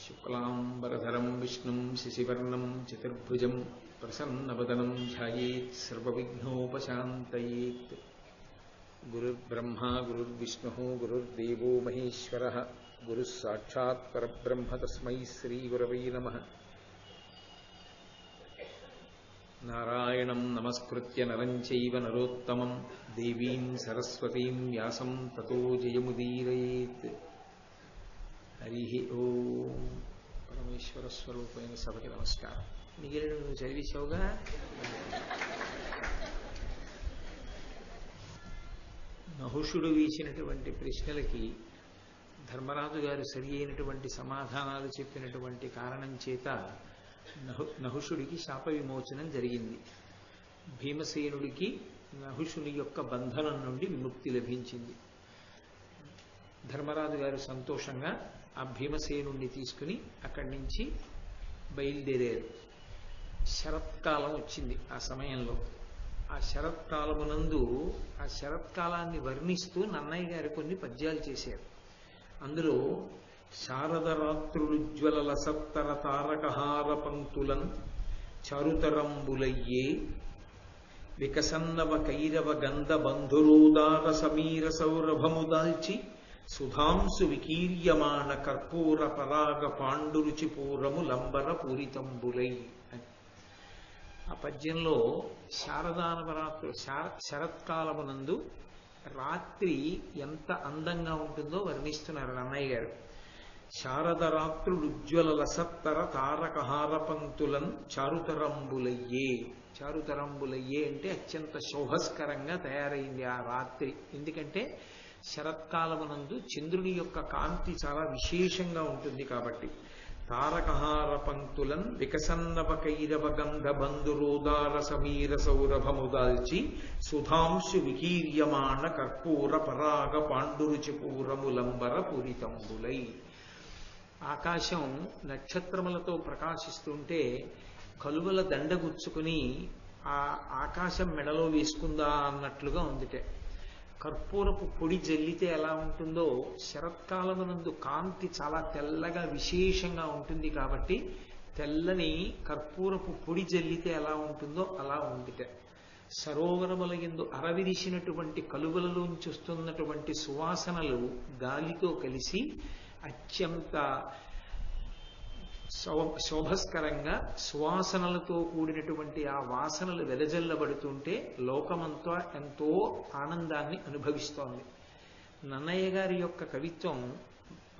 శుక్లాంబరధరం విష్ణుం శశివర్ణం చతుర్భుజం ప్రసన్నవదనం ధ్యాయేత్ సర్వవిఘ్నోపశాంతయేత్. గురుర్బ్రహ్మా గురుర్విష్ణుః గురుర్దేవో మహేశ్వరః గురుః సాక్షాత్ పరబ్రహ్మ తస్మై శ్రీగురవై నమః. నారాయణం నమస్కృత్య నరం చైవ నరోత్తమం దేవీం సరస్వతీం వ్యాసం తతో జయముదీరయేత్. హరి ఓం. పరమేశ్వర స్వరూపమైన సభకి నమస్కారం. మిగిలిన నువ్వు చదివేశావుగా. నహుషుడు వీచినటువంటి ప్రశ్నలకి ధర్మరాజు గారు సరి అయినటువంటి సమాధానాలు చెప్పినటువంటి కారణం చేత నహుషుడికి శాప విమోచనం జరిగింది. భీమసేనుడికి నహుషుని యొక్క బంధనం నుండి విముక్తి లభించింది. ధర్మరాజు గారు సంతోషంగా ఆ భీమసేనుణ్ణి తీసుకుని అక్కడి నుంచి బయలుదేరారు. శరత్కాలం వచ్చింది. ఆ సమయంలో ఆ శరత్కాలమునందు ఆ శరత్కాలాన్ని వర్ణిస్తూ నన్నయ్య గారు కొన్ని పద్యాలు చేశారు. అందులో శారదరాత్రులుజ్వలల సత్తర తారకహార పంక్తులన్ చారుతరంబులయ్యే వికసన్నవ కైరవ గంధ బంధురోదార సమీర సౌరభము దాల్చి సుధాంసు వికీర్యమాణ కర్పూర పరాగ పాండురుచి పూరము లంబర పూరితంబులై. ఆ పద్యంలో శారదానవరాత్రు శరత్కాలమునందు రాత్రి ఎంత అందంగా ఉంటుందో వర్ణిస్తున్నారు నన్నయ్య గారు. శారదరాత్రులుజ్వలల సత్తర తారకహార పంక్తులన్ చారుతరంబులయ్యే. చారుతరంబులయ్యే అంటే అత్యంత శోభస్కరంగా తయారైంది ఆ రాత్రి. ఎందుకంటే శరత్కాలమునందు చంద్రుని యొక్క కాంతి చాలా విశేషంగా ఉంటుంది కాబట్టి. తారకహార పంక్తులన్ వికసన్నవ కైరవ గంధ బంధురోదార సమీర సౌరభము దాల్చి సుధాంశు వికీర్యమాణ కర్పూర పరాగ పాండురుచి పూరము లంబర పూరితంబులై. ఆకాశం నక్షత్రములతో ప్రకాశిస్తుంటే కలువల దండగుచ్చుకుని ఆ ఆకాశం మెడలో వేసుకుందా అన్నట్లుగా ఉందిటే. కర్పూరపు పొడి జల్లితే ఎలా ఉంటుందో శరత్కాలమునందు కాంతి చాలా తెల్లగా విశేషంగా ఉంటుంది కాబట్టి తెల్లని కర్పూరపు పొడి జల్లితే ఎలా ఉంటుందో అలా ఉందిటే. సరోవరముల యందు అరవిరిసినటువంటి కలువలలోంచి వస్తున్నటువంటి సువాసనలు గాలితో కలిసి అత్యంత శోభస్కరంగా సువాసనలతో కూడినటువంటి ఆ వాసనలు వెదజల్లబడుతుంటే లోకమంతా ఎంతో ఆనందాన్ని అనుభవిస్తోంది. నన్నయ్య గారి యొక్క కవిత్వం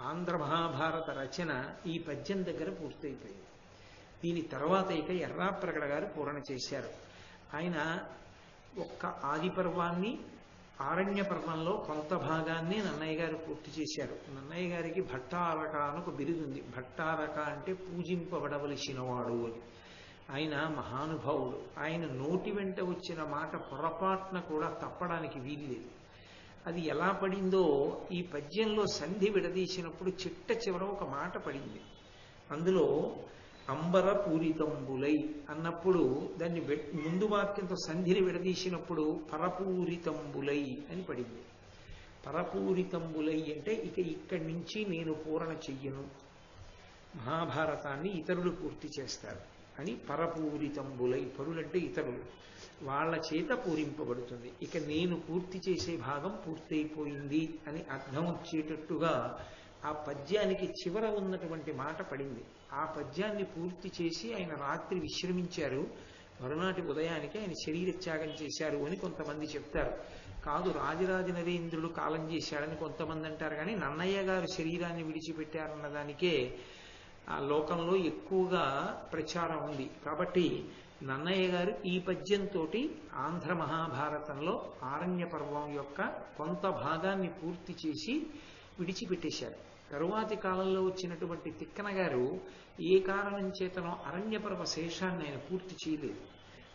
ఆంధ్ర మహాభారత రచన ఈ పద్యం దగ్గర పూర్తయిపోయింది. దీని తర్వాత ఇక ఎర్రాప్రగడ గారు పూరణ చేశారు. ఆయన ఒక్క ఆది పర్వాన్ని ఆరణ్య పర్వంలో కొంత భాగాన్ని నన్నయ్య గారు పూర్తి చేశారు. నన్నయ్య గారికి భట్టారక అని ఒక బిరుదుంది. భట్టారక అంటే పూజింపబడవలసినవాడు అని. ఆయన మహానుభావుడు. ఆయన నోటి వెంట వచ్చిన మాట పొరపాటున కూడా తప్పడానికి వీల్లేదు. అది ఎలా పడిందో ఈ పద్యంలో సంధి విడదీసినప్పుడు చిట్ట చివర ఒక మాట పడింది. అందులో అంబర పూరితంబులై అన్నప్పుడు దాన్ని ముందు వాక్యంతో సంధిని విడదీసినప్పుడు పరపూరితంబులై అని పడింది. పరపూరితంబులై అంటే ఇక్కడి నుంచి నేను పూరణ చెయ్యను, మహాభారతాన్ని ఇతరులు పూర్తి చేస్తారు అని పరపూరితంబులై. పరులంటే ఇతరులు, వాళ్ళ చేత పూరింపబడుతుంది. ఇక నేను పూర్తి చేసే భాగం పూర్తయిపోయింది అని అర్థం వచ్చేటట్టుగా ఆ పద్యానికి చివర ఉన్నటువంటి మాట పడింది. ఆ పద్యాన్ని పూర్తి చేసి ఆయన రాత్రి విశ్రమించారు. మరునాటి ఉదయానికి ఆయన శరీర త్యాగం చేశారు అని కొంతమంది చెప్తారు. కాదు, రాజరాజ నరేంద్రుడు కాలం చేశాడని కొంతమంది అంటారు. కానీ నన్నయ్య గారు శరీరాన్ని విడిచిపెట్టారన్న దానికే ఆ లోకంలో ఎక్కువగా ప్రచారం ఉంది. కాబట్టి నన్నయ్య గారు ఈ పద్యంతో ఆంధ్ర మహాభారతంలో ఆరణ్య పర్వం యొక్క కొంత భాగాన్ని పూర్తి చేసి విడిచిపెట్టేశారు. తరువాతి కాలంలో వచ్చినటువంటి తిక్కన గారు ఏ కారణం చేతనో అరణ్య పర్వ శేషాన్ని ఆయన పూర్తి చేయలేదు.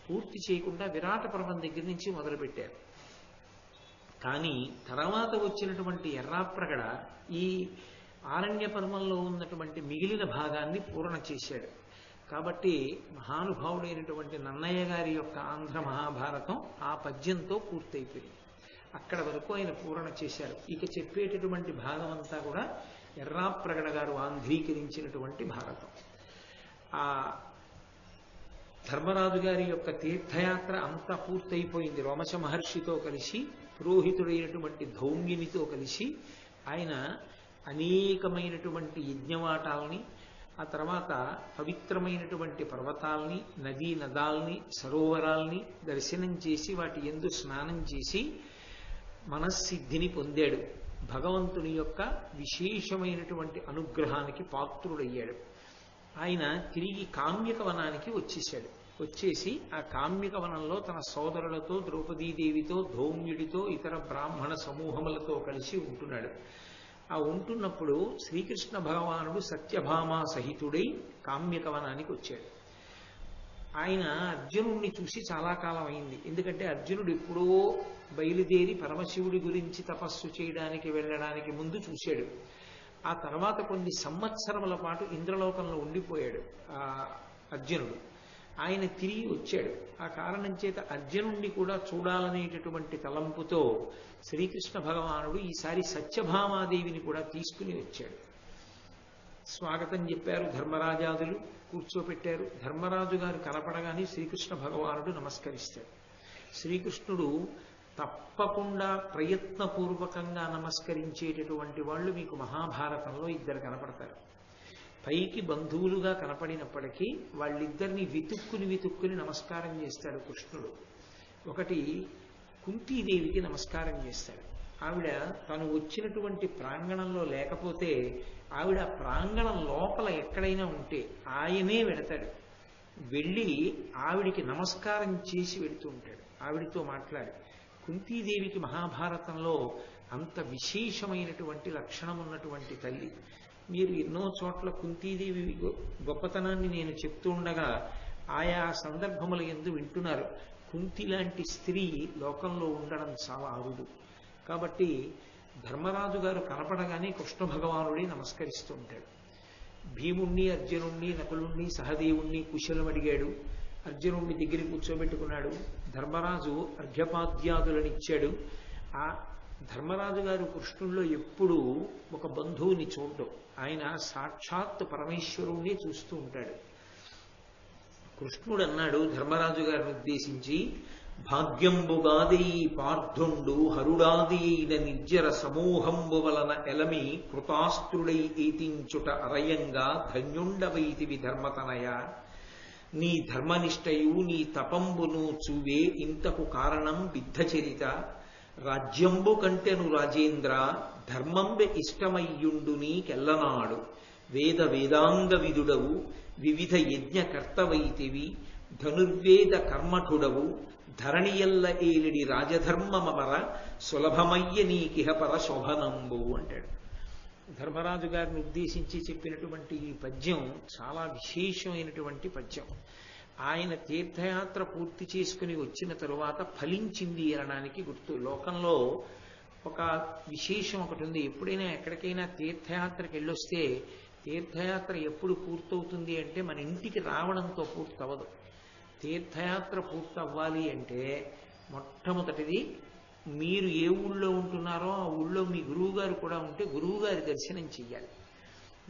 పూర్తి చేయకుండా విరాట పర్వం దగ్గర నుంచి మొదలుపెట్టారు. కానీ తర్వాత వచ్చినటువంటి ఎర్రాప్రగడ ఈ ఆరణ్య పర్వంలో ఉన్నటువంటి మిగిలిన భాగాన్ని పూర్ణ చేశాడు. కాబట్టి మహానుభావుడైనటువంటి నన్నయ్య గారి యొక్క ఆంధ్ర మహాభారతం ఆ పద్యంతో పూర్తయిపోయింది. అక్కడ వరకు ఆయన పూరణ చేశారు. ఇక చెప్పేటటువంటి భాగం అంతా కూడా ఎర్రాప్రగడ గారు ఆంధ్రీకరించినటువంటి భారతం. ఆ ధర్మరాజు గారి యొక్క తీర్థయాత్ర అంతా పూర్తయిపోయింది. రోమశ మహర్షితో కలిసి పురోహితుడైనటువంటి ధౌమ్యునితో కలిసి ఆయన అనేకమైనటువంటి యజ్ఞవాటాలని, ఆ తర్వాత పవిత్రమైనటువంటి పర్వతాల్ని, నదీ నదాల్ని, సరోవరాల్ని దర్శనం చేసి వాటి యందు స్నానం చేసి మనస్సిద్ధిని పొందాడు. భగవంతుని యొక్క విశేషమైనటువంటి అనుగ్రహానికి పాత్రుడయ్యాడు. ఆయన తిరిగి కామ్యక వనానికి వచ్చేశాడు. వచ్చేసి ఆ కామ్యక వనంలో తన సోదరులతో, ద్రౌపదీదేవితో, ధౌమ్యుడితో, ఇతర బ్రాహ్మణ సమూహములతో కలిసి ఉంటున్నాడు. ఆ ఉంటున్నప్పుడు శ్రీకృష్ణ భగవానుడు సత్యభామా సహితుడై కామ్యక వనానికి వచ్చాడు. ఆయన అర్జునుడిని చూసి చాలా కాలం అయింది. ఎందుకంటే అర్జునుడు ఎప్పుడో బయలుదేరి పరమశివుడి గురించి తపస్సు చేయడానికి వెళ్ళడానికి ముందు చూశాడు. ఆ తర్వాత కొన్ని సంవత్సరముల పాటు ఇంద్రలోకంలో ఉండిపోయాడు ఆ అర్జునుడు. ఆయన తిరిగి వచ్చాడు. ఆ కారణం చేత అర్జునుడిని కూడా చూడాలనేటటువంటి తలంపుతో శ్రీకృష్ణ భగవానుడు ఈసారి సత్యభామాదేవిని కూడా తీసుకుని వచ్చాడు. స్వాగతం చెప్పారు ధర్మరాజాదులు, కూర్చోపెట్టారు. ధర్మరాజు గారు కనపడగానే శ్రీకృష్ణ భగవానుడు నమస్కరిస్తాడు. శ్రీకృష్ణుడు తప్పకుండా ప్రయత్నపూర్వకంగా నమస్కరించేటటువంటి వాళ్ళు మీకు మహాభారతంలో ఇద్దరు కనపడతారు. పైకి బంధువులుగా కనపడినప్పటికీ వాళ్ళిద్దరిని వెతుక్కుని నమస్కారం చేస్తాడు కృష్ణుడు. ఒకటి కుంతీదేవికి నమస్కారం చేస్తాడు. ఆవిడ తను వచ్చినటువంటి ప్రాంగణంలో లేకపోతే ఆవిడ ప్రాంగణం లోపల ఎక్కడైనా ఉంటే ఆయనే వెడతాడు. వెళ్ళి ఆవిడికి నమస్కారం చేసి వెళుతూ ఉంటాడు. ఆవిడితో మాట్లాడి, కుంతీదేవికి మహాభారతంలో అంత విశేషమైనటువంటి లక్షణం ఉన్నటువంటి తల్లి. మీరు ఎన్నో చోట్ల కుంతీదేవి గొప్పతనాన్ని నేను చెప్తూ ఉండగా ఆయా సందర్భముల యందు వింటున్నారు. కుంతి లాంటి స్త్రీ లోకంలో ఉండడం చాలా అరుదు. కాబట్టి ధర్మరాజు గారు కనపడగానే కృష్ణ భగవానుడి నమస్కరిస్తూ ఉంటాడు. భీముణ్ణి, అర్జునుణ్ణి, నకులుణ్ణి, సహదేవుణ్ణి కుశలం అడిగాడు. అర్జునుడిని దగ్గరికి కూర్చోబెట్టుకున్నాడు. ధర్మరాజు అర్ఘ్యపాద్యాదులనిచ్చాడు. ఆ ధర్మరాజు గారు కృష్ణుల్లో ఎప్పుడూ ఒక బంధువుని చూడడం, ఆయన సాక్షాత్ పరమేశ్వరుణ్ణి చూస్తూ ఉంటాడు. కృష్ణుడు అన్నాడు ధర్మరాజు గారిని ఉద్దేశించి, భాగ్యంబుగాది పార్థుండు హరుడాది అయిన నిర్జర సమూహంబు వలన ఎలమి కృతాస్త్రుడై ఏతించుట అరయంగా ధన్యుండవైతివి ధర్మతనయ. నీ ధర్మనిష్టయు నీ తపంబును చూవే ఇంతకు కారణం బిద్ధచరిత. రాజ్యంబు కంటెను రాజేంద్ర ధర్మంబె ఇష్టమయ్యుండు నీకెల్లనాడు. వేద వేదాంగ విదుడవు వివిధ యజ్ఞకర్తవైతివి. ధనుర్వేద కర్మఠుడవు ధరణియల్ల ఏలిడి రాజధర్మమర సులభమయ్య నీకిహపర శోభనంబు అంటాడు. ధర్మరాజు గారిని ఉద్దేశించి చెప్పినటువంటి ఈ పద్యం చాలా విశేషమైనటువంటి పద్యం. ఆయన తీర్థయాత్ర పూర్తి చేసుకుని వచ్చిన తరువాత ఫలించింది అనడానికి గుర్తు. లోకంలో ఒక విశేషం ఒకటి ఉంది. ఎప్పుడైనా ఎక్కడికైనా తీర్థయాత్రకి వెళ్ళొస్తే తీర్థయాత్ర ఎప్పుడు పూర్తవుతుంది అంటే మన ఇంటికి రావడంతో పూర్తవదు. తీర్థయాత్ర పూర్తవ్వాలి అంటే మొట్టమొదటిది మీరు ఏ ఊళ్ళో ఉంటున్నారో ఆ ఊళ్ళో మీ గురువుగారు కూడా ఉంటే గురువుగారి దర్శనం చెయ్యాలి.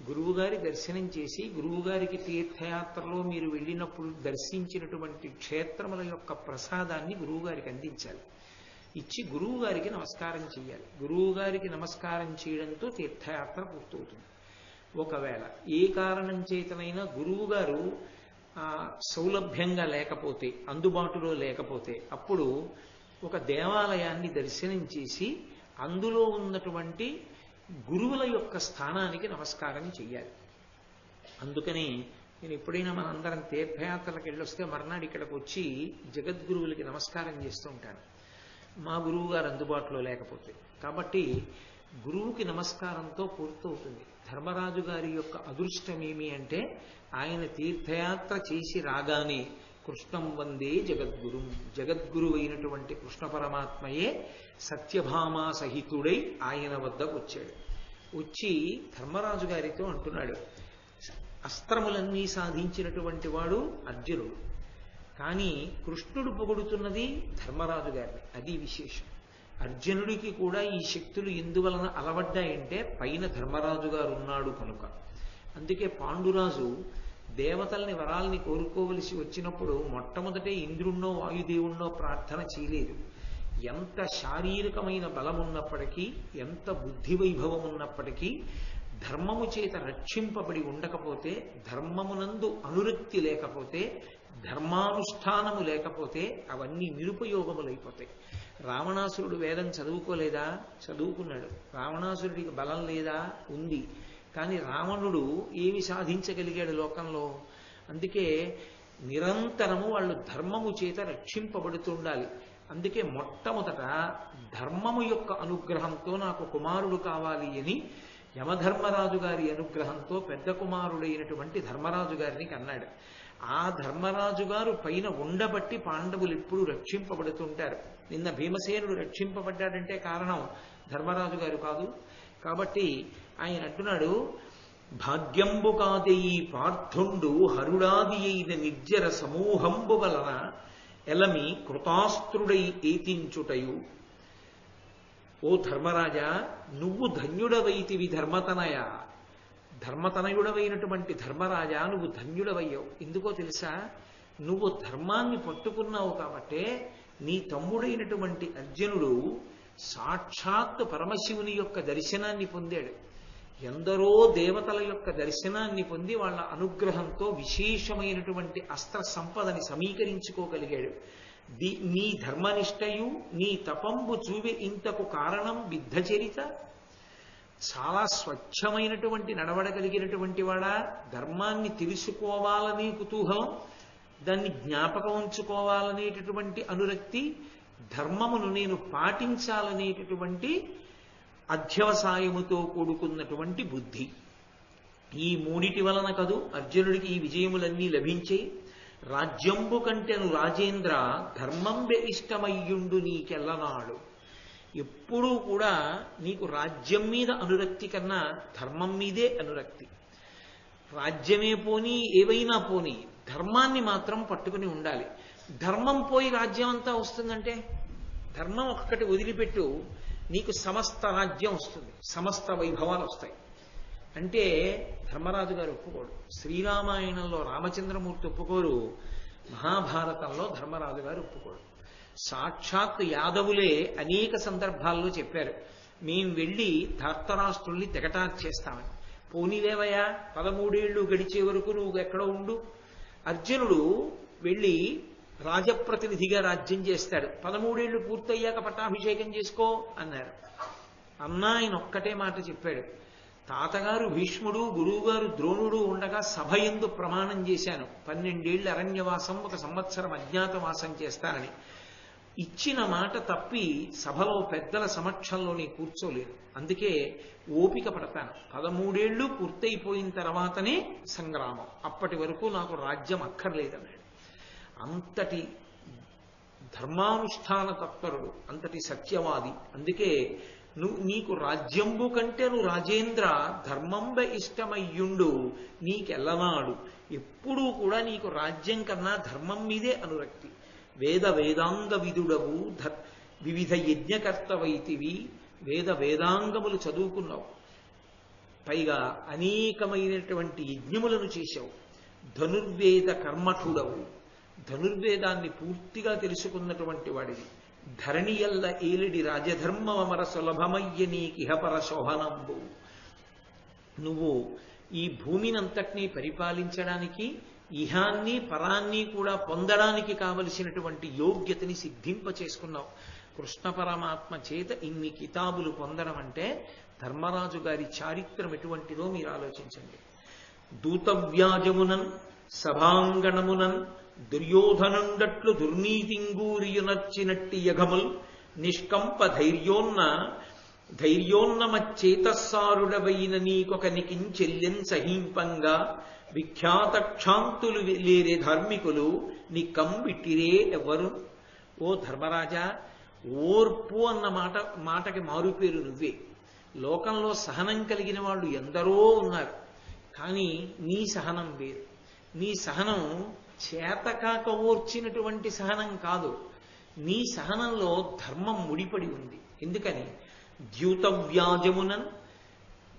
గురువుగారి దర్శనం చేసి గురువుగారికి తీర్థయాత్రలో మీరు వెళ్ళినప్పుడు దర్శించినటువంటి క్షేత్రముల యొక్క ప్రసాదాన్ని గురువుగారికి అందించాలి. ఇచ్చి గురువుగారికి నమస్కారం చేయాలి. గురువుగారికి నమస్కారం చేయడంతో తీర్థయాత్ర పూర్తవుతుంది. ఒకవేళ ఏ కారణం చేతనైనా గురువుగారు సౌలభ్యంగా లేకపోతే, అందుబాటులో లేకపోతే, అప్పుడు ఒక దేవాలయాన్ని దర్శనం చేసి అందులో ఉన్నటువంటి గురువుల యొక్క స్థానానికి నమస్కారం చెయ్యాలి. అందుకని నేను ఎప్పుడైనా మనందరం తీర్థయాత్రలకు వెళ్ళొస్తే మర్నాడు ఇక్కడికి వచ్చి జగద్గురువులకి నమస్కారం చేస్తూ ఉంటాను, మా గురువు గారు అందుబాటులో లేకపోతే. కాబట్టి గురువుకి నమస్కారంతో పూర్తవుతుంది. ధర్మరాజు గారి యొక్క అదృష్టం ఏమి అంటే ఆయన తీర్థయాత్ర చేసి రాగానే కృష్ణం వందే జగద్గురు, జగద్గురు అయినటువంటి కృష్ణ పరమాత్మయే సత్యభామా సహితుడై ఆయన వద్దకు వచ్చాడు. వచ్చి ధర్మరాజు గారితో అంటున్నాడు, అస్త్రములన్నీ సాధించినటువంటి వాడు అర్జునుడు, కానీ కృష్ణుడు పొగుడుతున్నది ధర్మరాజు గారిని. అది విశేషం. అర్జునుడికి కూడా ఈ శక్తులు ఎందువలన అలవడ్డాయంటే పైన ధర్మరాజు గారు ఉన్నాడు కనుక. అందుకే పాండురాజు దేవతల్ని వరాల్ని కోరుకోవలసి వచ్చినప్పుడు మొట్టమొదటే ఇంద్రుణ్ణో వాయుదేవుణ్ణో ప్రార్థన చేయలేదు. ఎంత శారీరకమైన బలం ఉన్నప్పటికీ, ఎంత బుద్ధి వైభవం ఉన్నప్పటికీ ధర్మము చేత రక్షింపబడి ఉండకపోతే, ధర్మమునందు అనురక్తి లేకపోతే, ధర్మానుష్ఠానము లేకపోతే అవన్నీ నిరుపయోగములైపోతాయి. రావణాసురుడు వేదం చదువుకోలేదా? చదువుకున్నాడు. రావణాసురుడికి బలం లేదా? ఉంది. కానీ రావణుడు ఏమి సాధించగలిగాడు లోకంలో? అందుకే నిరంతరము వాళ్ళు ధర్మము చేత రక్షింపబడుతుండాలి. అందుకే మొట్టమొదట ధర్మము యొక్క అనుగ్రహంతో నాకు కుమారుడు కావాలి అని యమధర్మరాజు గారి అనుగ్రహంతో పెద్ద కుమారుడైనటువంటి ధర్మరాజు గారిని కన్నాడు. ఆ ధర్మరాజు గారు పైన ఉండబట్టి పాండవులు ఎప్పుడు రక్షింపబడుతుంటారు. నిన్న భీమసేనుడు రక్షింపబడ్డాడంటే కారణం ధర్మరాజు గారు కాదు. కాబట్టి ఆయన అంటున్నాడు, భాగ్యంబు కాదేయి పార్థుండు హరుడాది అయిన నిర్జర సమూహంబు వలన ఎలమి కృతాస్త్రుడై ఏతించుటయు. ఓ ధర్మరాజా, నువ్వు ధన్యుడవైతివి ధర్మతనయ. ధర్మతనయుడవైనటువంటి ధర్మరాజా, నువ్వు ధన్యుడవయ్యావు. ఎందుకో తెలుసా? నువ్వు ధర్మాన్ని పట్టుకున్నావు కాబట్టే నీ తమ్ముడైనటువంటి అర్జునుడు సాక్షాత్ పరమశివుని యొక్క దర్శనాన్ని పొందాడు. ఎందరో దేవతల యొక్క దర్శనాన్ని పొంది వాళ్ళ అనుగ్రహంతో విశేషమైనటువంటి అస్త్ర సంపదని సమీకరించుకోగలిగాడు. నీ ధర్మనిష్టయు నీ తపంబు చూవి ఇంతకు కారణం బిద్ధచరిత. చాలా స్వచ్ఛమైనటువంటి నడవడగలిగినటువంటి వాడా, ధర్మాన్ని తెలుసుకోవాలనే కుతూహలం, దాన్ని జ్ఞాపకం ఉంచుకోవాలనేటటువంటి అనురక్తి, ధర్మమును నేను పాటించాలనేటటువంటి అధ్యవసాయముతో కూడుకున్నటువంటి బుద్ధి, ఈ మూడిటి వలన కదూ అర్జునుడికి ఈ విజయములన్నీ లభించాయి. రాజ్యంబు కంటెను రాజేంద్ర ధర్మంబె ఇష్టమయ్యుండు నీకెల్లనాడు. ఎప్పుడూ కూడా నీకు రాజ్యం మీద అనురక్తి కన్నా ధర్మం మీదే అనురక్తి. రాజ్యమే పోనీ ఏవైనా పోనీ ధర్మాన్ని మాత్రం పట్టుకుని ఉండాలి. ధర్మం పోయి రాజ్యం అంతా వస్తుందంటే, ధర్మం ఒక్కటి వదిలిపెట్టు, నీకు సమస్త రాజ్యం వస్తుంది, సమస్త వైభవాలు వస్తాయి. అంటే ధర్మరాజు గారు ఒప్పుకోడు. శ్రీరామాయణంలో రామచంద్రమూర్తి ఒప్పుకోరు, మహాభారతంలో ధర్మరాజు గారు ఒప్పుకోడు. సాక్షాత్ యాదవులే అనేక సందర్భాల్లో చెప్పారు, మేం వెళ్ళి ధార్తరాష్ట్రుల్ని తెగటార్చేస్తామని. పోనీవేవయ్యా, 13 ఏళ్ళు గడిచే వరకు నువ్వు ఎక్కడో ఉండు. అర్జునుడు వెళ్ళి రాజప్రతినిధిగా రాజ్యం చేస్తాడు. 13 ఏళ్ళు పూర్తయ్యాక పట్టాభిషేకం చేసుకో అన్నారు. అన్నా ఆయన ఒక్కటే మాట చెప్పాడు, తాతగారు భీష్ముడు, గురువుగారు ద్రోణుడు ఉండగా సభ యందు ప్రమాణం చేశాను, 12 ఏళ్ళు అరణ్యవాసం, 1 సంవత్సరం అజ్ఞాతవాసం చేస్తానని. ఇచ్చిన మాట తప్పి సభలో పెద్దల సమక్షంలో నేను కూర్చోలేను. అందుకే ఓపిక పడతాను. 13 ఏళ్ళు పూర్తయిపోయిన తర్వాతనే సంగ్రామం, అప్పటి వరకు నాకు రాజ్యం అక్కర్లేదన్నాడు. అంతటి ధర్మానుష్ఠాన తత్పరుడు, అంతటి సత్యవాది. అందుకే నీకు రాజ్యంబు కంటే నువ్వు రాజేంద్ర ధర్మంబ ఇష్టమయ్యుండు నీకెల్లనాడు. ఎప్పుడూ కూడా నీకు రాజ్యం కన్నా ధర్మం మీదే అనురక్తి. వేద వేదాంగ విదుడవు, వివిధ యజ్ఞకర్తవైతివి, వేదాంగములు చదువుకున్నావు, పైగా అనేకమైనటువంటి యజ్ఞములను చేశావు. ధనుర్వేద కర్మఠుడవు, ధనుర్వేదాన్ని పూర్తిగా తెలుసుకున్నటువంటి వాడివి. ధరణియల్ల ఏలిడి రాజధర్మమర సులభమయ్య నీకిహపర శోభనంబు. నువ్వు ఈ భూమినంతటినీ పరిపాలించడానికి, ఇహాన్ని పరాన్ని కూడా పొందడానికి కావలసినటువంటి యోగ్యతని సిద్ధింప చేసుకున్నావు. కృష్ణ పరమాత్మ చేత ఇన్ని కితాబులు పొందడం అంటే ధర్మరాజు గారి చారిత్రం ఎటువంటిదో మీరు ఆలోచించండి. దూతవ్యాజమునన్ సభాంగణమునన్ దుర్యోధనుండట్లు దుర్నీతింగూరియునర్చినట్టి యఘముల్ నిష్కంప ధైర్యోన్నమచ్చేతస్సారుడవైన నీకొకనికించెల్లెన్ సహీంపంగా విఖ్యాత క్షాంతులు లేరే ధార్మికులు నీ కంబిట్టిరే ఎవరు. ఓ ధర్మరాజా, ఓర్పు అన్న మాటకి మారుపేరు నువ్వే. లోకంలో సహనం కలిగిన వాళ్ళు ఎందరో ఉన్నారు, కానీ నీ సహనం వేరు. నీ సహనం చేతకాక ఓర్చినటువంటి సహనం కాదు. నీ సహనంలో ధర్మం ముడిపడి ఉంది. ఎందుకని ద్యూతవ్యాజమునన్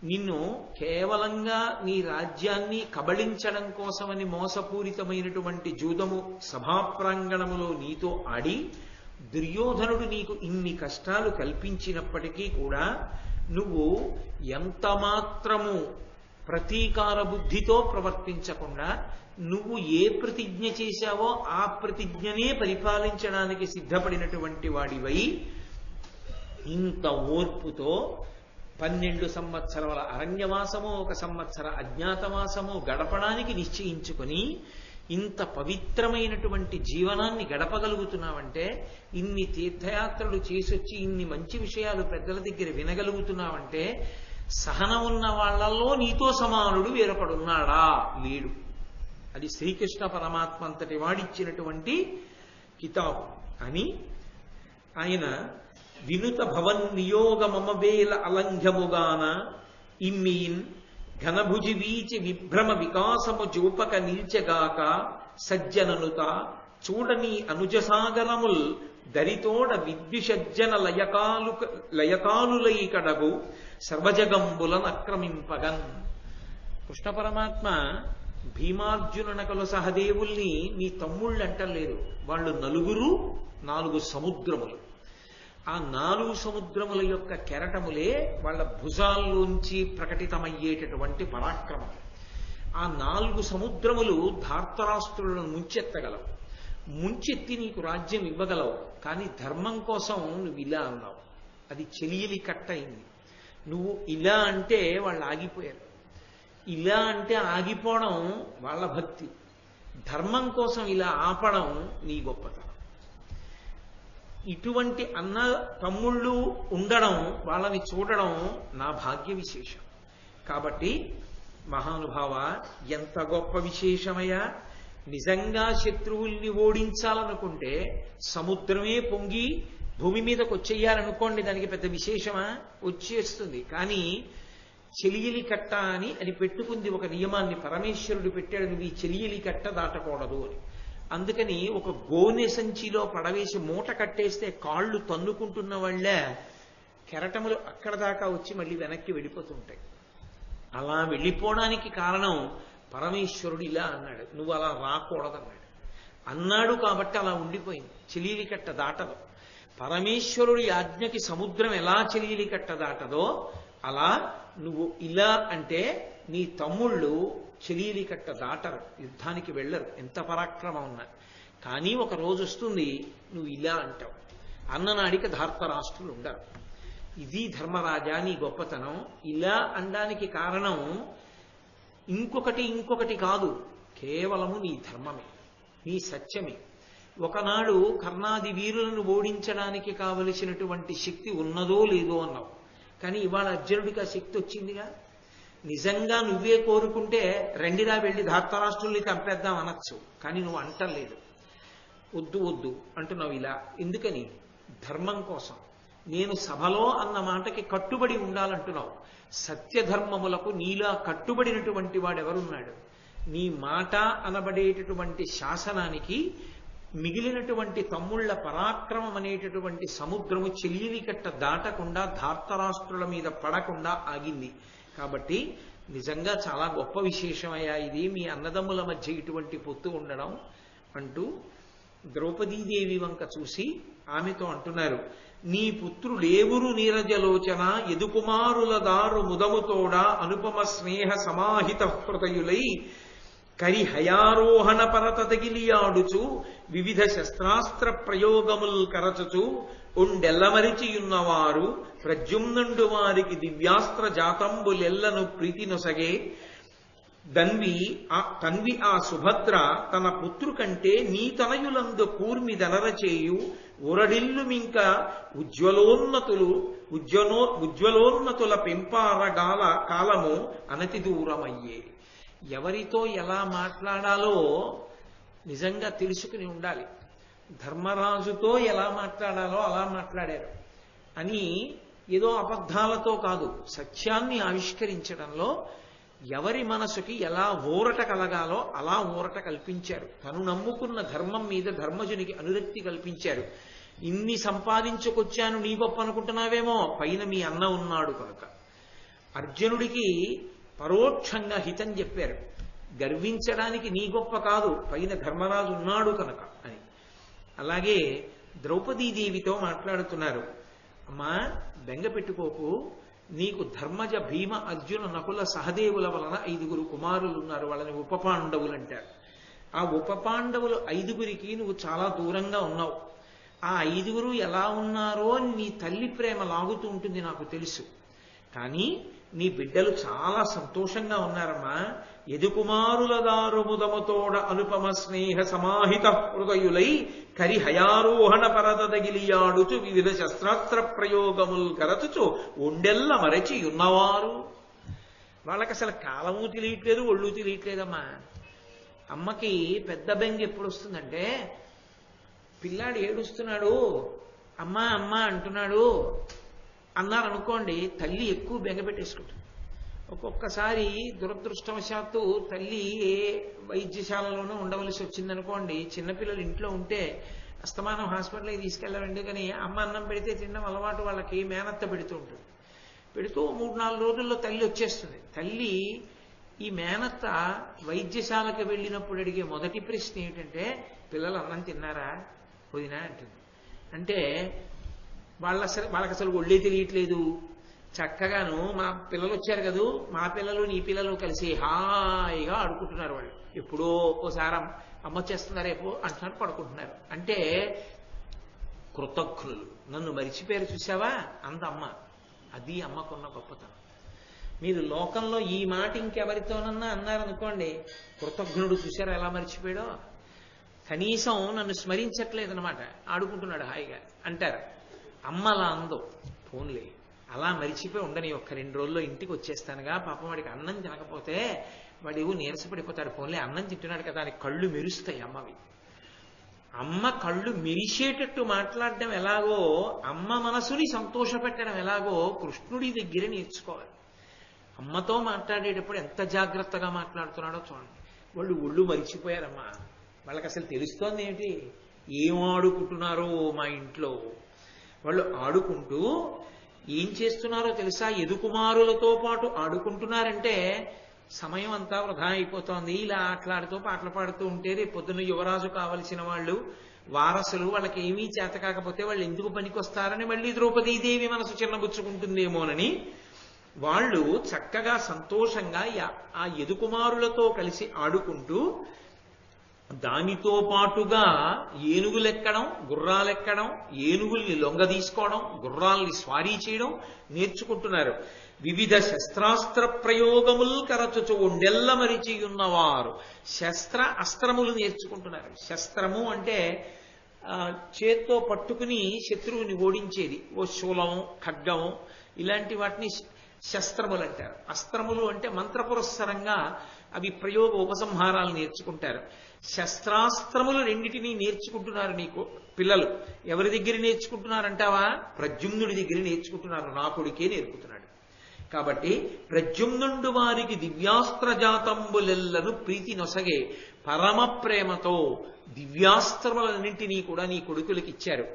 నిన్ను కేవలంగా నీ రాజ్యాన్ని కబళించడం కోసమని మోసపూరితమైనటువంటి జూదము సభాప్రాంగణములో నీతో ఆడి దుర్యోధనుడు నీకు ఇన్ని కష్టాలు కల్పించినప్పటికీ కూడా నువ్వు ఎంత మాత్రము ప్రతీకార బుద్ధితో ప్రవర్తించకుండా నువ్వు ఏ ప్రతిజ్ఞ చేశావో ఆ ప్రతిజ్ఞనే పరిపాలించడానికి సిద్ధపడినటువంటి వాడివై ఇంత ఓర్పుతో 12 సంవత్సరాల అరణ్యవాసము 1 సంవత్సర అజ్ఞాతవాసము గడపడానికి నిశ్చయించుకొని ఇంత పవిత్రమైనటువంటి జీవనాన్ని గడపగలుగుతున్నావంటే, ఇన్ని తీర్థయాత్రలు చేసొచ్చి ఇన్ని మంచి విషయాలు పెద్దల దగ్గర వినగలుగుతున్నావంటే సహనం ఉన్న వాళ్లలో నీతో సమానుడు వేరొకడున్నాడా? లేడు. అది శ్రీకృష్ణ పరమాత్మ అంతటి వాడిచ్చినటువంటి కితాబు అని ఆయన వినుత భవన్ నియోగమమవేల అలంఘముగాన ఇమ్మీన్ ఘనభుజి వీచి విభ్రమ వికాసము జూపక నిల్చెగాక సజ్జననుత చూడని అనుజసాగరముల్ దరితోడ విద్యుషజ్జన లయకాలులైకడగు సర్వజగంబులనక్రమింపగన్. కృష్ణ పరమాత్మ భీమార్జుననకలు సహదేవుల్ని నీ తమ్ముళ్ళు అంటలేరు. వాళ్ళు నలుగురు 4 సముద్రములు. ఆ 4 సముద్రముల యొక్క కెరటములే వాళ్ళ భుజాల్లోంచి ప్రకటితమయ్యేటటువంటి పరాక్రమం. ఆ 4 సముద్రములు ధార్తరాష్ట్రులను ముంచెత్తగలవు, ముంచెత్తి నీకు రాజ్యం ఇవ్వగలవు. కానీ ధర్మం కోసం నువ్వు ఇలా అన్నావు, అది చెలియలి కట్టయింది. నువ్వు ఇలా అంటే వాళ్ళు ఆగిపోయారు. ఇలా అంటే ఆగిపోవడం వాళ్ళ భక్తి, ధర్మం కోసం ఇలా ఆపడం నీ గొప్పతనం. ఇటువంటి అన్న తమ్ముళ్ళు ఉండడం, వాళ్ళని చూడడం నా భాగ్య విశేషం. కాబట్టి మహానుభావ, ఎంత గొప్ప విశేషమయ్యా! నిజంగా శత్రువుల్ని ఓడించాలనుకుంటే సముద్రమే పొంగి భూమి మీదకి వచ్చేయాలనుకోండి, దానికి పెద్ద విశేషమా? వచ్చేస్తుంది. కానీ చెలియలి కట్ట అని అది పెట్టుకుంది ఒక నియమాన్ని, పరమేశ్వరుడు పెట్టాడు, నువ్వు ఈ చెలియలి కట్ట దాటకూడదు అని. అందుకని ఒక గోనె సంచిలో పడవేసి మూట కట్టేస్తే కాళ్ళు తన్నుకుంటున్న వాళ్ళే కెరటములు అక్కడ దాకా వచ్చి మళ్ళీ వెనక్కి వెళ్ళిపోతుంటాయి. అలా వెళ్ళిపోవడానికి కారణం పరమేశ్వరుడు ఇలా అన్నాడు, నువ్వు అలా రాకూడదన్నాడు. అన్నాడు కాబట్టి అలా ఉండిపోయింది. చెలియలి కట్ట దాటదు. పరమేశ్వరుడి ఆజ్ఞకి సముద్రం ఎలా చెలియలి కట్ట దాటదో అలా నువ్వు ఇలా అంటే నీ తమ్ముళ్ళు చెలియలి కట్ట దాటరు, యుద్ధానికి వెళ్ళరు, ఎంత పరాక్రమం ఉన్నా. కానీ ఒక రోజు వస్తుంది నువ్వు ఇలా అంటావు. అన్ననాడికి ధార్తరాష్ట్రులు ఉండరు. ఇది ధర్మరాజా నీ గొప్పతనం. ఇలా అనడానికి కారణం ఇంకొకటి కాదు, కేవలము నీ ధర్మమే, నీ సత్యమే. ఒకనాడు కర్ణాది వీరులను ఓడించడానికి కావలసినటువంటి శక్తి ఉన్నదో లేదో అన్నావు. కానీ ఇవాళ అర్జునుడికి ఆ శక్తి వచ్చిందిగా. నిజంగా నువ్వే కోరుకుంటే రెండిరా వెళ్ళి ధార్తరాష్ట్రుల్ని చంపేద్దాం అనొచ్చు. కానీ నువ్వు అంటలేదు, వద్దు వద్దు అంటున్నావు ఇలా. ఎందుకని? ధర్మం కోసం. నేను సభలో అన్న మాటకి కట్టుబడి ఉండాలంటున్నావు. సత్యధర్మములకు నీలా కట్టుబడినటువంటి వాడెవరున్నాడు? నీ మాట అనబడేటటువంటి శాసనానికి మిగిలినటువంటి తమ్ముళ్ల పరాక్రమం అనేటటువంటి సముద్రము చెల్లిని కట్ట దాటకుండా ధార్తరాష్ట్రుల మీద పడకుండా ఆగింది. కాబట్టి నిజంగా చాలా గొప్ప విశేషమయ్యా ఇది, మీ అన్నదమ్ముల మధ్య ఇటువంటి పొత్తు ఉండడం అంటూ ద్రౌపదీదేవి వంక చూసి ఆమెతో అంటున్నారు, నీ పుత్రుడేవురు నీరజలోచన ఎదుకుమారుల దారు ముదముతోడ అనుపమ స్నేహ సమాహిత హృదయులై కరిహయారోహణ పరత తగిలియాడుచు వివిధ శస్త్రాస్త్ర ప్రయోగముల్ కరచుచు ఉండెల్లమరిచియున్నవారు ప్రద్యుమ్నుండు వారికి దివ్యాస్త్ర జాతంబులెల్లను ప్రీతి నొసగే తన్వి ఆ సుభద్ర తన పుత్రు కంటే నీ తనయులందు కూర్మి దనరచేయు ఉరడిల్లుమింక ఉజ్వలోన్నతుల పెంపారగాల కాలము అనతి దూరమయ్యే. ఎవరితో ఎలా మాట్లాడాలో నిజంగా తెలుసుకుని ఉండాలి. ధర్మరాజుతో ఎలా మాట్లాడాలో అలా మాట్లాడారు అని ఏదో అబద్ధాలతో కాదు, సత్యాన్ని ఆవిష్కరించడంలో ఎవరి మనసుకి ఎలా ఊరట కలగాలో అలా ఊరట కల్పించారు. తను నమ్ముకున్న ధర్మం మీద ధర్మజునికి అనురక్తి కల్పించారు. ఇన్ని సంపాదించుకొచ్చాను నీ గొప్ప అనుకుంటున్నావేమో, పైన మీ అన్న ఉన్నాడు కనుక. అర్జునుడికి పరోక్షంగా హితం చెప్పారు, గర్వించడానికి నీ గొప్ప కాదు, పైన ధర్మరాజు ఉన్నాడు కనుక అని. అలాగే ద్రౌపదీదేవితో మాట్లాడుతున్నారు, అమ్మా బెంగ పెట్టుకోకు, నీకు ధర్మజ భీమ అర్జున నకుల సహదేవుల వలన 5 కుమారులు ఉన్నారు, వాళ్ళని ఉపపాండవులు అంటారు. ఆ ఉపపాండవులు 5 నువ్వు చాలా దూరంగా ఉన్నావు. ఆ 5 ఎలా ఉన్నారో నీ తల్లి ప్రేమ లాగుతూ ఉంటుంది నాకు తెలుసు. కానీ నీ బిడ్డలు చాలా సంతోషంగా ఉన్నారమ్మా. ఎదుకుమారుల దారుముదముతోడ అనుపమ స్నేహ సమాహిత హృదయులై కరిహయారోహణ పరదగిలియాడుచు వివిధ శస్త్రాస్త్ర ప్రయోగములు కరచుచు ఒండెల్ల మరచి ఉన్నవారు. వాళ్ళకి అసలు కాలము తెలియట్లేదు, ఒళ్ళు తెలియట్లేదమ్మా. అమ్మకి పెద్ద బెంగ ఎప్పుడు వస్తుందంటే, పిల్లాడు ఏడుస్తున్నాడు, అమ్మా అమ్మా అంటున్నాడు అన్నారనుకోండి, తల్లి ఎక్కువ బెంగ పెట్టేసుకుంటుంది. ఒక్కొక్కసారి దురదృష్టవశాత్తు తల్లి ఏ వైద్యశాలలోనూ ఉండవలసి వచ్చిందనుకోండి, చిన్నపిల్లలు ఇంట్లో ఉంటే అస్తమానం హాస్పిటల్కి తీసుకెళ్ళవండి, కానీ అమ్మ అన్నం పెడితే తినడం అలవాటు వాళ్ళకి, మేనత్త పెడుతూ ఉంటుంది. పెడుతూ 3-4 రోజుల్లో తల్లి వచ్చేస్తుంది. తల్లి ఈ మేనత్త వైద్యశాలకు వెళ్ళినప్పుడు అడిగే మొదటి ప్రశ్న ఏమిటంటే, పిల్లలు అన్నం తిన్నారా వదినా అంటుంది. అంటే వాళ్ళకి అసలు ఒళ్ళే తెలియట్లేదు. చక్కగాను మా పిల్లలు వచ్చారు కదూ, మా పిల్లలు నీ పిల్లలు కలిసి హాయిగా ఆడుకుంటున్నారు. వాళ్ళు ఎప్పుడో ఓసారి అమ్మ వచ్చేస్తున్నారు రేపు అంటున్నారు, పడుకుంటున్నారు. అంటే కృతజ్ఞులు, నన్ను మరిచిపోయారు చూసావా అంత అమ్మ. అది అమ్మకున్న గొప్పతనం. మీరు లోకంలో ఈ మాట ఇంకెవరితోనన్నా అన్నారనుకోండి, కృతజ్ఞుడు చూసారా ఎలా మరిచిపోయాడో, కనీసం నన్ను స్మరించట్లేదనమాట, ఆడుకుంటున్నాడు హాయిగా అంటారు. అమ్మలా అందో, ఫోన్లే అలా మరిచిపోయి ఉండని, ఒక్క 2 రోజుల్లో ఇంటికి వచ్చేస్తానుగా, పాపం వాడికి అన్నం తినకపోతే వాడు నీరసపడిపోతాడు, ఫోన్లే అన్నం తింటున్నాడు కదా అని కళ్ళు మెరుస్తాయి అమ్మవి. అమ్మ కళ్ళు మెరిసేటట్టు మాట్లాడడం ఎలాగో, అమ్మ మనసుని సంతోషపెట్టడం ఎలాగో కృష్ణుడి దగ్గర నేర్చుకోవాలి. అమ్మతో మాట్లాడేటప్పుడు ఎంత జాగ్రత్తగా మాట్లాడుతున్నాడో చూడండి. వాళ్ళు ఒళ్ళు మరిచిపోయారమ్మా. వాళ్ళకి అసలు తెలుస్తోంది ఏంటి, ఏం ఆడుకుంటున్నారో మా ఇంట్లో. వాళ్ళు ఆడుకుంటూ ఏం చేస్తున్నారో తెలుసా, ఎదుకుమారులతో పాటు ఆడుకుంటున్నారంటే సమయం అంతా వృధా అయిపోతోంది. ఇలా ఆటలాడుతూ పాటలు పాడుతూ ఉంటే రేపు పొద్దున్న యువరాజు కావలసిన వాళ్ళు, వారసులు, వాళ్ళకి ఏమీ చేత కాకపోతే వాళ్ళు ఎందుకు పనికొస్తారని మళ్ళీ ద్రౌపదీదేవి మనసు చిన్నబుచ్చుకుంటుందేమోనని వాళ్ళు చక్కగా సంతోషంగా ఆ ఎదుకుమారులతో కలిసి ఆడుకుంటూ, దానితో పాటుగా ఏనుగులెక్కడం, గుర్రాలెక్కడం, ఏనుగుల్ని లొంగ తీసుకోవడం, గుర్రాల్ని స్వారీ చేయడం నేర్చుకుంటున్నారు. వివిధ శస్త్రాస్త్ర ప్రయోగములు కరచుచు ఉండెల్ల మరిచి ఉన్నవారు. శస్త్ర అస్త్రములు నేర్చుకుంటున్నారు. శస్త్రము అంటే చేత్తో పట్టుకుని శత్రువుని ఓడించేది, ఓ శూలం, ఖడ్గం, ఇలాంటి వాటిని శస్త్రములు అంటారు. అస్త్రములు అంటే మంత్రపురస్సరంగా అవి ప్రయోగ ఉపసంహారాలు నేర్చుకుంటారు. శస్త్రాస్త్రములు 2 నేర్చుకుంటున్నారు నీకు పిల్లలు. ఎవరి దగ్గర నేర్చుకుంటున్నారంటావా, ప్రద్యుమ్నుడి దగ్గర నేర్చుకుంటున్నారు. నా కొడుకే నేర్పుతున్నాడు. కాబట్టి ప్రద్యుమ్నుండు వారికి దివ్యాస్త్రజాతంబులెల్లను ప్రీతి నొసగే పరమ ప్రేమతో దివ్యాస్త్రములన్నింటినీ కూడా నీ కొడుకులకి ఇచ్చారు.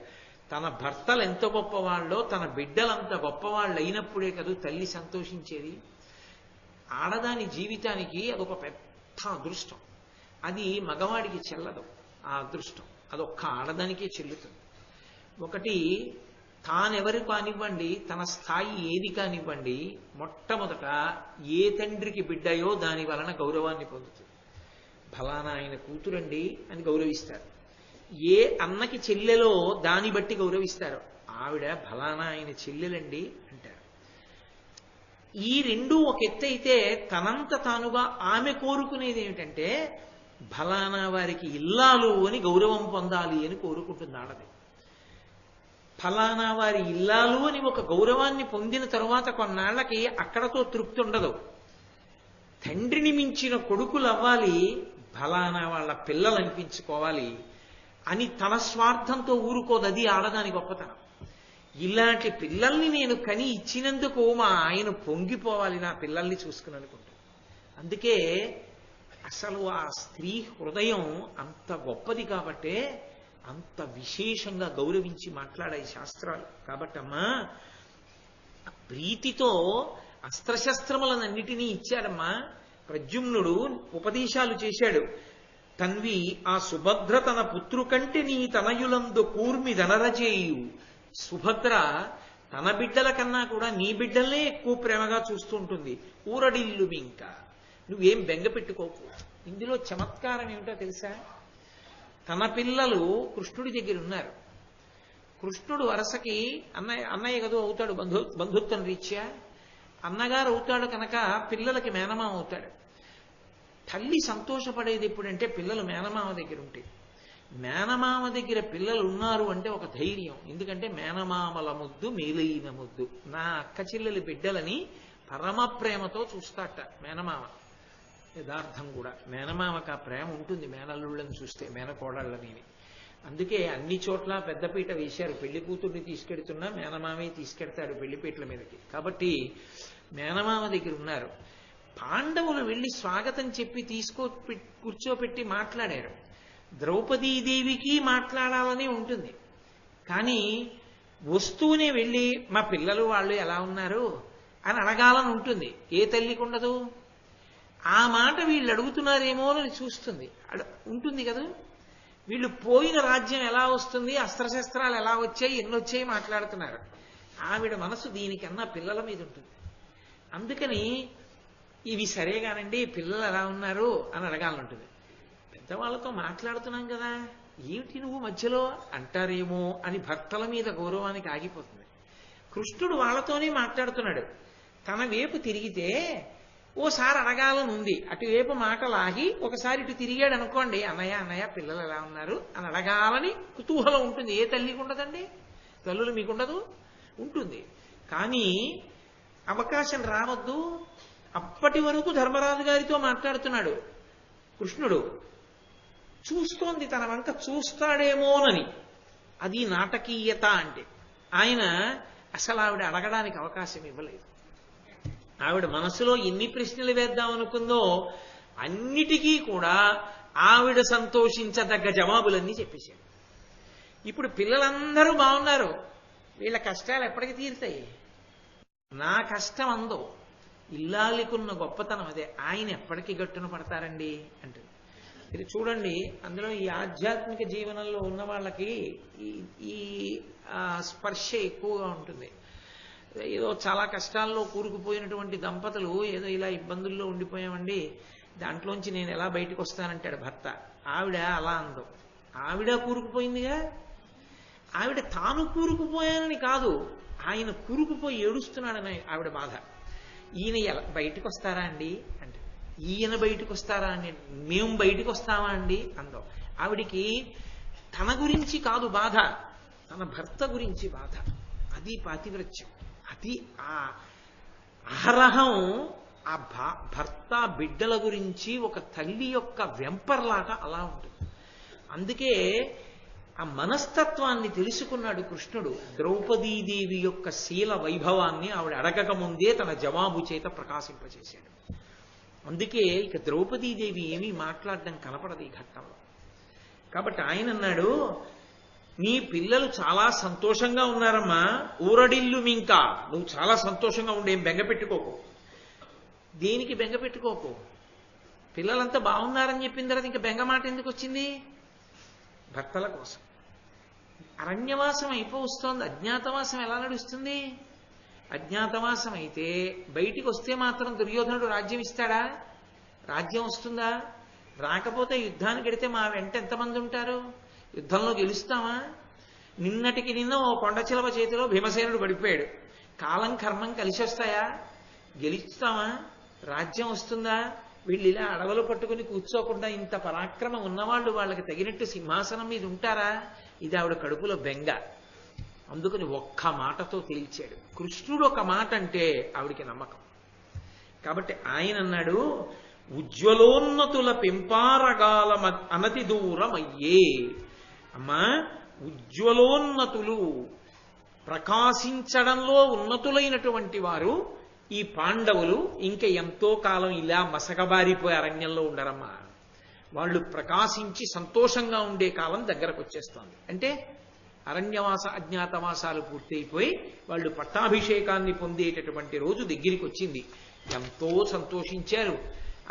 తన భర్తలు ఎంత గొప్పవాళ్ళో, తన బిడ్డలంత గొప్పవాళ్ళు అయినప్పుడే కదా తల్లి సంతోషించేది. ఆడదాని జీవితానికి అదొక పెద్ద అదృష్టం. అది మగవాడికి చెల్లదు ఆ అదృష్టం, అదొక్క ఆడదానికే చెల్లుతుంది. ఒకటి, తానెవరు కానివ్వండి, తన స్థాయి ఏది కానివ్వండి, మొట్టమొదట ఏ తండ్రికి బిడ్డయో దాని వలన గౌరవాన్ని పొందుతుంది. ఫలానా ఆయన కూతురండి అని గౌరవిస్తారు. ఏ అన్నకి చెల్లెలో దాన్ని బట్టి గౌరవిస్తారు. ఆవిడ ఫలానా ఆయన చెల్లెలండి అంటారు. ఈ 2 ఒక ఎత్తైతే, తనంత తానుగా ఆమె కోరుకునేది ఏమిటంటే ఫలానా వారికి ఇల్లాలు అని గౌరవం పొందాలి అని కోరుకుంటుంది ఆడది. ఫలానా వారి ఇల్లాలు అని ఒక గౌరవాన్ని పొందిన తరువాత కొన్నాళ్లకి అక్కడతో తృప్తి ఉండదు. తండ్రిని మించిన కొడుకులు అవ్వాలి, ఫలానా వాళ్ళ పిల్లలు అనిపించుకోవాలి అని తన స్వార్థంతో ఊరుకోదు. అది ఆడదాని గొప్పతనం. ఇలాంటి పిల్లల్ని నేను కని ఇచ్చినందుకు మా ఆయన పొంగిపోవాలి నా పిల్లల్ని చూసుకుని అనుకుంటాను. అందుకే అసలు ఆ స్త్రీ హృదయం అంత గొప్పది. కాబట్టే అంత విశేషంగా గౌరవించి మాట్లాడాయి శాస్త్రాలు. కాబట్టమ్మా ప్రీతితో అస్త్రశస్త్రములనన్నిటినీ ఇచ్చాడమ్మా. ప్రద్యుమ్నుడు ఉపదేశాలు చేశాడు. తన్వి ఆ సుభద్ర తన పుత్రు కంటే నీ తనయులందు కూర్మి దనరచేయు. సుభద్ర తన బిడ్డల కన్నా కూడా నీ బిడ్డల్నే ఎక్కువ ప్రేమగా చూస్తూ ఉంటుంది. ఊరడిల్లు ఇంకా నువ్వేం బెంగ పెట్టుకోకు. ఇందులో చమత్కారం ఏమిటో తెలుసా? తన పిల్లలు కృష్ణుడి దగ్గర ఉన్నారు. కృష్ణుడు వరసకి అన్నయ్య గదు అవుతాడు, బంధుత్వం రీత్యా అన్నగారు అవుతాడు కనుక పిల్లలకి మేనమామ అవుతాడు. తల్లి సంతోషపడేది ఎప్పుడంటే పిల్లలు మేనమామ దగ్గర ఉంటే. మేనమామ దగ్గర పిల్లలు ఉన్నారు అంటే ఒక ధైర్యం. ఎందుకంటే మేనమామల ముద్దు మేలైన ముద్దు. నా అక్క చెల్లెలి బిడ్డలని పరమ ప్రేమతో చూస్తాట మేనమామ. యథార్థం కూడా మేనమామకు ఆ ప్రేమ ఉంటుంది మేనల్లుళ్ళని చూస్తే, మేనకోడళ్ళని. అందుకే అన్ని చోట్ల పెద్దపీట వేశారు. పెళ్లి కూతుర్ని తీసుకెడుతున్నా మేనమామే తీసుకెడతాడు పెళ్లిపీటల మీదకి. కాబట్టి మేనమామ దగ్గర ఉన్నారు. పాండవులు వెళ్ళి స్వాగతం చెప్పి కూర్చోపెట్టి మాట్లాడారు. ద్రౌపదీదేవికి మాట్లాడాలని ఉంటుంది, కానీ వస్తూనే వెళ్ళి మా పిల్లలు వాళ్ళు ఎలా ఉన్నారు అని అడగాలని ఉంటుంది. ఏ తల్లికి ఉండదు? ఆ మాట వీళ్ళు అడుగుతున్నారేమో అని చూస్తుంది, ఉంటుంది కదా. వీళ్ళు పోయిన రాజ్యం ఎలా వస్తుంది, అస్త్రశస్త్రాలు ఎలా వచ్చాయి, ఎన్నొచ్చాయి మాట్లాడుతున్నారు. ఆవిడ మనసు దీనికన్నా పిల్లల మీద ఉంటుంది. అందుకని ఇవి సరేగానండి పిల్లలు ఎలా ఉన్నారు అని అడగాలంటుంది. పెద్దవాళ్ళతో మాట్లాడుతున్నాం కదా, ఏమిటి నువ్వు మధ్యలో అంటారేమో అని భర్తల మీద గౌరవానికి ఆగిపోతుంది. కృష్ణుడు వాళ్ళతోనే మాట్లాడుతున్నాడు. తన వైపు తిరిగితే ఓసారి అడగాలని ఉంది, అటువైపు మాట లాగి ఒకసారి ఇటు తిరిగాడు అనుకోండి, అన్నయ్య అన్నయ్య పిల్లలు ఎలా ఉన్నారు అని అడగాలని కుతూహలం ఉంటుంది. ఏ తల్లికి ఉండదండి? తల్లులు మీకుండదు? ఉంటుంది. కానీ అవకాశం రావద్దు. అప్పటి వరకు ధర్మరాజు గారితో మాట్లాడుతున్నాడు కృష్ణుడు. చూస్తోంది తన వంక చూస్తాడేమోనని. అది నాటకీయత అంటే. ఆయన అసలు ఆవిడ అడగడానికి అవకాశం ఇవ్వలేదు. ఆవిడ మనసులో ఎన్ని ప్రశ్నలు వేద్దాం అనుకుందో అన్నిటికీ కూడా ఆవిడ సంతోషించదగ్గ జవాబులన్నీ చెప్పేశాడు. ఇప్పుడు పిల్లలందరూ బాగున్నారు, వీళ్ళ కష్టాలు ఎప్పటికి తీరుతాయి? నా కష్టం అందో. ఇల్లాలికున్న గొప్పతనం అదే. ఆయన ఎప్పటికీ గట్టున పడతారండి అంటే. ఇది చూడండి, అందులో ఈ ఆధ్యాత్మిక జీవనంలో ఉన్న వాళ్ళకి ఈ స్పర్శ ఎక్కువగా ఉంటుంది. ఏదో చాలా కష్టాల్లో కూరుకుపోయినటువంటి దంపతులు ఏదో ఇలా ఇబ్బందుల్లో ఉండిపోయామండి, దాంట్లోంచి నేను ఎలా బయటకు వస్తానంటాడు భర్త. ఆవిడ అలా అందో. ఆవిడ కూరుకుపోయిందిగా. ఆవిడ తాను కూరుకుపోయానని కాదు, ఆయన కూరుకుపోయి ఏడుస్తున్నాడని ఆవిడ బాధ. ఈయన ఎలా బయటకు వస్తారా అండి అంటే, ఈయన బయటకు వస్తారా అండి, మేము బయటకు వస్తామా అండి అందో. ఆవిడికి తన గురించి కాదు బాధ, తన భర్త గురించి బాధ. అది పాతివ్రత్యం. అది ఆ అహరహం ఆ భర్త బిడ్డల గురించి ఒక తల్లి యొక్క వెంపర్లాగా అలా ఉంటుంది. అందుకే ఆ మనస్తత్వాన్ని తెలుసుకున్నాడు కృష్ణుడు. ద్రౌపదీదేవి యొక్క శీల వైభవాన్ని ఆవిడ అడగక ముందే తన జవాబు చేత ప్రకాశింపచేశాడు. అందుకే ఇక ద్రౌపదీదేవి ఏమీ మాట్లాడడం కనపడదు ఈ ఘట్టంలో. కాబట్టి ఆయన అన్నాడు, నీ పిల్లలు చాలా సంతోషంగా ఉన్నారమ్మా, ఊరడిల్లు మింకా, నువ్వు చాలా సంతోషంగా ఉండి ఏం బెంగ పెట్టుకోకు. దేనికి బెంగ పెట్టుకోకు? పిల్లలంతా బాగున్నారని చెప్పిన తర్వాత ఇంకా బెంగ మాట ఎందుకు వచ్చింది? భర్తల కోసం. అరణ్యవాసం అయిపోవస్తోంది, అజ్ఞాతవాసం ఎలా నడుస్తుంది? అజ్ఞాతవాసం అయితే బయటికి వస్తే మాత్రం దుర్యోధనుడు రాజ్యం ఇస్తాడా? రాజ్యం వస్తుందా? రాకపోతే యుద్ధానికి వెడితే మా వెంట ఎంతమంది ఉంటారు? యుద్ధంలో గెలుస్తామా? నిన్నటికి నిన్న ఓ కొండ చిలవ చేతిలో భీమసేనుడు పడిపోయాడు. కాలం కర్మం కలిసి వస్తాయా? గెలుస్తామా? రాజ్యం వస్తుందా? వీళ్ళు ఇలా అడవులు పట్టుకుని కూర్చోకుండా ఇంత పరాక్రమం ఉన్నవాళ్ళు వాళ్ళకి తగినట్టు సింహాసనం మీద ఉంటారా? ఇది ఆవిడ కడుపులో బెంగ. అందుకని ఒక్క మాటతో తేల్చాడు. కృష్ణుడు ఒక మాట అంటే ఆవిడికి నమ్మకం. కాబట్టి ఆయన అన్నాడు, ఉజ్వలోన్నతుల పెంపారగాల అనతి దూరమయ్యే. అమ్మా, ఉజ్వలోన్నతులు ప్రకాశించడంలో ఉన్నతులైనటువంటి వారు ఈ పాండవులు ఇంకా ఎంతో కాలం ఇలా మసకబారిపోయే అరణ్యంలో ఉండరమ్మా. వాళ్ళు ప్రకాశించి సంతోషంగా ఉండే కాలం దగ్గరకు వచ్చేస్తోంది. అంటే అరణ్యవాస అజ్ఞాతవాసాలు పూర్తయిపోయి వాళ్ళు పట్టాభిషేకాన్ని పొందేటటువంటి రోజు దగ్గరికి వచ్చింది. ఎంతో సంతోషించారు.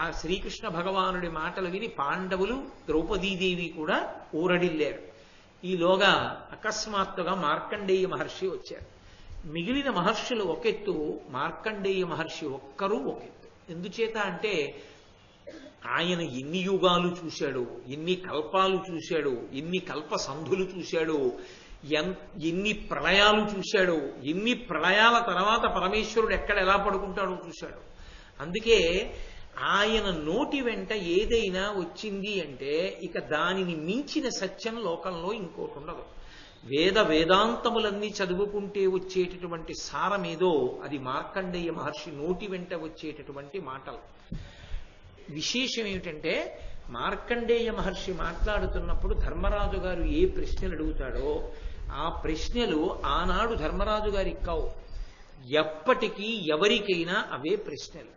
ఆ శ్రీకృష్ణ భగవానుడి మాటలు విని పాండవులు, ద్రౌపదీదేవి కూడా ఊరడిల్లారు. ఈలోగా అకస్మాత్తుగా మార్కండేయ మహర్షి వచ్చారు. మిగిలిన మహర్షులు ఒకెత్తు, మార్కండేయ మహర్షి ఒక్కరూ ఒకెత్తు. ఎందుచేత అంటే ఆయన ఎన్ని యుగాలు చూశాడు, ఎన్ని కల్పాలు చూశాడు, ఎన్ని కల్ప సంధులు చూశాడు, ఎన్ని ప్రళయాలు చూశాడు, ఎన్ని ప్రళయాల తర్వాత పరమేశ్వరుడు ఎక్కడ ఎలా పడుకుంటాడో చూశాడు. అందుకే ఆయన నోటి వెంట ఏదైనా వచ్చింది అంటే ఇక దానిని మించిన సత్యం లోకంలో ఇంకోటి ఉండదు. వేదాంతములన్నీ చదువుకుంటే వచ్చేటటువంటి సారమేదో అది మార్కండేయ మహర్షి నోటి వెంట వచ్చేటటువంటి మాటలు. విశేషం ఏమిటంటే మార్కండేయ మహర్షి మాట్లాడుతున్నప్పుడు ధర్మరాజు గారు ఏ ప్రశ్నలు అడుగుతాడో ఆ ప్రశ్నలు ఆనాడు ధర్మరాజు గారికి కావు, ఎప్పటికీ ఎవరికైనా అవే ప్రశ్నలు.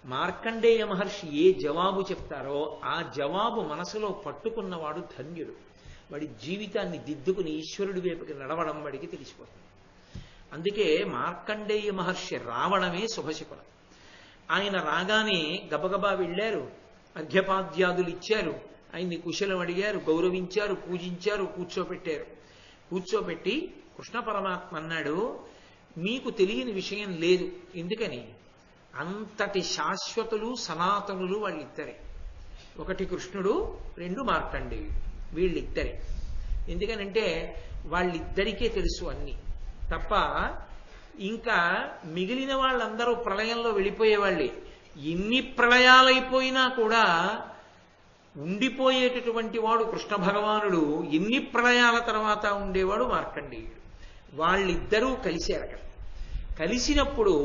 మార్కండేయ మహర్షి ఏ జవాబు చెప్తారో ఆ జవాబు మనసులో పట్టుకున్నవాడు ధన్యుడు. వాడి జీవితాన్ని దిద్దుకుని ఈశ్వరుడి వైపుకి నడవడం వాడికి తెలిసిపోతుంది. అందుకే మార్కండేయ మహర్షి రావడమే శుభశకునం. ఆయన రాగానే గబగబా వెళ్ళారు, అర్ఘ్యపాద్యాదులు ఇచ్చారు, ఆయన్ని కుశలం అడిగారు, గౌరవించారు, పూజించారు, కూర్చోపెట్టారు. కూర్చోబెట్టి కృష్ణ పరమాత్మ అన్నాడు, మీకు తెలియని విషయం లేదు. ఎందుకని? అంతటి శాశ్వతులు సనాతనులు వాళ్ళిద్దరే. ఒకటి కృష్ణుడు, రెండు మార్కండేయుడు, వీళ్ళిద్దరే. ఎందుకనంటే వాళ్ళిద్దరికే తెలుసు అన్ని తప్ప ఇంకా మిగిలిన వాళ్ళందరూ ప్రళయంలో వెళ్ళిపోయేవాళ్ళే. ఎన్ని ప్రళయాలైపోయినా కూడా ఉండిపోయేటటువంటి వాడు కృష్ణ భగవానుడు, ఎన్ని ప్రళయాల తర్వాత ఉండేవాడు మార్కండేయుడు. వాళ్ళిద్దరూ కలిశారు. అక్కడ కలిసినప్పుడు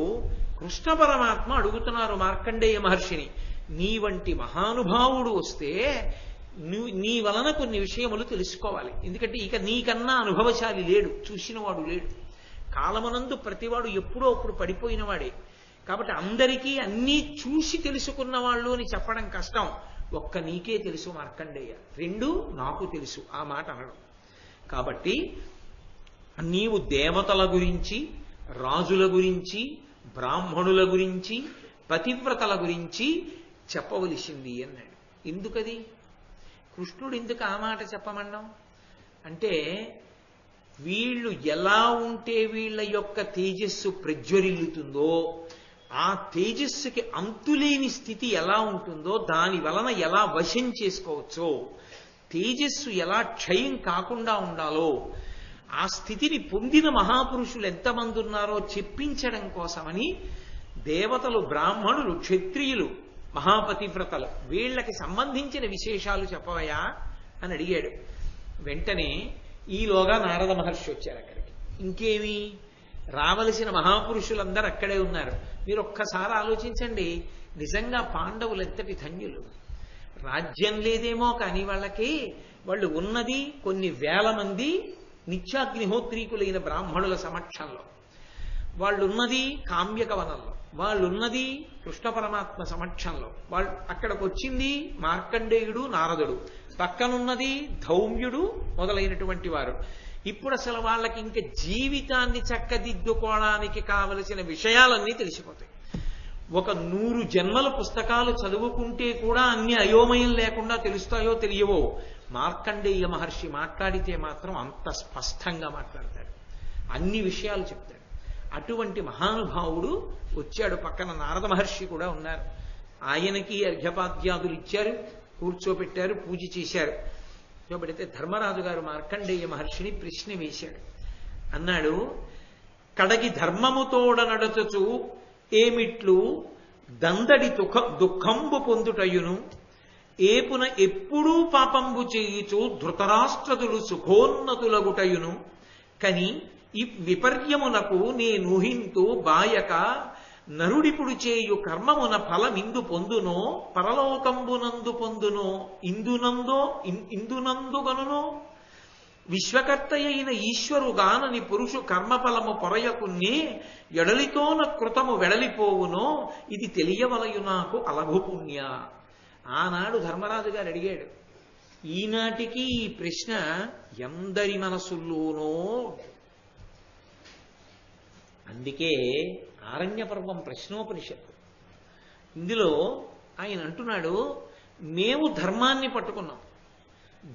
కృష్ణ పరమాత్మ అడుగుతున్నారు మార్కండేయ మహర్షిని, నీ వంటి మహానుభావుడు వస్తే నీ వలన కొన్ని విషయములు తెలుసుకోవాలి. ఎందుకంటే ఇక నీకన్నా అనుభవశాలి లేడు, చూసినవాడు లేడు. కాలమునందు ప్రతివాడు ఎప్పుడో అప్పుడు పడిపోయిన వాడే. కాబట్టి అందరికీ అన్నీ చూసి తెలుసుకున్న వాళ్ళు అని చెప్పడం కష్టం. ఒక్క నీకే తెలుసు మార్కండేయ, రెండు నాకు తెలుసు ఆ మాట అనడం. కాబట్టి నీవు దేవతల గురించి, రాజుల గురించి, బ్రాహ్మణుల గురించి, పతివ్రతల గురించి చెప్పవలసింది అన్నాడు. ఎందుకది? కృష్ణుడు ఎందుకు ఆ మాట చెప్పమన్నాం అంటే వీళ్ళు ఎలా ఉంటే వీళ్ళ యొక్క తేజస్సు ప్రజ్వరిల్లుతుందో, ఆ తేజస్సుకి అంతులేని స్థితి ఎలా ఉంటుందో, దాని వలన ఎలా వశం చేసుకోవచ్చో, తేజస్సు ఎలా క్షయం కాకుండా ఉండాలో, ఆ స్థితిని పొందిన మహాపురుషులు ఎంతమంది ఉన్నారో చెప్పించడం కోసమని దేవతలు, బ్రాహ్మణులు, క్షత్రియులు, మహాపతివ్రతలు వీళ్ళకి సంబంధించిన విశేషాలు చెప్పవయా అని అడిగాడు. వెంటనే ఈలోగా నారద మహర్షి వచ్చారు అక్కడికి. ఇంకేమి, రావలసిన మహాపురుషులందరూ అక్కడే ఉన్నారు. మీరు ఒక్కసారి ఆలోచించండి, నిజంగా పాండవులు ఎంతటి ధన్యులు. రాజ్యం లేదేమో కానీ వాళ్ళకి, వాళ్ళు ఉన్నది కొన్ని వేల మంది నిత్యాగ్నిహోత్రీకులైన బ్రాహ్మణుల సమక్షంలో, వాళ్ళున్నది కామ్యక వనంలో, వాళ్ళున్నది కృష్ణ పరమాత్మ సమక్షంలో. వాళ్ళు అక్కడికి వచ్చింది మార్కండేయుడు, నారదుడు, పక్కనున్నది ధౌమ్యుడు మొదలైనటువంటి వారు. ఇప్పుడు అసలు వాళ్ళకి ఇంకా జీవితాన్ని చక్కదిద్దుకోవడానికి కావలసిన విషయాలన్నీ తెలిసిపోతాయి. ఒక 100 జన్మల పుస్తకాలు చదువుకుంటే కూడా అన్ని అయోమయం లేకుండా తెలుస్తాయో తెలియవో, మార్కండేయ మహర్షి మాట్లాడితే మాత్రం అంత స్పష్టంగా మాట్లాడతాడు, అన్ని విషయాలు చెప్తాడు. అటువంటి మహానుభావుడు వచ్చాడు. పక్కన నారద మహర్షి కూడా ఉన్నారు. ఆయనకి అర్ఘ్యపాద్యాదులు ఇచ్చారు, కూర్చోబెట్టారు, పూజ చేశారు. కూర్చోబెడితే ధర్మరాజు గారు మార్కండేయ మహర్షిని ప్రశ్న వేశాడు. అన్నాడు, కడగి ధర్మముతోడ నడచచు ఏమిట్లు దందడి దుఃఖంబు పొందుటయును, ఏపున ఎప్పుడూ పాపంబు చేయుచు ధృతరాష్ట్రదులు సుఖోన్నతులగుటయును, కని ఈ విపర్యమునకు నేనూహింతు బాయక నరుడిపుడు చేయు కర్మమున ఫలమిందు పొందునో, పరలోకంబునందు పొందునో, ఇందునందుగనునో, విశ్వకర్త అయిన ఈశ్వరుగానని పురుషు కర్మఫలము పొరయకున్నే, ఎడలితోన కృతము వెడలిపోవునో, ఇది తెలియవలయు నాకు అలఘు పుణ్య ఆనాడు ధర్మరాజు గారు అడిగాడు. ఈనాటికి ఈ ప్రశ్న ఎందరి మనసుల్లోనో. అందుకే ఆరణ్య పర్వం ప్రశ్నోపనిషత్తు. ఇందులో ఆయన అంటున్నాడు, మేము ధర్మాన్ని పట్టుకున్నాం,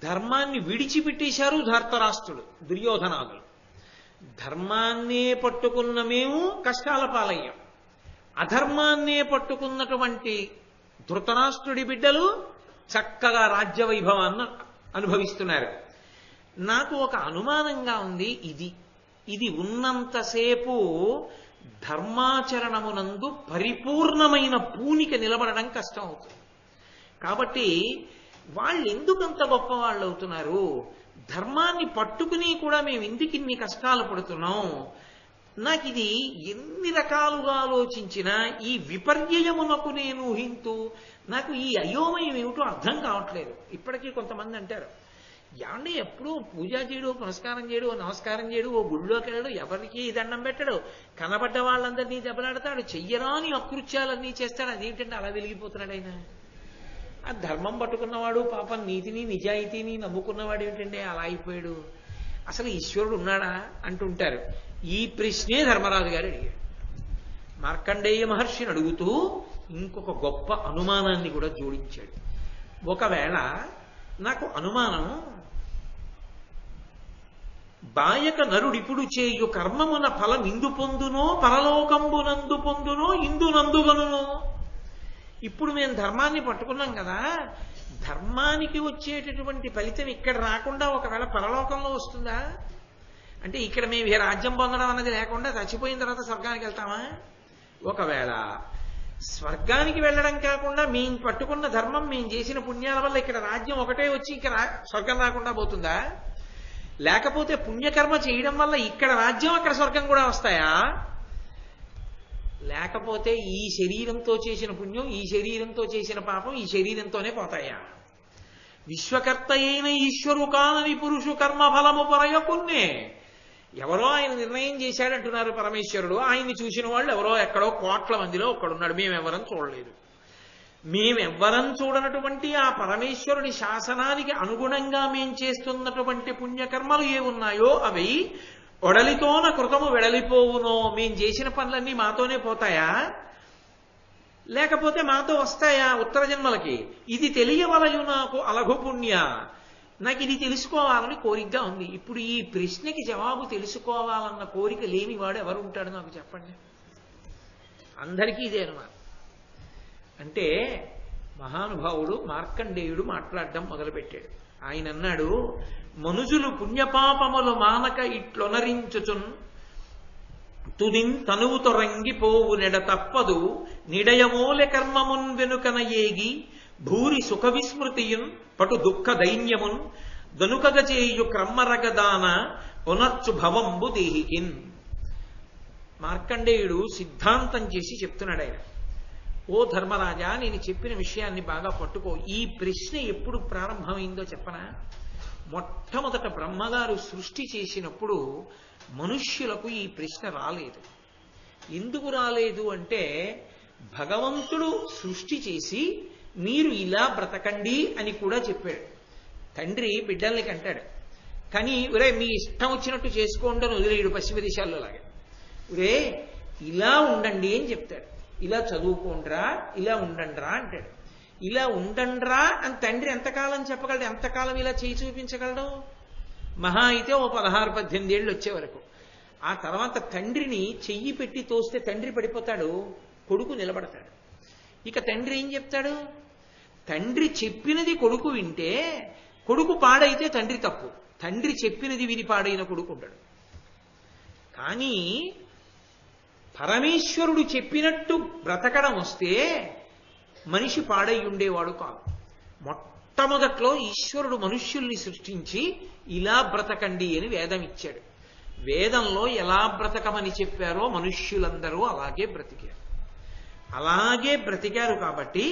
ధర్మాన్ని విడిచిపెట్టేశారు ధర్తరాష్ట్రుడు దుర్యోధనాదులు. ధర్మాన్నే పట్టుకున్న మేము కష్టాల పాలయ్యాం. అధర్మాన్నే పట్టుకున్నటువంటి ధృతరాష్ట్రుడి బిడ్డలు చక్కగా రాజ్య వైభవాన్ని అనుభవిస్తున్నారు. నాకు ఒక అనుమానంగా ఉంది. ఇది ఉన్నంతసేపు ధర్మాచరణమునందు పరిపూర్ణమైన పూనిక నిలబడడం కష్టం అవుతుంది. కాబట్టి వాళ్ళు ఎందుకంత గొప్ప వాళ్ళు అవుతున్నారు? ధర్మాన్ని పట్టుకుని కూడా మేము ఎందుకు ఇన్ని కష్టాలు పడుతున్నాం? నాకు ఇది ఎన్ని రకాలుగా ఆలోచించినా ఈ విపర్యయమునకు నేను ఊహింతూ నాకు ఈ అయోమయం ఏమిటో అర్థం కావట్లేదు. ఇప్పటికీ కొంతమంది అంటారు, ఏమంటే ఎప్పుడూ పూజ చేయడు, పునస్కారం చేయడు, నమస్కారం చేయడు, ఓ గుళ్ళోకి వెళ్ళడు, ఎవరికి దండం పెట్టడు, కనబడ్డ వాళ్ళందరినీ దెబ్బలాడతాడు, చెయ్యరాని అకృత్యాలన్నీ చేస్తాడు. అదేంటంటే అలా వెలిగిపోతున్నాడు ఆయన? ఆ ధర్మం పట్టుకున్నవాడు పాపం నీతిని నిజాయితీని నమ్ముకున్నవాడు ఏమిటంటే అలా అయిపోయాడు? అసలు ఈశ్వరుడు ఉన్నాడా అంటుంటారు. ఈ ప్రశ్నే ధర్మరాజు గారు అడిగాడు. మార్కండేయ మహర్షిని అడుగుతూ ఇంకొక గొప్ప అనుమానాన్ని కూడా జోడించాడు. ఒకవేళ నాకు అనుమానం, బాయక నరుడిప్పుడు చేయు కర్మమున ఫలం ఇందు పొందునో పరలోకంబునందు పొందునో ఇందునందుగనునో. ఇప్పుడు మేము ధర్మాన్ని పట్టుకున్నాం కదా, ధర్మానికి వచ్చేటటువంటి ఫలితం ఇక్కడ రాకుండా ఒకవేళ పరలోకంలో వస్తుందా? అంటే ఇక్కడ మేము ఈ రాజ్యం పొందడం అన్నది లేకుండా చచ్చిపోయిన తర్వాత స్వర్గానికి వెళ్తామా? ఒకవేళ స్వర్గానికి వెళ్ళడం కాకుండా మేము పట్టుకున్న ధర్మం, మేము చేసిన పుణ్యాల వల్ల ఇక్కడ రాజ్యం ఒకటే వచ్చి ఇక్కడ స్వర్గం రాకుండా పోతుందా? లేకపోతే పుణ్యకర్మ చేయడం వల్ల ఇక్కడ రాజ్యం అక్కడ స్వర్గం కూడా వస్తాయా? లేకపోతే ఈ శరీరంతో చేసిన పుణ్యం, ఈ శరీరంతో చేసిన పాపం ఈ శరీరంతోనే పోతాయా? విశ్వకర్త అయిన ఈశ్వరు కానని పురుషు కర్మ ఫలము పరయకున్నే. ఎవరో ఆయన నిర్ణయం చేశాడంటున్నారు పరమేశ్వరుడు. ఆయన్ని చూసిన వాళ్ళు ఎవరో ఎక్కడో కోట్ల మందిలో ఒక్కడున్నాడు. మేమెవరం చూడలేదు. మేమెవ్వరం చూడనటువంటి ఆ పరమేశ్వరుని శాసనానికి అనుగుణంగా మేం చేస్తున్నటువంటి పుణ్యకర్మలు ఏ ఉన్నాయో అవి ఒడలితోన కృతము వెడలిపోవునో. మేం చేసిన పనులన్నీ మాతోనే పోతాయా? లేకపోతే మాతో వస్తాయా ఉత్తర జన్మలకి? ఇది తెలియవలయు నాకు అలఘు పుణ్య. నాకు ఇది తెలుసుకోవాలని కోరికగా ఉంది. ఇప్పుడు ఈ ప్రశ్నకి జవాబు తెలుసుకోవాలన్న కోరిక లేనివాడు ఎవరు ఉంటాడు నాకు చెప్పండి? అందరికీ ఇదే అన్నమాట. అంటే మహానుభావుడు మార్కండేయుడు మాట్లాడడం మొదలుపెట్టాడు. ఆయన అన్నాడు, మనుజులు పుణ్యపాపములు మానక ఇట్లొనరించుచున్ తుదిన్ తనువు తొరంగిపోవు నెడ తప్పదు నిడయమూలె కర్మమున్ వెనుకన ఏగి భూరి సుఖ విస్మృతియున్ పటు దుఃఖ దైన్యమున్ దనుకగ చేయు క్రమ్మరగదాన పునర్చు భవంబు దేహికిన్. మార్కండేయుడు సిద్ధాంతం చేసి చెప్తున్నాడు ఆయన. ఓ ధర్మరాజా, నేను చెప్పిన విషయాన్ని బాగా పట్టుకో. ఈ ప్రశ్న ఎప్పుడు ప్రారంభమైందో చెప్పనా? మొట్టమొదట బ్రహ్మగారు సృష్టి చేసినప్పుడు మనుష్యులకు ఈ ప్రశ్న రాలేదు. ఎందుకు రాలేదు అంటే, భగవంతుడు సృష్టి చేసి మీరు ఇలా బ్రతకండి అని కూడా చెప్పాడు. తండ్రి బిడ్డల్ని కంటాడు, కానీ ఒరే మీ ఇష్టం వచ్చినట్టు చేసుకోండి అని వదిలేడు. పశ్చిమ దేశాల్లో లాగా ఒరే ఇలా ఉండండి అని చెప్తాడు. ఇలా చదువుకోండిరా, ఇలా ఉండండిరా అంటాడు. ఇలా ఉండండిరా అని తండ్రి ఎంతకాలం చెప్పగలడు? ఎంతకాలం ఇలా చేయి చూపించగలడు? మహా అయితే ఓ 16-18 ఏళ్ళు వచ్చే వరకు. ఆ తర్వాత తండ్రిని చెయ్యి పెట్టి తోస్తే తండ్రి పడిపోతాడు, కొడుకు నిలబడతాడు. ఇక తండ్రి ఏం చెప్తాడు? తండ్రి చెప్పినది కొడుకు వింటే కొడుకు పాడైతే తండ్రి తప్పు, తండ్రి చెప్పినది విని పాడైన కొడుకు ఉంటాడు. కానీ పరమేశ్వరుడు చెప్పినట్టు బ్రతకడం వస్తే మనిషి పాడై ఉండేవాడు కాదు. మొట్టమొదట్లో ఈశ్వరుడు మనుష్యుల్ని సృష్టించి ఇలా బ్రతకండి అని వేదం ఇచ్చాడు. వేదంలో ఎలా బ్రతకమని చెప్పారో మనుష్యులందరూ అలాగే బ్రతికారు. అలాగే బ్రతికారు కాబట్టి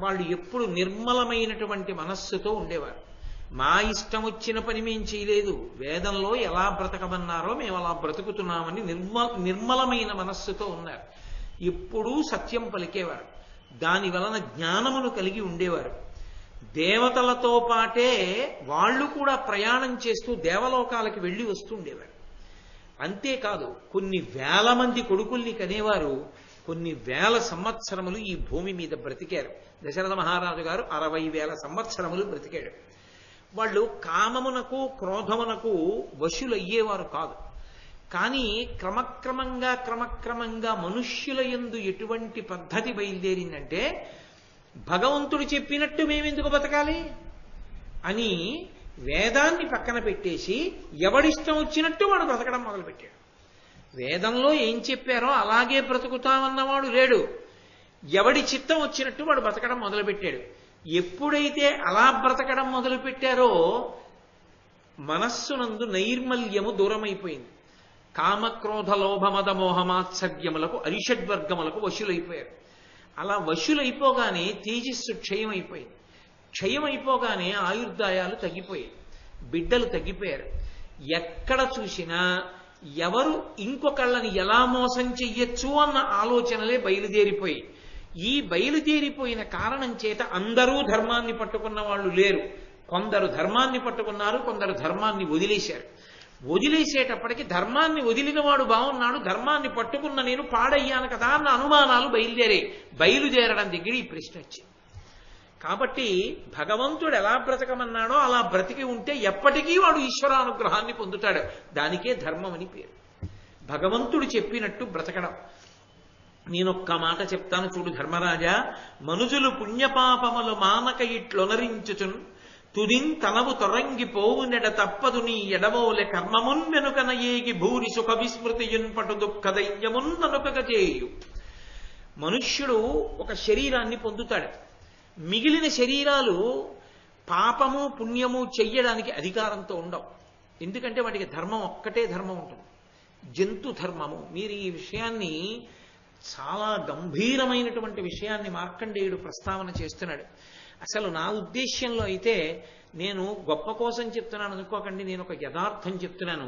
వాళ్ళు ఎప్పుడు నిర్మలమైనటువంటి మనస్సుతో ఉండేవారు. మా ఇష్టం వచ్చిన పని మేం చేయలేదు, వేదంలో ఎలా బ్రతకమన్నారో మేము అలా బ్రతుకుతున్నామని నిర్మలమైన మనస్సుతో ఉన్నారు. ఎప్పుడూ సత్యం పలికేవారు. దాని వలన జ్ఞానమును కలిగి ఉండేవారు. దేవతలతో పాటే వాళ్ళు కూడా ప్రయాణం చేస్తూ దేవలోకాలకి వెళ్ళి వస్తుండేవారు. అంతేకాదు కొన్ని వేల మంది కొడుకుల్ని కనేవారు. కొన్ని వేల సంవత్సరములు ఈ భూమి మీద బ్రతికారు. దశరథ మహారాజు గారు 60,000 సంవత్సరములు బ్రతికాడు. వాళ్ళు కామమునకు క్రోధమునకు వశులయ్యేవారు కాదు. కానీ క్రమక్రమంగా మనుష్యుల యందు ఎటువంటి పద్ధతి బయలుదేరిందంటే, భగవంతుడు చెప్పినట్టు మేమెందుకు బతకాలి అని వేదాన్ని పక్కన పెట్టేసి ఎవడిష్టం వచ్చినట్టు వాడు బ్రతకడం మొదలుపెట్టాడు. వేదంలో ఏం చెప్పారో అలాగే బ్రతుకుతామన్నవాడు లేడు. ఎవడి చిత్తం వచ్చినట్టు వాడు బ్రతకడం మొదలుపెట్టాడు. ఎప్పుడైతే అలా బ్రతకడం మొదలుపెట్టారో మనస్సునందు నైర్మల్యము దూరమైపోయింది. కామక్రోధ లోభమద మోహమాత్సర్యములకు అరిషడ్వర్గములకు వశులైపోయారు. అలా వశులైపోగానే తేజస్సు క్షయమైపోయింది. క్షయమైపోగానే ఆయుర్దాయాలు తగ్గిపోయాయి, బిడ్డలు తగ్గిపోయారు. ఎక్కడ చూసినా ఎవరు ఇంకొకళ్ళని ఎలా మోసం చెయ్యొచ్చు అన్న ఆలోచనలే బయలుదేరిపోయి, ఈ బయలుదేరిపోయిన కారణం చేత అందరూ ధర్మాన్ని పట్టుకున్న వాళ్ళు లేరు. కొందరు ధర్మాన్ని పట్టుకున్నారు, కొందరు ధర్మాన్ని వదిలేశారు. వదిలేసేటప్పటికి ధర్మాన్ని వదిలిన వాడు బాగున్నాడు, ధర్మాన్ని పట్టుకున్న నేను పాడయ్యాను కదా అన్న అనుమానాలు బయలుదేరడం దగ్గర ఈ ప్రశ్న వచ్చింది. కాబట్టి భగవంతుడు ఎలా బ్రతకమన్నాడో అలా బ్రతికి ఉంటే ఎప్పటికీ వాడు ఈశ్వరానుగ్రహాన్ని పొందుతాడు. దానికే ధర్మం అని పేరు. భగవంతుడు చెప్పినట్టు బ్రతకడం. నేనొక్క మాట చెప్తాను చూడు ధర్మరాజా. మనుజులు పుణ్యపాపములు మానక ఇట్లొనరించుచున్ తుదిన్ తనవు తొరంగిపోవునెడ తప్పదు నీ ఎడవోలె కర్మమున్ వెనుకన ఏగి భూరి సుఖ విస్మృతియున్ పటు దుఃఖ దైన్యమున్ ననుకగ చేయు. మనుష్యుడు ఒక శరీరాన్ని పొందుతాడు. మిగిలిన శరీరాలు పాపము పుణ్యము చెయ్యడానికి అధికారంతో ఉండవు. ఎందుకంటే వాటికి ధర్మం ఒక్కటే ధర్మం ఉంటుంది, జంతు ధర్మము. మీరు ఈ విషయాన్ని చాలా గంభీరమైనటువంటి విషయాన్ని మార్కండేయుడు ప్రస్తావన చేస్తున్నాడు. అసలు నా ఉద్దేశ్యంలో అయితే, నేను గొప్ప కోసం చెప్తున్నాను అనుకోకండి, నేను ఒక యథార్థం చెప్తున్నాను.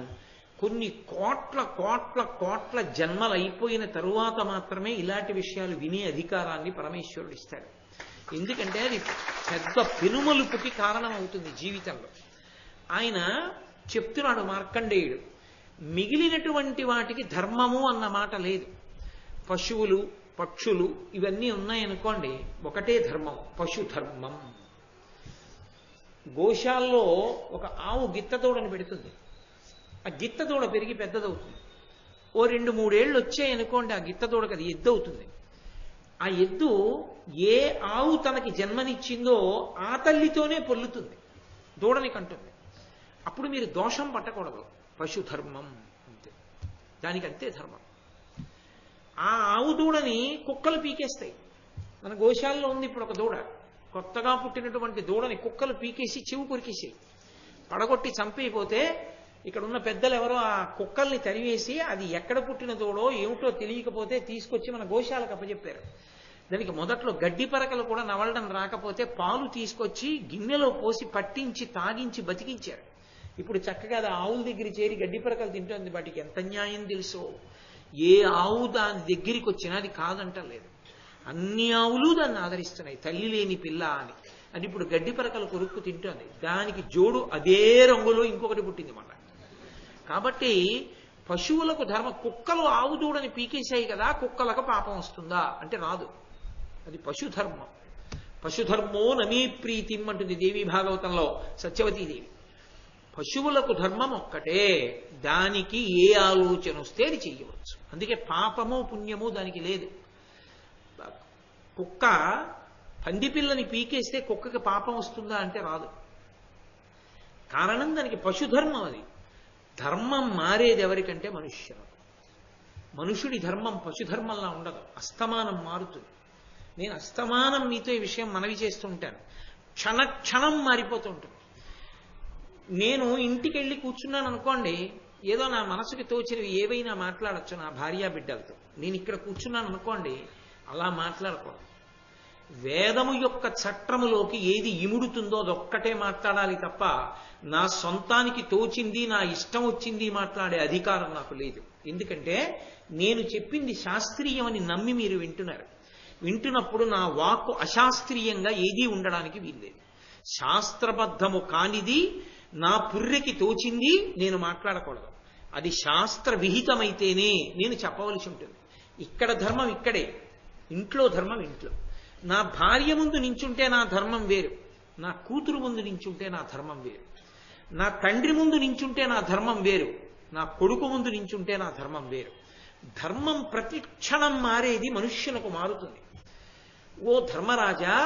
కొన్ని కోట్ల కోట్ల కోట్ల జన్మలు అయిపోయిన తరువాత మాత్రమే ఇలాంటి విషయాలు వినే అధికారాన్ని పరమేశ్వరుడు ఇస్తాడు. ఎందుకంటే అది పెద్ద పెనుమలుపుకి కారణం అవుతుంది జీవితంలో. ఆయన చెప్తున్నాడు మార్కండేయుడు, మిగిలినటువంటి వాటికి ధర్మము అన్న మాట లేదు. పశువులు పక్షులు ఇవన్నీ ఉన్నాయనుకోండి, ఒకటే ధర్మం, పశుధర్మం. గోశాల్లో ఒక ఆవు గిత్తదూడని పెడుతుంది. ఆ గిత్తదూడ పెరిగి పెద్దదవుతుంది. ఓ 2-3 ఏళ్ళు వచ్చాయనుకోండి, ఆ గిత్తదూడకి అది ఎద్దు అవుతుంది. ఆ ఎద్దు ఏ ఆవు తనకి జన్మనిచ్చిందో ఆ తల్లితోనే పొల్లుతుంది, దూడని కంటుంది. అప్పుడు మీరు దోషం పట్టకూడదు. పశుధర్మం అంతే, దానికి అంతే ధర్మం. ఆ ఆవు దూడని కుక్కలు పీకేస్తాయి. మన గోశాలలో ఉంది ఇప్పుడు ఒక దూడ, కొత్తగా పుట్టినటువంటి దూడని కుక్కలు పీకేసి చెవు కొరికేసాయి, పడగొట్టి చంపైపోతే ఇక్కడ ఉన్న పెద్దలు ఎవరో ఆ కుక్కల్ని తరివేసి అది ఎక్కడ పుట్టిన దూడో ఏమిటో తెలియకపోతే తీసుకొచ్చి మన గోశాలకు అప్పచెప్పారు. దానికి మొదట్లో గడ్డి పరకలు కూడా నవలడం రాకపోతే పాలు తీసుకొచ్చి గిన్నెలో పోసి పట్టించి తాగించి బతికించారు. ఇప్పుడు చక్కగా అది ఆవుల దగ్గర చేరి గడ్డి పరకలు తింటుంది. వాటికి ఎంత న్యాయం తెలుసో. ఏ ఆవు దాని దగ్గరికి వచ్చినా అది కాదంటలేదు. అన్ని ఆవులు దాన్ని ఆదరిస్తున్నాయి, తల్లి లేని పిల్ల అని. అది ఇప్పుడు గడ్డి పరకలు కొరుక్కు తింటుంది. దానికి జోడు అదే రంగులో ఇంకొకటి పుట్టింది మన. కాబట్టి పశువులకు ధర్మం. కుక్కలు ఆవు దూడని పీకేశాయి కదా, కుక్కలకు పాపం వస్తుందా అంటే రాదు. అది పశుధర్మం. పశుధర్మో నమీ ప్రీతిం అంటుంది దేవి భాగవతంలో సత్యవతీదేవి. పశువులకు ధర్మం ఒక్కటే, దానికి ఏ ఆలోచన వస్తే అది చెయ్యవచ్చు. అందుకే పాపము పుణ్యము దానికి లేదు. కుక్క పందిపిల్లని పీకేస్తే కుక్కకి పాపం వస్తుందా అంటే రాదు. కారణం దానికి పశుధర్మం. అది ధర్మం మారేది ఎవరికంటే మనుష్యులకు. మనుషుడి ధర్మం పశుధర్మంలా ఉండదు, అస్తమానం మారుతుంది. నేను అస్తమానం మీతో ఈ విషయం మనవి చేస్తుంటాను. క్షణక్షణం మారిపోతూ ఉంటుంది. నేను ఇంటికి వెళ్ళి కూర్చున్నాను అనుకోండి, ఏదో నా మనసుకి తోచినవి ఏవైనా మాట్లాడచ్చు నా భార్యా బిడ్డలతో. నేను ఇక్కడ కూర్చున్నాను అనుకోండి, అలా మాట్లాడకూడదు. వేదము యొక్క చట్రములోకి ఏది ఇముడుతుందో అదొక్కటే మాట్లాడాలి తప్ప నా సొంతానికి తోచింది నా ఇష్టం వచ్చింది మాట్లాడే అధికారం నాకు లేదు. ఎందుకంటే నేను చెప్పింది శాస్త్రీయమని నమ్మి మీరు వింటున్నారు. వింటున్నప్పుడు నా వాక్కు అశాస్త్రీయంగా ఏదీ ఉండడానికి వీల్లేదు. శాస్త్రబద్ధము కానిది నా పుర్రెకి తోచింది నేను మాట్లాడకూడదు. అది శాస్త్ర విహితమైతేనే నేను చెప్పవలసి ఉంటుంది. ఇక్కడ ధర్మం ఇక్కడే, ఇంట్లో ధర్మం ఇంట్లో. నా భార్య ముందు నించుంటే నా ధర్మం వేరు, నా కూతురు ముందు నించుంటే నా ధర్మం వేరు, నా తండ్రి ముందు నించుంటే నా ధర్మం వేరు, నా కొడుకు ముందు నించుంటే నా ధర్మం వేరు. ధర్మం ప్రతి క్షణం మారేది, మనుష్యులకు మారుతుంది. ఓ ధర్మరాజా,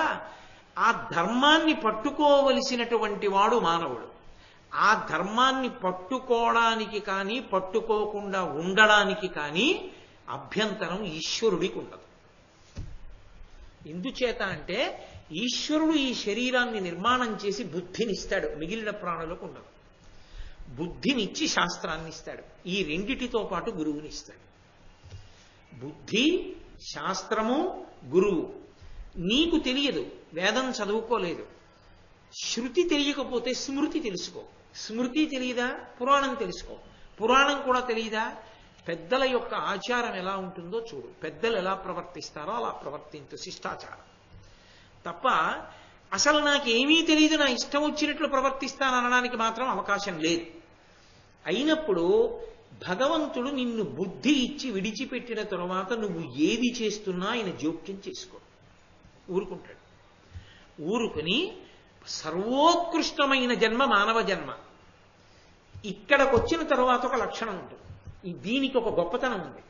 ఆ ధర్మాన్ని పట్టుకోవలసినటువంటి వాడు మానవుడు. ఆ ధర్మాన్ని పట్టుకోవడానికి కానీ పట్టుకోకుండా ఉండడానికి కానీ అభ్యంతరం ఈశ్వరుడికి ఉండదు. ఎందుచేత అంటే ఈశ్వరుడు ఈ శరీరాన్ని నిర్మాణం చేసి బుద్ధినిస్తాడు, మిగిలిన ప్రాణులకు ఉండదు. బుద్ధినిచ్చి శాస్త్రాన్ని ఇస్తాడు. ఈ రెండిటితో పాటు గురువునిస్తాడు. బుద్ధి, శాస్త్రము, గురువు. నీకు తెలియదు, వేదం చదువుకోలేదు. శృతి తెలియకపోతే స్మృతి తెలుసుకో. స్మృతి తెలియదా, పురాణం తెలుసుకో. పురాణం కూడా తెలియదా, పెద్దల యొక్క ఆచారం ఎలా ఉంటుందో చూడు. పెద్దలు ఎలా ప్రవర్తిస్తారో అలా ప్రవర్తించు, శిష్టాచారం తప్ప అసలు నాకేమీ తెలియదు, నా ఇష్టం వచ్చినట్లు ప్రవర్తిస్తాననడానికి మాత్రం అవకాశం లేదు. అయినప్పుడు భగవంతుడు నిన్ను బుద్ధి ఇచ్చి విడిచిపెట్టిన తరువాత నువ్వు ఏది చేస్తున్నా ఆయన జోక్యం చేసుకో, ఊరుకుంటాడు. ఊరుకుని సర్వోత్కృష్టమైన జన్మ మానవ జన్మ. ఇక్కడికి వచ్చిన తరువాత ఒక లక్షణం ఉంటుంది. దీనికి ఒక గొప్పతనం ఉంది.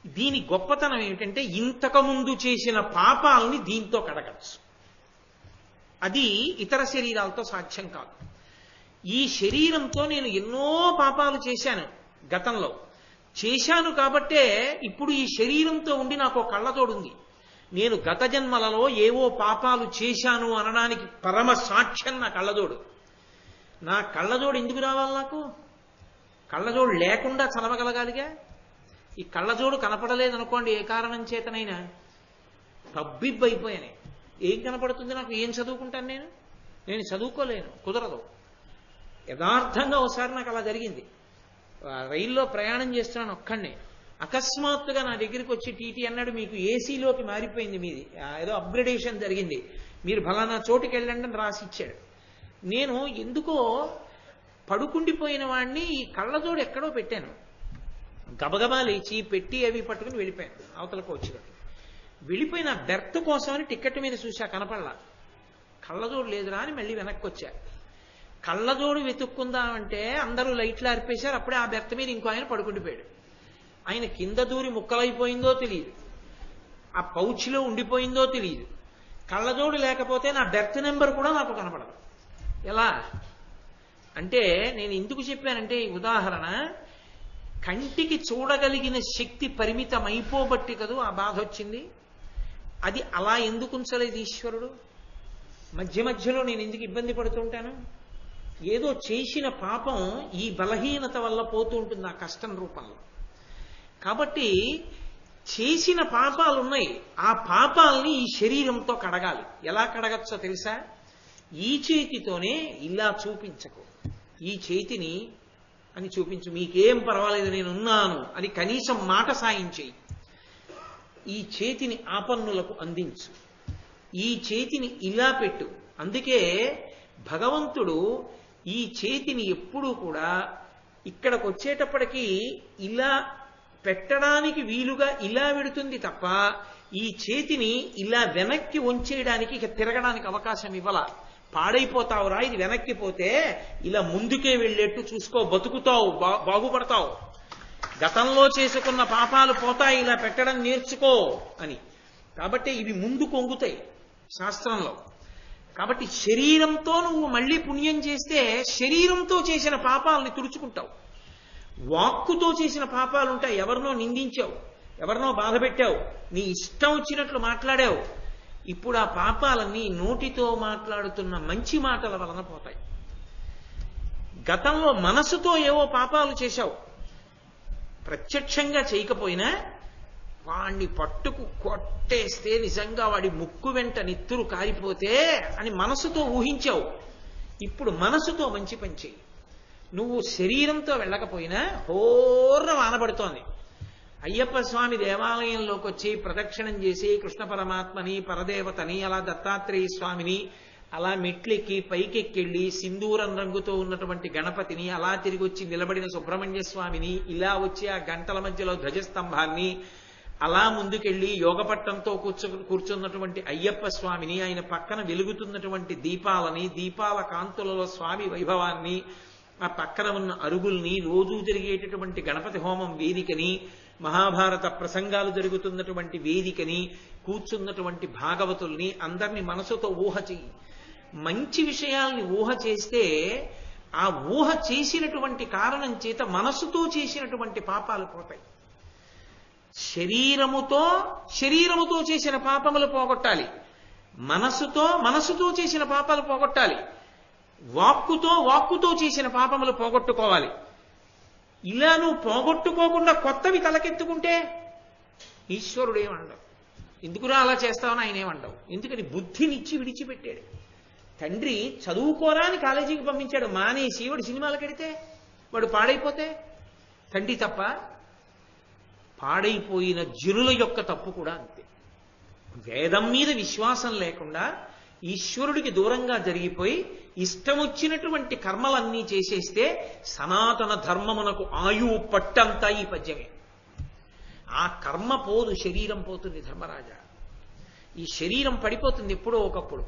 దీని గొప్పతనం ఏమిటంటే ఇంతకుముందు చేసిన పాపాలని దీంతో కడగచ్చు. అది ఇతర శరీరాలతో సాధ్యం కాదు. ఈ శరీరంతో నేను ఎన్నో పాపాలు చేశాను, గతంలో చేశాను కాబట్టే ఇప్పుడు ఈ శరీరంతో ఉండి నాకు ఒక కళ్ళతోడుంది. నేను గత జన్మలలో ఏవో పాపాలు చేశాను అనడానికి పరమ సాక్ష్యం నా కళ్ళజోడు. నా కళ్ళజోడు ఎందుకు రావాలి? నాకు కళ్ళజోడు లేకుండా చదవగలగాలిగా. ఈ కళ్ళజోడు కనపడలేదనుకోండి, ఏ కారణం చేతనైనా పబ్బిబ్బైపోయాను. ఏం కనపడుతుంది నాకు? ఏం చదువుకుంటాను నేను చదువుకోలేను, కుదరదు. యథార్థంగా ఒకసారి నాకు అలా జరిగింది. రైల్లో ప్రయాణం చేస్తున్నాను ఒక్కడినే. అకస్మాత్తుగా నా దగ్గరికి వచ్చి టీటీ అన్నాడు, మీకు ఏసీలోకి మారిపోయింది, మీది ఏదో అప్గ్రేడేషన్ జరిగింది, మీరు ఫలానా చోటుకి వెళ్ళండి అని రాసి ఇచ్చాడు. నేను ఎందుకో పడుకుండిపోయిన వాడిని ఈ కళ్ళజోడు ఎక్కడో పెట్టాను. గబగబా లేచి పెట్టి అవి పట్టుకుని వెళ్ళిపోయాను అవతల కోచ్లో. వెళ్ళిపోయిన బెర్త్ కోసమని టికెట్ మీద చూసా, కనపడలా. కళ్ళజోడు లేదురా అని మళ్ళీ వెనక్కి వచ్చా. కళ్ళజోడు వెతుక్కుందామంటే అందరూ లైట్లు ఆర్పేశారు. అప్పుడే ఆ బెర్త్ మీద ఇంకో ఆయన పడుకుండిపోయాడు. ఆయన కింద దూరి ముక్కలైపోయిందో తెలియదు, ఆ పౌచ్లో ఉండిపోయిందో తెలియదు. కళ్ళజోడు లేకపోతే నా బెర్త్ నెంబర్ కూడా నాకు కనపడదు. ఎలా అంటే, నేను ఎందుకు చెప్పానంటే ఈ ఉదాహరణ, కంటికి చూడగలిగిన శక్తి పరిమితమైపోబట్టి కదూ ఆ బాధ వచ్చింది. అది అలా ఎందుకు ఉంచలేదు ఈశ్వరుడు? మధ్య మధ్యలో నేను ఎందుకు ఇబ్బంది పడుతుంటాను? ఏదో చేసిన పాపం ఈ బలహీనత వల్ల పోతూ ఉంటుంది ఆ కష్టం రూపంలో. కాబట్టి చేసిన పాపాలు ఉన్నాయి, ఆ పాపాలని ఈ శరీరంతో కడగాలి. ఎలా కడగచ్చో తెలుసా? ఈ చేతితోనే ఇలా చూపించకు, ఈ చేతిని అని చూపించు. మీకేం పర్వాలేదు, నేనున్నాను అని కనీసం మాట సాయం చేయి. ఈ చేతిని ఆపన్నులకు అందించు, ఈ చేతిని ఇలా పెట్టు. అందుకే భగవంతుడు ఈ చేతిని ఎప్పుడూ కూడా ఇక్కడికి వచ్చేటప్పటికీ ఇలా పెట్టడానికి వీలుగా ఇలా వెడుతుంది తప్ప ఈ చేతిని ఇలా వెనక్కి వంచేయడానికి, ఇక తిరగడానికి అవకాశం ఇవ్వాల. పాడైపోతావురా, ఇది వెనక్కి పోతే ఇలా ముందుకే వెళ్ళేట్టు చూసుకో, బతుకుతావు, బాగుపడతావు, గతంలో చేసుకున్న పాపాలు పోతాయి, ఇలా పెట్టడం నేర్చుకో అని. కాబట్టి ఇవి ముందు కొంగుతాయి శాస్త్రంలో. కాబట్టి శరీరంతో నువ్వు మళ్ళీ పుణ్యం చేస్తే శరీరంతో చేసిన పాపాలని తుడుచుకుంటావు. వాక్కుతో చేసిన పాపాలు ఉంటాయి. ఎవరినో నిందించావు, ఎవరినో బాధ పెట్టావు, నీ ఇష్టం వచ్చినట్లు మాట్లాడావు. ఇప్పుడు ఆ పాపాలన్నీ నోటితో మాట్లాడుతున్న మంచి మాటల వలన పోతాయి. గతంలో మనసుతో ఏవో పాపాలు చేశావు, ప్రత్యక్షంగా చేయకపోయినా వాణ్ణి పట్టుకు కొట్టేస్తే నిజంగా వాడి ముక్కు వెంట నిత్తురు కారిపోతే అని మనసుతో ఊహించావు. ఇప్పుడు మనసుతో మంచి పని చెయ్యి. నువ్వు శరీరంతో వెళ్ళకపోయినా హోర్ర వానబడుతోంది, అయ్యప్ప స్వామి దేవాలయంలోకి వచ్చి ప్రదక్షిణం చేసి కృష్ణ పరమాత్మని పరదేవతని అలా దత్తాత్రేయ స్వామిని అలా మెట్లెక్కి పైకెక్కెళ్ళి సింధూరం రంగుతో ఉన్నటువంటి గణపతిని అలా తిరిగి వచ్చి నిలబడిన సుబ్రహ్మణ్య స్వామిని ఇలా వచ్చి ఆ గంటల మధ్యలో ధ్వజస్తంభాన్ని అలా ముందుకెళ్ళి యోగపట్టంతో కూర్చున్నటువంటి అయ్యప్ప స్వామిని ఆయన పక్కన వెలుగుతున్నటువంటి దీపాలని దీపాల కాంతులలో స్వామి వైభవాన్ని ఆ పక్కన ఉన్న అరుగుల్ని రోజూ జరిగేటటువంటి గణపతి హోమం వేదికని మహాభారత ప్రసంగాలు జరుగుతున్నటువంటి వేదికని కూర్చున్నటువంటి భాగవతుల్ని అందరినీ మనసుతో ఊహ చెయ్యి. మంచి విషయాల్ని ఊహ చేస్తే ఆ ఊహ చేసినటువంటి కారణం చేత మనసుతో చేసినటువంటి పాపాలు పోతాయి. శరీరముతో చేసిన పాపములు పోగొట్టాలి, మనసుతో చేసిన పాపాలు పోగొట్టాలి, వాక్కుతో చేసిన పాపములు పోగొట్టుకోవాలి. ఇలా నువ్వు పోగొట్టుకోకుండా కొత్తవి తలకెత్తుకుంటే ఈశ్వరుడు ఏమండవు. ఎందుకురా అలా చేస్తావని ఆయన ఏమండవు. ఎందుకని బుద్ధినిచ్చి విడిచిపెట్టాడు. తండ్రి చదువుకోరా అని కాలేజీకి పంపించాడు, మానేసి వాడు సినిమాలకు వెడితే వాడు పాడైపోతే తండ్రి తప్ప? పాడైపోయిన జనుల యొక్క తప్పు కూడా అంతే. వేదం మీద విశ్వాసం లేకుండా ఈశ్వరుడికి దూరంగా జరిగిపోయి ఇష్టం వచ్చినటువంటి కర్మలన్నీ చేసేస్తే సనాతన ధర్మమునకు ఆయువు పట్టంతా ఈ పద్యమే. ఆ కర్మ పోదు, శరీరం పోతుంది ధర్మరాజా. ఈ శరీరం పడిపోతుంది ఎప్పుడో ఒకప్పుడు.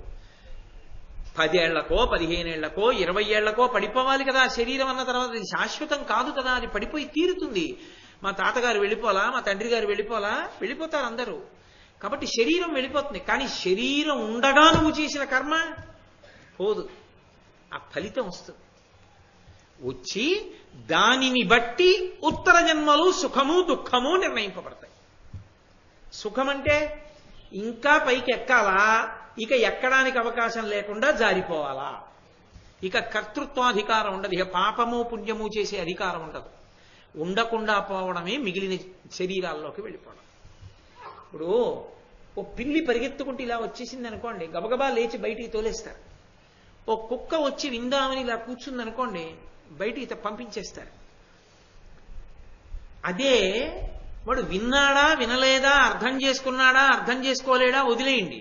10 ఏళ్లకో 15 ఏళ్లకో 20 ఏళ్లకో పడిపోవాలి కదా. శరీరం అన్న తర్వాత అది శాశ్వతం కాదు కదా, అది పడిపోయి తీరుతుంది. మా తాతగారు వెళ్ళిపోలా, మా తండ్రి గారు వెళ్ళిపోతారు అందరూ. కాబట్టి శరీరం వెళ్ళిపోతుంది. కానీ శరీరం ఉండగా నువ్వు చేసిన కర్మ పోదు, ఆ ఫలితం వస్తుంది. వచ్చి దానిని బట్టి ఉత్తర జన్మలు సుఖము దుఃఖము నిర్ణయింపబడతాయి. సుఖం అంటే ఇంకా పైకి ఎక్కాలా, ఇక ఎక్కడానికి అవకాశం లేకుండా జారిపోవాలా, ఇక కర్తృత్వాధికారం ఉండదు, ఇక పాపము పుణ్యము చేసే అధికారం ఉండదు. ఉండకుండా పోవడమే మిగిలిన శరీరాల్లోకి వెళ్ళిపోవడం. ఇప్పుడు ఓ పిల్లి పరిగెత్తుకుంటూ ఇలా వచ్చేసింది అనుకోండి, గబగబా లేచి బయటికి తోలేస్తారు. ఓ కుక్క వచ్చి విందామని ఇలా కూర్చుంది అనుకోండి, బయటికి పంపించేస్తారు. అదే వాడు విన్నాడా వినలేదా, అర్థం చేసుకున్నాడా అర్థం చేసుకోలేడా వదిలేయండి.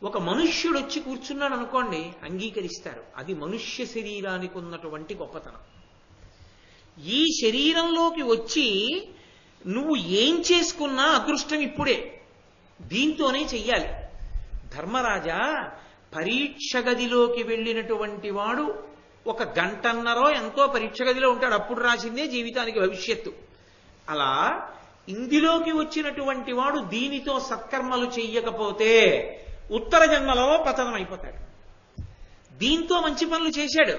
ఒక మనుష్యుడు వచ్చి కూర్చున్నాడు అనుకోండి, అంగీకరిస్తారు. అది మనుష్య శరీరానికి ఉన్నటువంటి గొప్పతనం. ఈ శరీరంలోకి వచ్చి నువ్వు ఏం చేసుకున్నా అదృష్టం ఇప్పుడే, దీంతోనే చెయ్యాలి. ధర్మరాజా, పరీక్ష గదిలోకి వెళ్ళినటువంటి వాడు 1 గంటన్నరో ఎంతో పరీక్ష గదిలో ఉంటాడు, అప్పుడు రాసిందే జీవితానికి భవిష్యత్తు. అలా ఇందులోకి వచ్చినటువంటి వాడు దీనితో సత్కర్మలు చెయ్యకపోతే ఉత్తర జన్మలో పతనం అయిపోతాడు. దీంతో మంచి పనులు చేశాడు,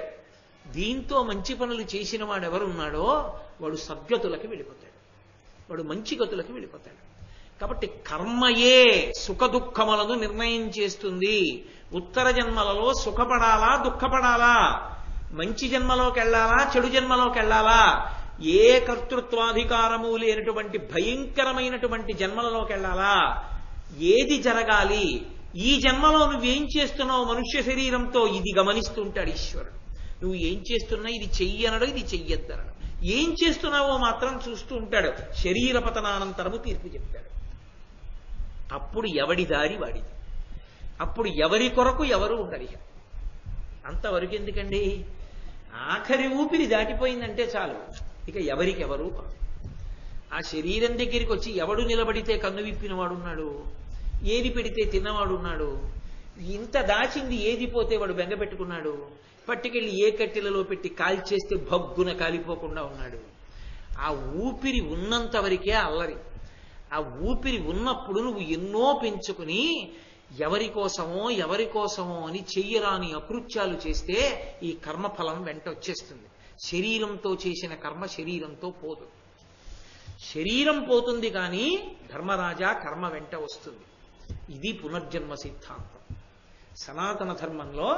దీంతో మంచి పనులు చేసిన వాడు ఎవరున్నాడో వాడు సద్గతులకి వెళ్ళిపోతాడు, వాడు మంచి గతులకి వెళ్ళిపోతాడు. కాబట్టి కర్మయే సుఖ దుఃఖములను నిర్ణయం చేస్తుంది. ఉత్తర జన్మలలో సుఖపడాలా దుఃఖపడాలా, మంచి జన్మలోకి వెళ్ళాలా చెడు జన్మలోకి వెళ్ళాలా, ఏ కర్తృత్వాధికారము లేనటువంటి భయంకరమైనటువంటి జన్మలలోకి వెళ్ళాలా, ఏది జరగాలి, ఈ జన్మలో నువ్వేం చేస్తున్నావు మనుష్య శరీరంతో ఇది గమనిస్తుంటాడు ఈశ్వరుడు. నువ్వు ఏం చేస్తున్నా ఇది చెయ్యనడు, ఇది చెయ్యొద్దనడు. ఏం చేస్తున్నావో మాత్రం చూస్తూ ఉంటాడు. శరీర పతనానంతరము తీర్పు చెప్తాడు. అప్పుడు ఎవడి దారి వాడిది, అప్పుడు ఎవరి కొరకు ఎవరు ఉండరు. అంతవరకు ఎందుకండి, ఆఖరి ఊపిరి దాటిపోయిందంటే చాలు, ఇక ఎవరికెవరు. ఆ శరీరం దగ్గరికి వచ్చి ఎవడు నిలబడితే కన్ను విప్పినవాడున్నాడు, ఏది పెడితే తిన్నవాడున్నాడు, ఇంత దాచింది ఏది పోతే వాడు బెంగ పెట్టుకున్నాడు, పట్టుకెళ్ళి ఏ కట్టెలలో పెట్టి కాల్చేస్తే భగ్గున కాలిపోకుండా ఉన్నాడు. ఆ ఊపిరి ఉన్నంత వరకే అల్లరి. ఆ ఊపిరి ఉన్నప్పుడు నువ్వు ఎన్నో పెంచుకుని ఎవరి కోసమో అని చెయ్యరాని అకృత్యాలు చేస్తే ఈ కర్మఫలం వెంట వచ్చేస్తుంది. శరీరంతో చేసిన కర్మ శరీరంతో పోదు. శరీరం పోతుంది కానీ ధర్మరాజా కర్మ వెంట వస్తుంది. ఇది పునర్జన్మ సిద్ధాంతం. సనాతన ధర్మంలో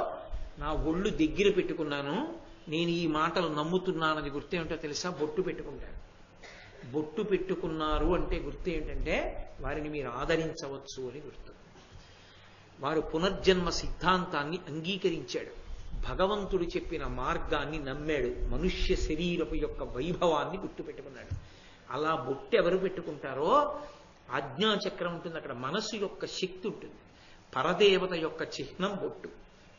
నా ఒళ్ళు దగ్గర పెట్టుకున్నాను, నేను ఈ మాటలు నమ్ముతున్నానని గుర్తేమిటో తెలుసా? బొట్టు పెట్టుకుంటాను. బొట్టు పెట్టుకున్నారు అంటే గుర్తు ఏంటంటే వారిని మీరు ఆదరించవచ్చు అని గుర్తు. వారు పునర్జన్మ సిద్ధాంతాన్ని అంగీకరించాడు, భగవంతుడు చెప్పిన మార్గాన్ని నమ్మాడు, మనుష్య శరీరపు యొక్క వైభవాన్ని గుర్తుపెట్టుకున్నాడు. అలా బొట్టు ఎవరు పెట్టుకుంటారో ఆజ్ఞాచక్రం ఉంటుంది, అక్కడ మనస్సు యొక్క శక్తి ఉంటుంది, పరదేవత యొక్క చిహ్నం బొట్టు.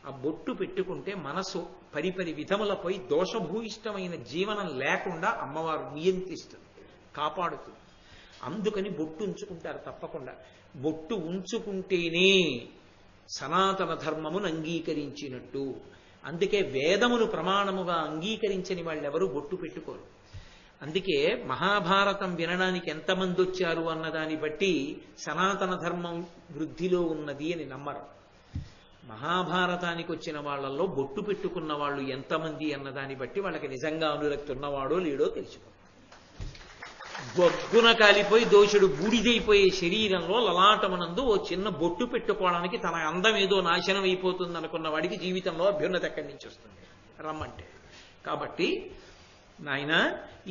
ఆ బొట్టు పెట్టుకుంటే మనసు పరిపరి విధములపై దోషభూయిష్టమైన జీవనం లేకుండా అమ్మవారు నియంత్రిస్తుంది, కాపాడుతుంది. అందుకని బొట్టు ఉంచుకుంటారు తప్పకుండా. బొట్టు ఉంచుకుంటేనే సనాతన ధర్మమును అంగీకరించినట్టు. అందుకే వేదమును ప్రమాణముగా అంగీకరించని వాళ్ళెవరూ బొట్టు పెట్టుకోరు. అందుకే మహాభారతం వినడానికి ఎంతమంది వచ్చారు అన్నదాన్ని బట్టి సనాతన ధర్మం వృద్ధిలో ఉన్నది అని నమ్మరు. మహాభారతానికి వచ్చిన వాళ్ళల్లో బొట్టు పెట్టుకున్న వాళ్ళు ఎంతమంది అన్నదాన్ని బట్టి వాళ్ళకి నిజంగా అనురక్తి ఉన్నవాడో లేడో తెలుసుకో. బొగ్గున కాలిపోయి దోషుడు బూడిదైపోయే శరీరంలో లలాటమనందు ఓ చిన్న బొట్టు పెట్టుకోవడానికి తన అందం ఏదో నాశనం అయిపోతుంది అనుకున్న వాడికి జీవితంలో అభ్యున్నతి ఎక్కడి నుంచి వస్తుంది రమ్మంటే. కాబట్టి నాయన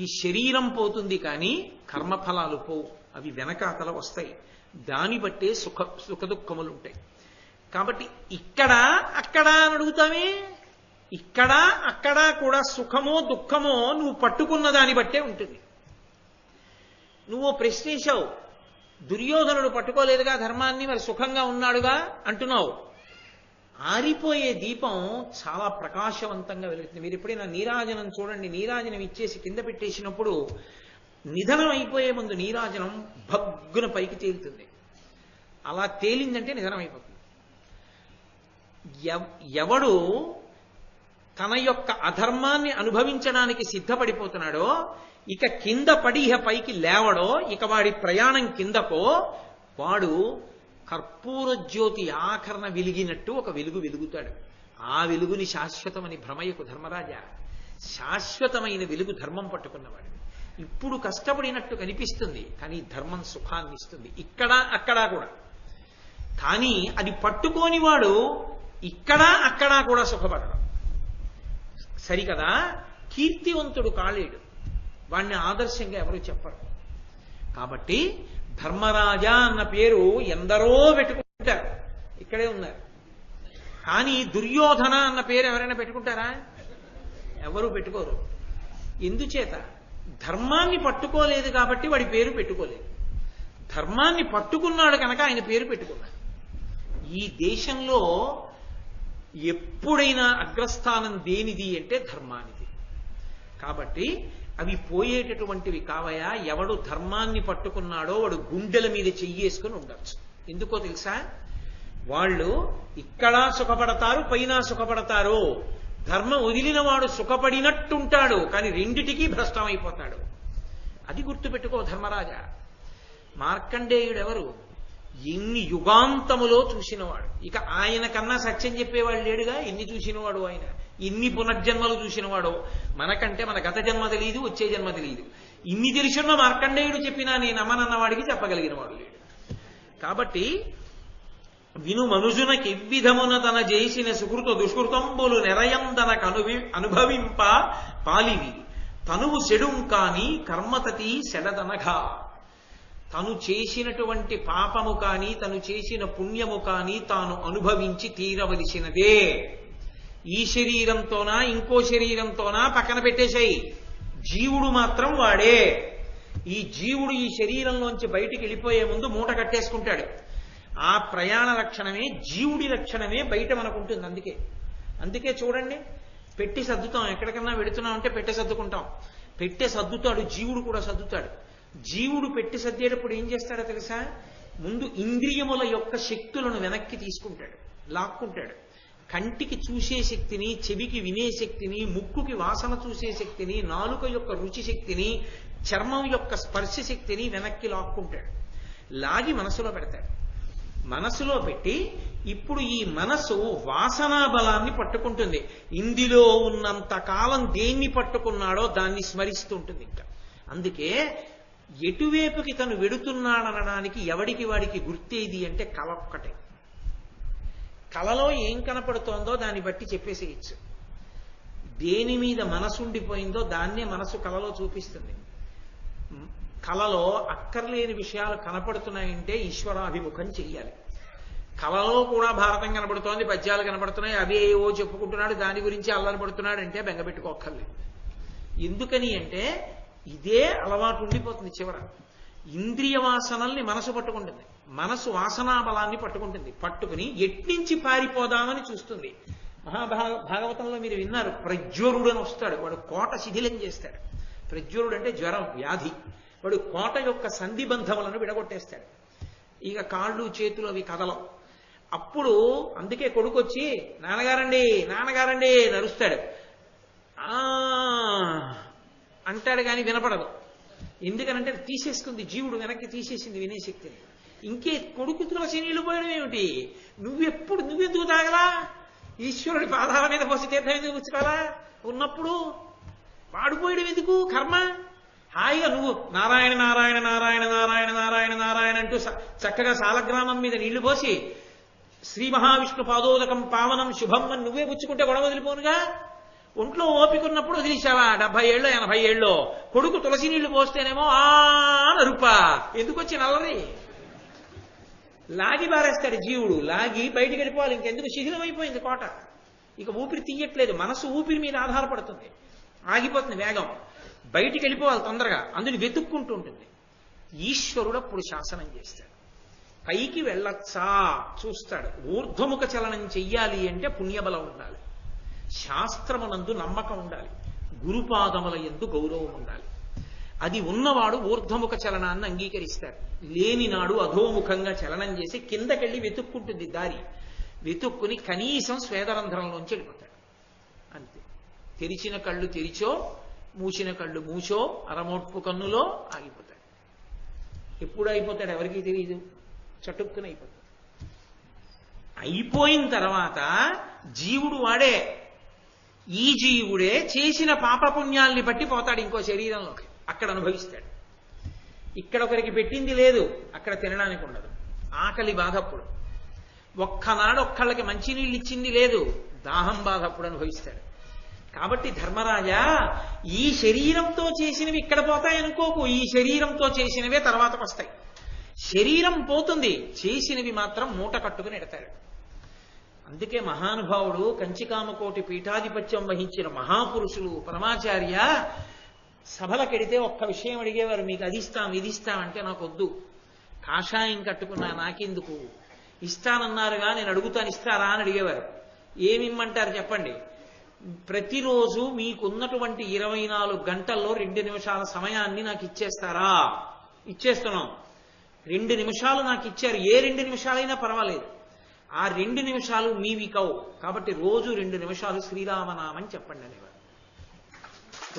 ఈ శరీరం పోతుంది కానీ కర్మఫలాలు పోవు, అవి వెనకాతల వస్తాయి. దాన్ని బట్టే సుఖ దుఃఖములు ఉంటాయి. కాబట్టి ఇక్కడ అక్కడ అని అడుగుతామే, ఇక్కడ అక్కడ కూడా సుఖమో దుఃఖమో నువ్వు పట్టుకున్న దాన్ని బట్టే ఉంటుంది. నువ్వు ప్రశ్నించావు, దుర్యోధనుడు పట్టుకోలేదుగా ధర్మాన్ని, మరి సుఖంగా ఉన్నాడుగా అంటున్నావు. ఆరిపోయే దీపం చాలా ప్రకాశవంతంగా వెలుగుతుంది. మీరు ఎప్పుడైనా నీరాజనం చూడండి, నీరాజనం ఇచ్చేసి కింద పెట్టేసినప్పుడు నిధనం అయిపోయే ముందు నీరాజనం భగ్గున పైకి తేలుతుంది. అలా తేలిందంటే నిధనం అయిపోతుంది. ఎవడు తన యొక్క అధర్మాన్ని అనుభవించడానికి సిద్ధపడిపోతున్నాడో, ఇక కింద పడి పైకి లేవడో, ఇక వాడి ప్రయాణం కిందకో, వాడు కర్పూర జ్యోతి ఆఖరణ వెలిగినట్టు ఒక వెలుగు వెలుగుతాడు. ఆ వెలుగుని శాశ్వతమని భ్రమయకు ధర్మరాజా. శాశ్వతమైన వెలుగు ధర్మం పట్టుకున్నవాడు. ఇప్పుడు కష్టపడినట్టు కనిపిస్తుంది కానీ ధర్మం సుఖాన్ని ఇస్తుంది, ఇక్కడ అక్కడ కూడా. కానీ అది పట్టుకోని వాడు ఇక్కడ అక్కడ కూడా సుఖపడడం సరికదా. కీర్తివంతుడు కాలేడు, వాణ్ణి ఆదర్శంగా ఎవరు చెప్పరు. కాబట్టి ధర్మరాజా అన్న పేరు ఎందరో పెట్టుకుంటారు, ఇక్కడే ఉన్నారు. కానీ దుర్యోధన అన్న పేరు ఎవరైనా పెట్టుకుంటారా? ఎవరు పెట్టుకోరు. ఎందుచేత? ధర్మాన్ని పట్టుకోలేదు కాబట్టి వాడి పేరు పెట్టుకోలేదు. ధర్మాన్ని పట్టుకున్నాడు కనుక ఆయన పేరు పెట్టుకున్నాడు. ఈ దేశంలో ఎప్పుడైనా అగ్రస్థానం దేనిది అంటే ధర్మానిది. కాబట్టి అవి పోయేటటువంటివి కావయా. ఎవడు ధర్మాన్ని పట్టుకున్నాడో వాడు గుండెల మీద చెయ్యేసుకుని ఉండొచ్చు. ఎందుకో తెలుసా? వాళ్ళు ఇక్కడ సుఖపడతారు, పైన సుఖపడతారు. ధర్మం వదిలిన వాడు సుఖపడినట్టుంటాడు కానీ రెండిటికీ భ్రష్టమైపోతాడు. అది గుర్తుపెట్టుకో ధర్మరాజా. మార్కండేయుడు ఎవరు? ఎన్ని యుగాంతములో చూసినవాడు. ఇక ఆయన కన్నా సత్యం చెప్పేవాడు లేడుగా. ఎన్ని చూసినవాడు ఆయన, ఇన్ని పునర్జన్మలు చూసినవాడు. మనకంటే మన గత జన్మ తెలియదు, వచ్చే జన్మ తెలియదు. ఇన్ని తెలుసున్న మార్కండేయుడు చెప్పినా నేను అమ్మనన్న వాడికి చెప్పగలిగిన వాడు లేడు. కాబట్టి విను మనుజునకి ఎవ్విధమున తన చేసిన సుకృత దుష్కృతంబులు నెరయం తనకు అనుభవింప పాలివి తనువు చెడుం కాని కర్మతతి సెడదనగా. తను చేసినటువంటి పాపము కాని తను చేసిన పుణ్యము కాని తాను అనుభవించి తీరవలసినదే. ఈ శరీరంతోనా ఇంకో శరీరంతోనా పక్కన పెట్టేశాయి. జీవుడు మాత్రం వాడే. ఈ జీవుడు ఈ శరీరంలోంచి బయటికి వెళ్ళిపోయే ముందు మూట కట్టేసుకుంటాడు. ఆ ప్రయాణ లక్షణమే, జీవుడి లక్షణమే బయట మనకుంటుంది. అందుకే చూడండి, పెట్టి సర్దుతాం. ఎక్కడికన్నా వెడుతున్నాం అంటే పెట్టె సర్దుకుంటాం. పెట్టె సర్దుతాడు, జీవుడు కూడా సర్దుతాడు. జీవుడు పెట్టి సర్దేటప్పుడు ఏం చేస్తాడో తెలుసా? ముందు ఇంద్రియముల యొక్క శక్తులను వెనక్కి తీసుకుంటాడు, లాక్కుంటాడు. కంటికి చూసే శక్తిని, చెవికి వినే శక్తిని, ముక్కుకి వాసన చూసే శక్తిని, నాలుక యొక్క రుచి శక్తిని, చర్మం యొక్క స్పర్శ శక్తిని వెనక్కి లాక్కుంటాడు. లాగి మనసులో పెడతాడు. మనసులో పెట్టి ఇప్పుడు ఈ మనసు వాసనా బలాన్ని పట్టుకుంటుంది. ఇందులో ఉన్నంత కాలం దేన్ని పట్టుకున్నాడో దాన్ని స్మరిస్తుంటుంది. ఇంకా అందుకే ఎటువైపుకి తను వెడుతున్నాడనడానికి ఎవడికి వాడికి గుర్తేది అంటే కళ ఒక్కటే. కళలో ఏం కనపడుతోందో దాన్ని బట్టి చెప్పేసేయచ్చు. దేని మీద మనసు ఉండిపోయిందో దాన్నే మనసు కళలో చూపిస్తుంది. కళలో అక్కర్లేని విషయాలు కనపడుతున్నాయంటే ఈశ్వరాభిముఖం చెయ్యాలి. కళలో కూడా భారతం కనపడుతోంది, పద్యాలు కనపడుతున్నాయి, అవే ఏవో చెప్పుకుంటున్నాడు, దాని గురించి అల్లరి పడుతున్నాడు అంటే బెంగపెట్టుకోక్కర్లేదు. ఎందుకని అంటే ఇదే అలవాటు ఉండిపోతుంది చివర. ఇంద్రియ వాసనల్ని మనసు పట్టుకుంటుంది, మనసు వాసనా బలాన్ని పట్టుకుంటుంది, పట్టుకుని ఎట్నుంచి పారిపోదామని చూస్తుంది. భాగవతంలో మీరు విన్నారు, ప్రజ్వరుడు అని వస్తాడు, వాడు కోట శిథిలం చేస్తాడు. ప్రజ్వరుడు అంటే జ్వరం, వ్యాధి. వాడు కోట యొక్క సంధిబంధములను విడగొట్టేస్తాడు. ఇక కాళ్ళు చేతులు అవి కదలవు. అప్పుడు అందుకే కొడుకొచ్చి నాన్నగారండి నాన్నగారండి నరుస్తాడు. అంటాడు కానీ వినపడదు. ఎందుకనంటే తీసేసుకుంది, జీవుడు వెనక్కి తీసేసింది వినేశక్తిని. ఇంకే కొడుకు తులసి నీళ్లు పోయడం ఏమిటి? నువ్వెందుకు తాగలా? ఈశ్వరుడి పాదాల మీద పోసి తీర్థం ఎందుకు పుచ్చుకోవాలా? ఉన్నప్పుడు వాడిపోయడం ఎందుకు? కర్మ. హాయిగా నువ్వు నారాయణ నారాయణ నారాయణ నారాయణ నారాయణ నారాయణ అంటూ చక్కగా సాలగ్రామం మీద నీళ్లు పోసి శ్రీ మహావిష్ణు పాదోదకం పావనం శుభం అని నువ్వే పుచ్చుకుంటే గొడవ వదిలిపోనుగా. ఒంట్లో ఓపికన్నప్పుడు వదిలేశావా? 70 ఏళ్ళో 80 ఏళ్ళో కొడుకు తులసి నీళ్లు పోస్తేనేమో నరుపా. ఎందుకు వచ్చి నల్లరి? లాగి బారేస్తాడు జీవుడు, లాగి బయటికి వెళ్ళిపోవాలి. ఇంకెందుకు? శిథిలమైపోయింది కోట. ఇక ఊపిరి తీయట్లేదు, మనసు ఊపిరి మీద ఆధారపడుతుంది, ఆగిపోతుంది వేగం. బయటికి వెళ్ళిపోవాలి తొందరగా, అందుని వెతుక్కుంటూ ఉంటుంది. ఈశ్వరుడు అప్పుడు శాసనం చేస్తాడు. పైకి వెళ్ళొచ్చా చూస్తాడు. ఊర్ధ్వముఖ చలనం చెయ్యాలి అంటే పుణ్యబలం ఉండాలి, శాస్త్రమునందు నమ్మకం ఉండాలి, గురుపాదముల యందు గౌరవం ఉండాలి. అది ఉన్నవాడు ఊర్ధ్వముఖ చలనాన్ని అంగీకరిస్తాడు. లేనినాడు అధోముఖంగా చలనం చేసి కిందకెళ్ళి వెతుక్కుంటుంది దారి. వెతుక్కుని కనీసం స్వేదరంధ్రంలోంచి వెళ్ళిపోతాడు. అంతే. తెరిచిన కళ్ళు తెరిచో, మూసిన కళ్ళు మూసో, అరమోట్పు కన్నులో ఆగిపోతాడు. ఎప్పుడు అయిపోతాడు ఎవరికీ తెలియదు, చటుక్కున అయిపోతాడు. అయిపోయిన తర్వాత జీవుడు వాడే. ఈ జీవుడే చేసిన పాపపుణ్యాల్ని బట్టి పోతాడు ఇంకో శరీరంలోకి, అక్కడ అనుభవిస్తాడు. ఇక్కడ ఒకరికి పెట్టింది లేదు, అక్కడ తినడానికి ఉండదు, ఆకలి బాధప్పుడు. ఒక్కనాడు ఒక్కళ్ళకి మంచినీళ్ళు ఇచ్చింది లేదు, దాహం బాధప్పుడు అనుభవిస్తాడు. కాబట్టి ధర్మరాజా, ఈ శరీరంతో చేసినవి ఇక్కడ పోతాయనుకోకు, ఈ శరీరంతో చేసినవే తర్వాతకు వస్తాయి. శరీరం పోతుంది, చేసినవి మాత్రం మూట కట్టుకుని ఎడతాడు. అందుకే మహానుభావుడు కంచికామకోటి పీఠాధిపత్యం వహించిన మహాపురుషులు పరమాచార్య సభలకెడితే ఒక్క విషయం అడిగేవారు, మీకు అది ఇస్తాం ఇది ఇస్తామంటే నాకు వద్దు, కాషాయం కట్టుకున్నా నాకెందుకు, ఇస్తానన్నారుగా నేను అడుగుతాను ఇస్తారా అని అడిగేవారు. ఏమిమ్మంటారు చెప్పండి? ప్రతిరోజు మీకున్నటువంటి 24 గంటల్లో 2 నిమిషాల సమయాన్ని నాకు ఇచ్చేస్తారా? ఇచ్చేస్తున్నాం. 2 నిమిషాలు నాకు ఇచ్చారు, ఏ 2 నిమిషాలైనా పర్వాలేదు, ఆ 2 నిమిషాలు మీవి కావు, కాబట్టి రోజు 2 నిమిషాలు శ్రీరామనామని చెప్పండి అనేవారు.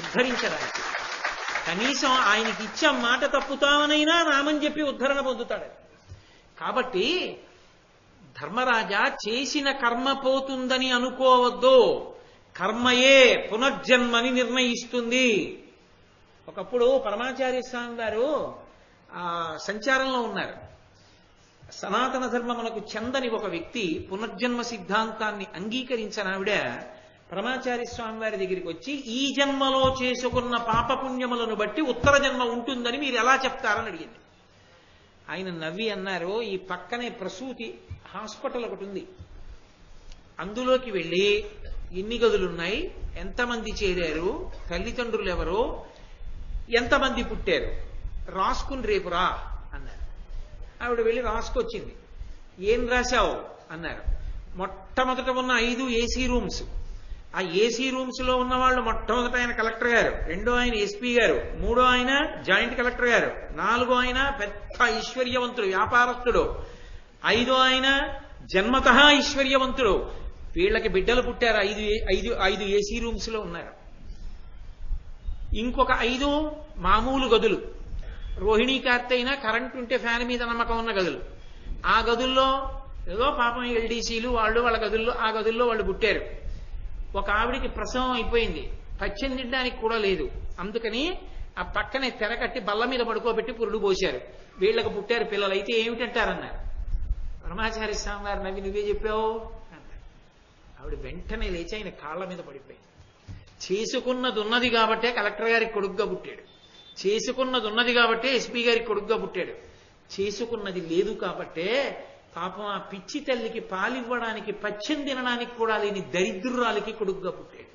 ఉద్ధరించడానికి కనీసం ఆయనకి ఇచ్చే మాట తప్పుతామనైనా నామని చెప్పి ఉద్ధరణ పొందుతాడు. కాబట్టి ధర్మరాజా, చేసిన కర్మ పోతుందని అనుకోవద్దు, కర్మయే పునర్జన్మని నిర్ణయిస్తుంది. ఒకప్పుడు పరమాచార్య స్వామి వారు సంచారంలో ఉన్నారు. సనాతన ధర్మమునకు చెందని ఒక వ్యక్తి పునర్జన్మ సిద్ధాంతాన్ని అంగీకరించిన ఆవిడ పరమాచార్య స్వామి వారి దగ్గరికి వచ్చి, ఈ జన్మలో చేసుకున్న పాపపుణ్యములను బట్టి ఉత్తర జన్మ ఉంటుందని మీరు ఎలా చెప్తారని అడిగింది. ఆయన నవ్వి అన్నారు, ఈ పక్కనే ప్రసూతి హాస్పిటల్ ఒకటి ఉంది, అందులోకి వెళ్ళి ఎన్ని గదులున్నాయి, ఎంతమంది చేరారు, తల్లిదండ్రులు ఎవరో, ఎంతమంది పుట్టారు రాసుకుని రేపు రా అన్నారు. ఆవిడ వెళ్ళి రాసుకొచ్చింది. ఏం రాశావు అన్నారు. మొట్టమొదట ఉన్న 5 ఏసీ రూమ్స్. ఆ ఏసీ రూమ్స్ లో ఉన్న వాళ్ళు మొట్టమొదట ఆయన కలెక్టర్ గారు, 2వ ఆయన ఎస్పీ గారు, 3వ ఆయన జాయింట్ కలెక్టర్ గారు, 4వ ఆయన పెద్ద ఐశ్వర్యవంతుడు వ్యాపారస్తుడు, 5వ ఆయన జన్మతః ఐశ్వర్యవంతుడు. వీళ్ళకి బిడ్డలు పుట్టారు, 5 ఏసీ రూమ్స్ లో ఉన్నారు. ఇంకొక 5 మామూలు గదులు, రోహిణీ కార్తె అయినా కరెంట్ ఉంటే ఫ్యాన్ మీద నమ్మకం ఉన్న గదులు. ఆ గదుల్లో ఏదో పాపం ఎల్డీసీలు వాళ్ళు వాళ్ళ గదుల్లో, ఆ గదుల్లో వాళ్ళు పుట్టారు. ఒక ఆవిడికి ప్రసవం అయిపోయింది, పచ్చని తినడానికి కూడా లేదు, అందుకని ఆ పక్కనే తెర కట్టి బల్ల మీద పడుకోబెట్టి పురుడు పోశారు. వీళ్ళకు పుట్టారు పిల్లలు, అయితే ఏమిటంటారన్నారు. పరమాచార్య స్వామి గారు నవ్వి, నువ్వే చెప్పావు అన్నారు. ఆవిడ వెంటనే లేచి ఆయన కాళ్ళ మీద పడిపోయింది. చేసుకున్నది ఉన్నది కాబట్టే కలెక్టర్ గారికి కొడుకుగా పుట్టాడు, చేసుకున్నది ఉన్నది కాబట్టే ఎస్పీ గారికి కొడుకుగా పుట్టాడు, చేసుకున్నది లేదు కాబట్టే పాపం ఆ పిచ్చి తల్లికి పాలివ్వడానికి పచ్చని తినడానికి కూడా లేని దరిద్రురాలికి కొడుకుగా పుట్టాడు.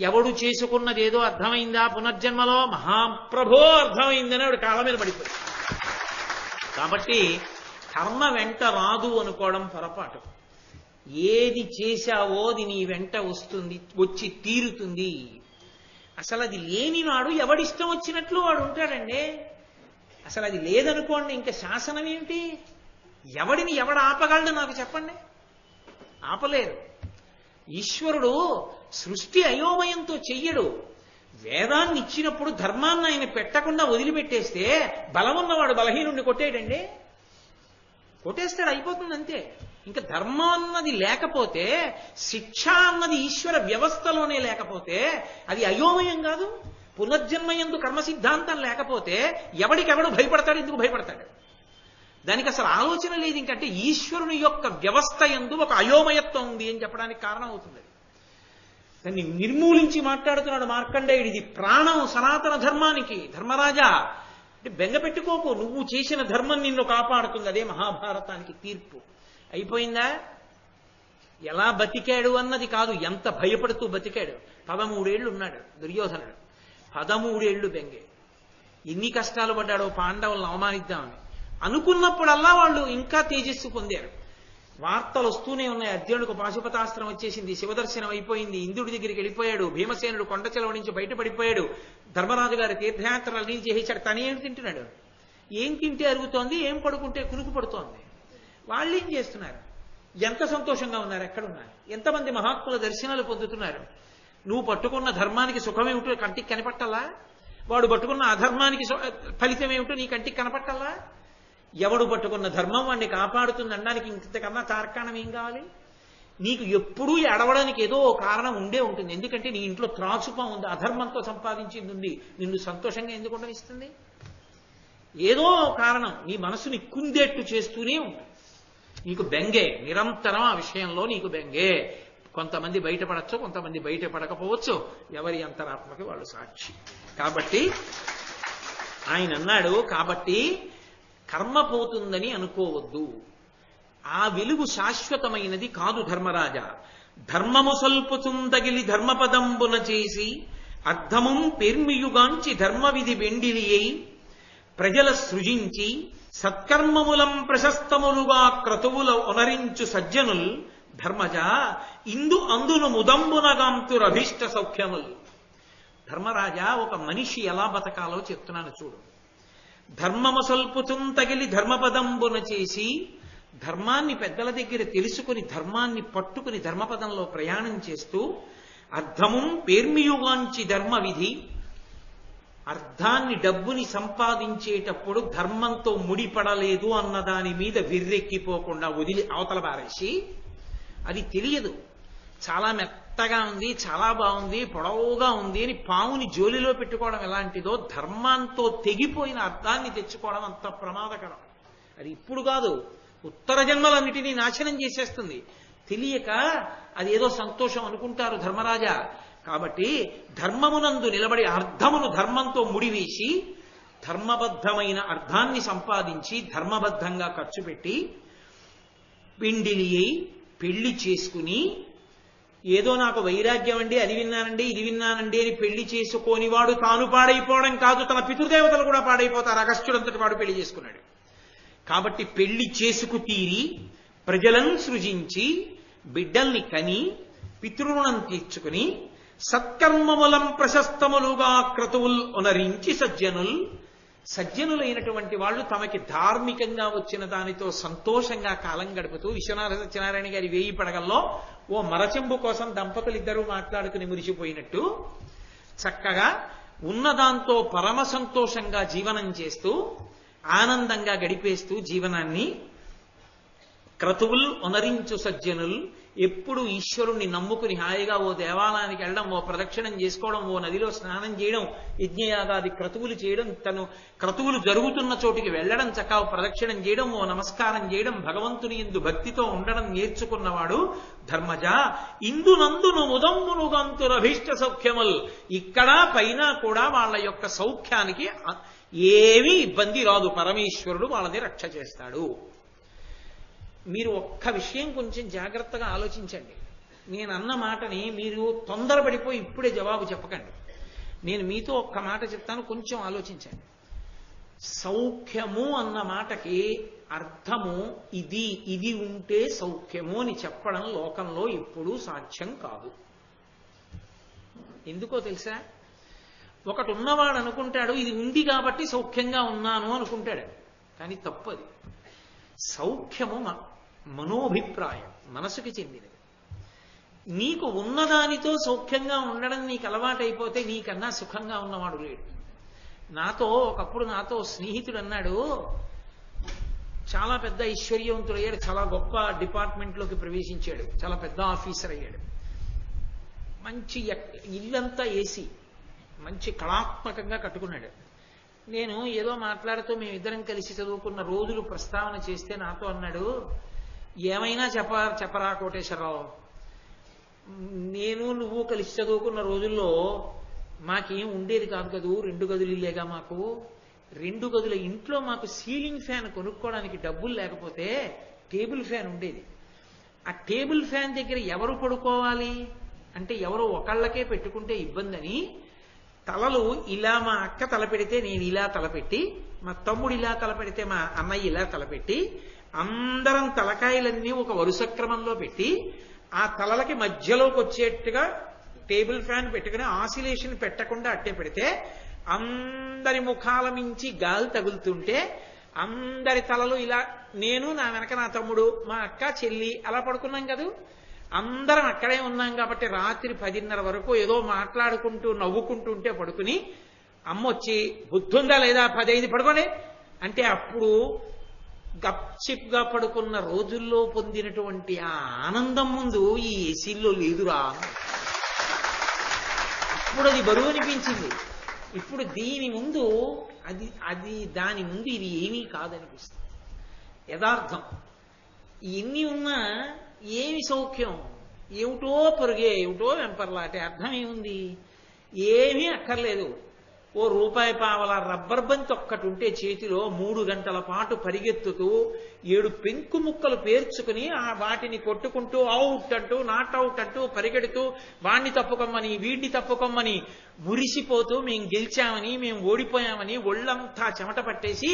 ఎవడు చేసుకున్నదేదో అర్థమైందా పునర్జన్మలో? మహాప్రభో అర్థమైందని ఆవిడ కాళ్ళ మీద పడిపోయి. కాబట్టి కర్మ వెంట రాదు అనుకోవడం పొరపాటు. ఏది చేశావో అది నీ వెంట వస్తుంది, వచ్చి తీరుతుంది. అసలు అది లేనివాడు ఎవడిష్టం వచ్చినట్లు వాడు ఉంటాడండి. అసలు అది లేదనుకోండి, ఇంకా శాసనం ఏమిటి? ఎవడిని ఎవడు ఆపగలడు నాకు చెప్పండి? ఆపలేరు. ఈశ్వరుడు సృష్టి అయోమయంతో చెయ్యడు. వేదాన్ని ఇచ్చినప్పుడు ధర్మాన్ని ఆయన పెట్టకుండా వదిలిపెట్టేస్తే బలం ఉన్నవాడు బలహీనుడిని కొట్టేయడండి. కొట్టేస్తాడు, అయిపోతుంది అంతే. ఇంకా ధర్మం అన్నది లేకపోతే, శిక్ష అన్నది ఈశ్వర వ్యవస్థలోనే లేకపోతే అది అయోమయం కాదు. పునర్జన్మయందు కర్మ సిద్ధాంతం లేకపోతే ఎవడికెవడు భయపడతాడు? ఎందుకు భయపడతాడు? దానికి అసలు ఆలోచన లేదు. ఇంకంటే ఈశ్వరుని యొక్క వ్యవస్థ యందు ఒక అయోమయత్వం ఉంది అని చెప్పడానికి కారణం అవుతుంది. దాన్ని నిర్మూలించి మాట్లాడుతున్నాడు మార్కండేయుడు. ఇది ప్రాణం సనాతన ధర్మానికి. ధర్మరాజా అంటే బెంగ పెట్టుకోకు, నువ్వు చేసిన ధర్మం నిన్ను కాపాడుతుంది. అదే మహాభారతానికి తీర్పు. అయిపోయిందా? ఎలా బతికాడు అన్నది కాదు, ఎంత భయపడుతూ బతికాడు. 13 ఏళ్ళు ఉన్నాడు దుర్యోధనుడు. 13 ఏళ్ళు బెంగే. ఎన్ని కష్టాలు పడ్డాడో పాండవులను అవమానిద్దామని. అనుకున్నప్పుడల్లా వాళ్ళు ఇంకా తేజస్సు పొందారు. వార్తలు వస్తూనే ఉన్నాయి. అర్జునుడికి పాశుపతాస్త్రం వచ్చేసింది, శివదర్శనం అయిపోయింది, ఇంద్రుడి దగ్గరికి వెళ్ళిపోయాడు, భీమసేనుడు కొండ చెలవ నుంచి బయటపడిపోయాడు, ధర్మరాజు గారి తీర్థయాత్రలు అన్నీ చేసేశాడు. తనేం తింటున్నాడు? ఏం తింటే అరుగుతోంది, ఏం పడుకుంటే కునుకు పడుతోంది. వాళ్ళు ఏం చేస్తున్నారు? ఎంత సంతోషంగా ఉన్నారు? ఎక్కడున్నారు? ఎంతమంది మహాత్ముల దర్శనాలు పొందుతున్నారు? నువ్వు పట్టుకున్న ధర్మానికి సుఖం ఏమిటో కంటికి కనపట్టాలా? వాడు పట్టుకున్న అధర్మానికి ఫలితం ఏమిటో నీ కంటికి కనపట్టాలా? ఎవడు పట్టుకున్న ధర్మం వాడిని కాపాడుతుంది అనడానికి ఇంతకన్నా తార్కాణం ఏం కావాలి? నీకు ఎప్పుడూ ఏడవడానికి ఏదో కారణం ఉండే ఉంటుంది. ఎందుకంటే నీ ఇంట్లో త్రాచుపా ఉంది, అధర్మంతో సంపాదించింది ఉంది. నిన్ను సంతోషంగా ఎందుకు ఉండనిస్తుంది? ఏదో కారణం నీ మనసుని కుందేట్టు చేస్తూనే ఉంటుంది. నీకు బెంగే, నిరంతరం ఆ విషయంలో నీకు బెంగే. కొంతమంది బయటపడచ్చు, కొంతమంది బయటపడకపోవచ్చు. ఎవరి అంతరాత్మకి వాళ్ళు సాక్షి. కాబట్టి ఆయన అన్నాడు, కాబట్టి కర్మ పోతుందని అనుకోవద్దు. ఆ వెలుగు శాశ్వతమైనది కాదు ధర్మరాజా. ధర్మము సల్పుచుందగిలి ధర్మపదంబున చేసి అర్థముం పెర్మియుగాంచి ధర్మవిధి వెండిలియై ప్రజల సృజించి సత్కర్మములం ప్రశస్తములుగా క్రతువుల ఒనరించు సజ్జనుల్ ధర్మజ ఇందు అందును ముదంబునగాంతురభీష్ట సౌఖ్యముల్. ధర్మరాజా, ఒక మనిషి ఎలా బతకాలో చెప్తున్నాను చూడు. ధర్మము సల్పుచుం తగిలి ధర్మపదంబున చేసి, ధర్మాన్ని పెద్దల దగ్గర తెలుసుకుని ధర్మాన్ని పట్టుకుని ధర్మపదంలో ప్రయాణం చేస్తూ, అర్థము పేర్మియుగాంచి ధర్మ విధి, అర్థాన్ని డబ్బుని సంపాదించేటప్పుడు ధర్మంతో ముడిపడలేదు అన్న దాని మీద విర్రెక్కిపోకుండా వదిలి అవతల బారేసి, అది తెలియదు, చాలా మెత్తగా ఉంది, చాలా బాగుంది, పొడవుగా ఉంది అని పావుని జోలిలో పెట్టుకోవడం ఎలాంటిదో, ధర్మంతో తెగిపోయిన అర్థాన్ని తెచ్చుకోవడం అంత ప్రమాదకరం. అది ఇప్పుడు కాదు, ఉత్తర జన్మలన్నిటినీ నాశనం చేసేస్తుంది. తెలియక అది ఏదో సంతోషం అనుకుంటారు ధర్మరాజా. కాబట్టి ధర్మమునందు నిలబడి అర్థమును ధర్మంతో ముడివేసి ధర్మబద్ధమైన అర్థాన్ని సంపాదించి ధర్మబద్ధంగా ఖర్చు పెట్టి పిండిలి అయి పెళ్లి చేసుకుని, ఏదో నాకు వైరాగ్యం అండి, అది విన్నానండి, ఇది విన్నానండి అని పెళ్లి చేసుకోని వాడు తాను పాడైపోవడం కాదు, తన పితృదేవతలు కూడా పాడైపోతారు. అగస్త్యుడంతటి వాడు పెళ్లి చేసుకున్నాడు. కాబట్టి పెళ్లి చేసుకు తీరి ప్రజలను సృజించి బిడ్డల్ని కని పితృరుణం తీర్చుకుని సత్కర్మములం ప్రశస్తములుగా క్రతువుల్ ఒనరించి సజ్జనులైనటువంటి వాళ్ళు తమకి ధార్మికంగా వచ్చిన దానితో సంతోషంగా కాలం గడుపుతూ, విశ్వనాథ సత్యనారాయణ గారి 1000 పడగల్లో ఓ మరచెంబు కోసం దంపతులు ఇద్దరూ మాట్లాడుకుని మురిసిపోయినట్టు చక్కగా ఉన్నదాంతో పరమ సంతోషంగా జీవనం చేస్తూ ఆనందంగా గడిపేస్తూ జీవనాన్ని క్రతువుల్ ఒనరించు సజ్జనులు, ఎప్పుడు ఈశ్వరుణ్ణి నమ్ముకుని హాయిగా ఓ దేవాలయానికి వెళ్ళడం, ఓ ప్రదక్షిణం చేసుకోవడం, ఓ నదిలో స్నానం చేయడం, యజ్ఞయాగాది క్రతువులు చేయడం, తను క్రతువులు జరుగుతున్న చోటికి వెళ్ళడం, చక్కగా ప్రదక్షిణం చేయడం, ఓ నమస్కారం చేయడం, భగవంతుని యందు భక్తితో ఉండడం నేర్చుకున్నవాడు ధర్మజ. ఇందునందును ముదంబునుగంతురభీష్ట సౌఖ్యముల్, ఇక్కడ పైన కూడా వాళ్ళ యొక్క సౌఖ్యానికి ఏమీ ఇబ్బంది రాదు. పరమేశ్వరుడు వాళ్ళని రక్ష చేస్తాడు. మీరు ఒక్క విషయం కొంచెం జాగ్రత్తగా ఆలోచించండి. నేను అన్న మాటని మీరు తొందరపడిపోయి ఇప్పుడే జవాబు చెప్పకండి. నేను మీతో ఒక్క మాట చెప్తాను, కొంచెం ఆలోచించండి. సౌఖ్యము అన్న మాటకి అర్థము ఇది ఉంటే సౌఖ్యము అని చెప్పడం లోకంలో ఎప్పుడూ సాధ్యం కాదు. ఎందుకో తెలుసా? ఒకటి ఉన్నవాడు అనుకుంటాడు ఇది ఉంది కాబట్టి సౌఖ్యంగా ఉన్నాను అనుకుంటాడు, కానీ తప్పది. సౌఖ్యము మనోభిప్రాయం, మనసుకి చెందినది. నీకు ఉన్నదానితో సౌఖ్యంగా ఉండడం నీకు అలవాటైపోతే నీకన్నా సుఖంగా ఉన్నవాడు లేడు. ఒకప్పుడు నాతో స్నేహితుడు అన్నాడు, చాలా పెద్ద ఐశ్వర్యవంతుడు అయ్యాడు, చాలా గొప్ప డిపార్ట్మెంట్లోకి ప్రవేశించాడు, చాలా పెద్ద ఆఫీసర్ అయ్యాడు, మంచి ఇల్లంతా ఏసీ, మంచి కళాత్మకంగా కట్టుకున్నాడు. నేను ఏదో మాట్లాడుతూ మేమిద్దరం కలిసి చదువుకున్న రోజులు ప్రస్తావన చేస్తే నాతో అన్నాడు, ఏమైనా చెప్పరా కోటేశ్వరరావు, నువ్వు కలిసి చదువుకున్న రోజుల్లో మాకేం ఉండేది కాదు కదూ, 2 గదులు ఇల్లేగా మాకు, 2 గదుల ఇంట్లో మాకు సీలింగ్ ఫ్యాన్ కొనుక్కోవడానికి డబ్బులు లేకపోతే టేబుల్ ఫ్యాన్ ఉండేది. ఆ టేబుల్ ఫ్యాన్ దగ్గర ఎవరు పడుకోవాలి అంటే ఎవరో ఒకళ్ళకే పెట్టుకుంటే ఇబ్బందని తలలు ఇలా మా అక్క తలపెడితే నేను ఇలా తలపెట్టి, మా తమ్ముడు ఇలా తలపెడితే మా అన్నయ్య ఇలా తలపెట్టి, అందరం తలకాయలన్నీ ఒక వరుస క్రమంలో పెట్టి ఆ తలలకి మధ్యలోకి వచ్చేట్టుగా టేబుల్ ఫ్యాన్ పెట్టుకుని ఆసిలేషన్ పెట్టకుండా అట్టే పెడితే అందరి ముఖాల మించి గాలి తగులుతుంటే అందరి తలలు ఇలా, నేను నా వెనక నా తమ్ముడు మా అక్క చెల్లి అలా పడుకున్నాం కదా. అందరం అక్కడే ఉన్నాం కాబట్టి రాత్రి 10:30 వరకు ఏదో మాట్లాడుకుంటూ నవ్వుకుంటుంటే పడుకుని అమ్మ వచ్చి బుద్ధుందా లేదా 10 పడుకోండి అంటే అప్పుడు గప్చిప్గా పడుకున్న రోజుల్లో పొందినటువంటి ఆ ఆనందం ముందు ఈ ఏసీల్లో లేదురా. ఇప్పుడు అది బరువు అనిపించింది. ఇప్పుడు దీని ముందు దాని ముందు ఇది ఏమీ కాదనిపిస్తుంది. యథార్థం ఎన్ని ఉన్నా ఏమి సౌఖ్యం, ఏమిటో పొరుగే, ఏమిటో వెంపర్లాటే, అర్థం ఏముంది? ఏమీ అక్కర్లేదు. ఓ రూపాయి పావల రబ్బర్ బంతి ఒక్కటి ఉంటే చేతిలో 3 గంటల పాటు పరిగెత్తుతూ 7 పెంకు ముక్కలు పేర్చుకుని వాటిని కొట్టుకుంటూ అవుట్ అంటూ నాట్ అవుట్ అంటూ పరిగెడుతూ వాణ్ణి తప్పుకోమని వీడిని తప్పుకోమని మురిసిపోతూ మేం గెలిచామని మేం ఓడిపోయామని ఒళ్ళంతా చెమట పట్టేసి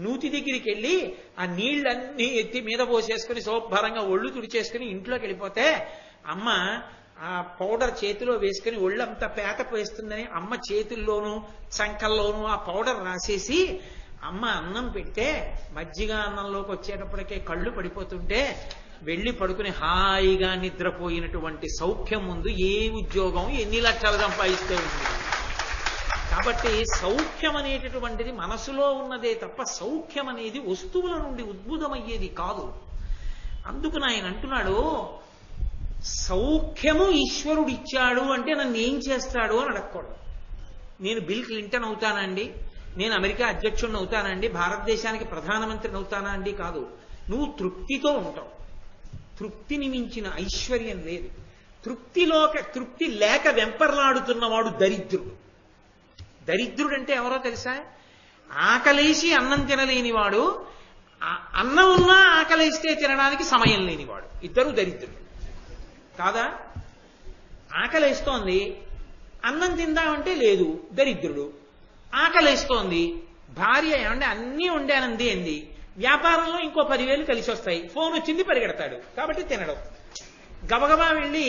నూతి దగ్గరికి వెళ్ళి ఆ నీళ్ళన్నీ ఎత్తి మీద పోసేసుకుని శుభ్రంగా ఒళ్ళు తుడిచేసుకుని ఇంట్లోకి వెళ్ళిపోతే అమ్మ ఆ పౌడర్ చేతిలో వేసుకుని ఒళ్ళంతా పేత వేస్తుందని అమ్మ చేతుల్లోనూ చంకల్లోనూ ఆ పౌడర్ రాసేసి అమ్మ అన్నం పెడితే మజ్జిగ అన్నంలోకి వచ్చేటప్పటికే కళ్ళు పడిపోతుంటే వెళ్ళి పడుకుని హాయిగా నిద్రపోయినటువంటి సౌఖ్యం ముందు ఏ ఉద్యోగం ఎన్ని లక్షలు సంపాదిస్తే ఉంది. కాబట్టి సౌఖ్యం అనేటటువంటిది మనసులో ఉన్నదే తప్ప సౌఖ్యం అనేది వస్తువుల నుండి ఉద్భుతమయ్యేది కాదు. అందుకు ఆయన అంటున్నాడు, సౌఖ్యము ఈశ్వరుడు ఇచ్చాడు అంటే నన్ను ఏం చేస్తాడు అని అడగకూడదు. నేను బిల్ క్లింటన్ అవుతానండి, నేను అమెరికా అధ్యక్షుడిని అవుతానండి, భారతదేశానికి ప్రధానమంత్రిని అవుతానా అండి, కాదు. నువ్వు తృప్తితో ఉంటావు. తృప్తిని మించిన ఐశ్వర్యం లేదు. తృప్తి లేక వెంపర్లాడుతున్నవాడు దరిద్రుడు. దరిద్రుడంటే ఎవరో తెలుసా? ఆకలేసి అన్నం తినలేనివాడు, అన్నం ఉన్నా ఆకలేస్తే తినడానికి సమయం లేనివాడు, ఇద్దరు దరిద్రుడు కాదా? ఆకలేస్తోంది, అన్నం తిందామంటే లేదు, దరిద్రుడు. ఆకలేస్తోంది, భార్య ఏమంటే అన్నీ వండానంది అంది, వ్యాపారంలో ఇంకో 10,000 కలిసి వస్తాయి, ఫోన్ వచ్చింది పరిగెడతాడు కాబట్టి తినడం. గబగబా వెళ్ళి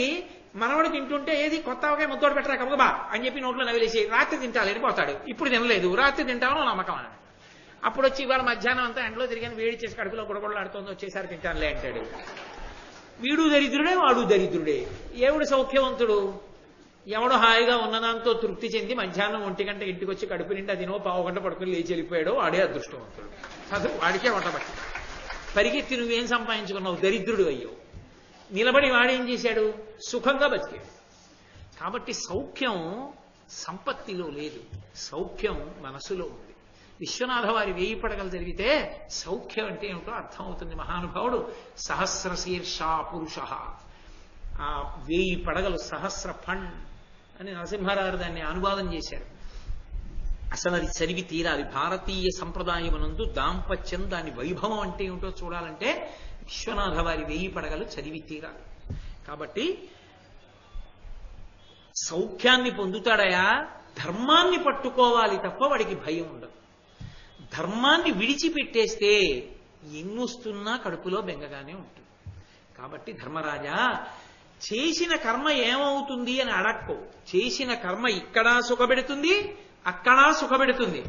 మనవాడు తింటుంటే ఏది కొత్త అవకాయ ముద్దోడు పెట్టరా గబగబా అని చెప్పి నోట్లో నవిలేసి రాత్రి తింటాలని పోతాడు. ఇప్పుడు తినలేదు, రాత్రి తింటామో నమ్మకం. అప్పుడు వచ్చి ఇవాళ మధ్యాహ్నం అంతా ఎండలో తిరిగాను, వేడి చేసి కడుపులో గుడగొడలాడుతోంది, వచ్చేసారి తింటానులే అంటాడు. వీడు దరిద్రుడే, వాడు దరిద్రుడే. ఎవడు సౌఖ్యవంతుడు? ఎవడు హాయిగా ఉన్నదాంతో తృప్తి చెంది మధ్యాహ్నం 1 గంట ఇంటికి వచ్చి కడుపు నిండా తినో 1/2 గంట పడుకుని లేచి వెళ్ళిపోయాడో వాడే అదృష్టవంతుడు. అసలు వాడికే వంటబట్టి పరిగెత్తి నువ్వేం సంపాదించుకున్నావు? దరిద్రుడు అయ్యో. నిలబడి వాడేం చేశాడు? సుఖంగా బతికాడు. కాబట్టి సౌఖ్యం సంపత్తిలో లేదు, సౌఖ్యం మనసులో ఉంది. విశ్వనాథ వారి 1000 పడగలు జరిగితే సౌఖ్యం అంటే ఏమిటో అర్థమవుతుంది. మహానుభావుడు సహస్రశీర్షా పురుష, ఆ 1000 పడగలు సహస్ర ఫండ్ అని నరసింహారావు దాన్ని అనువాదం చేశారు. అసలు అది చదివి తీరాలి. భారతీయ సంప్రదాయమునందు దాంపత్యం, దాని వైభవం అంటే ఏమిటో చూడాలంటే విశ్వనాథ వారి 1000 పడగలు చదివి తీరాలి. కాబట్టి సౌఖ్యాన్ని పొందుతాడయా ధర్మాన్ని పట్టుకోవాలి తప్ప వాడికి భయం ఉండదు. ధర్మాన్ని విడిచిపెట్టేస్తే ఎన్నొస్తున్నా కడుపులో బెంగగానే ఉంటుంది. కాబట్టి ధర్మరాజా, చేసిన కర్మ ఏమవుతుంది అని అడక్కో. చేసిన కర్మ ఇక్కడా సుఖపెడుతుంది, అక్కడా సుఖపెడుతుంది.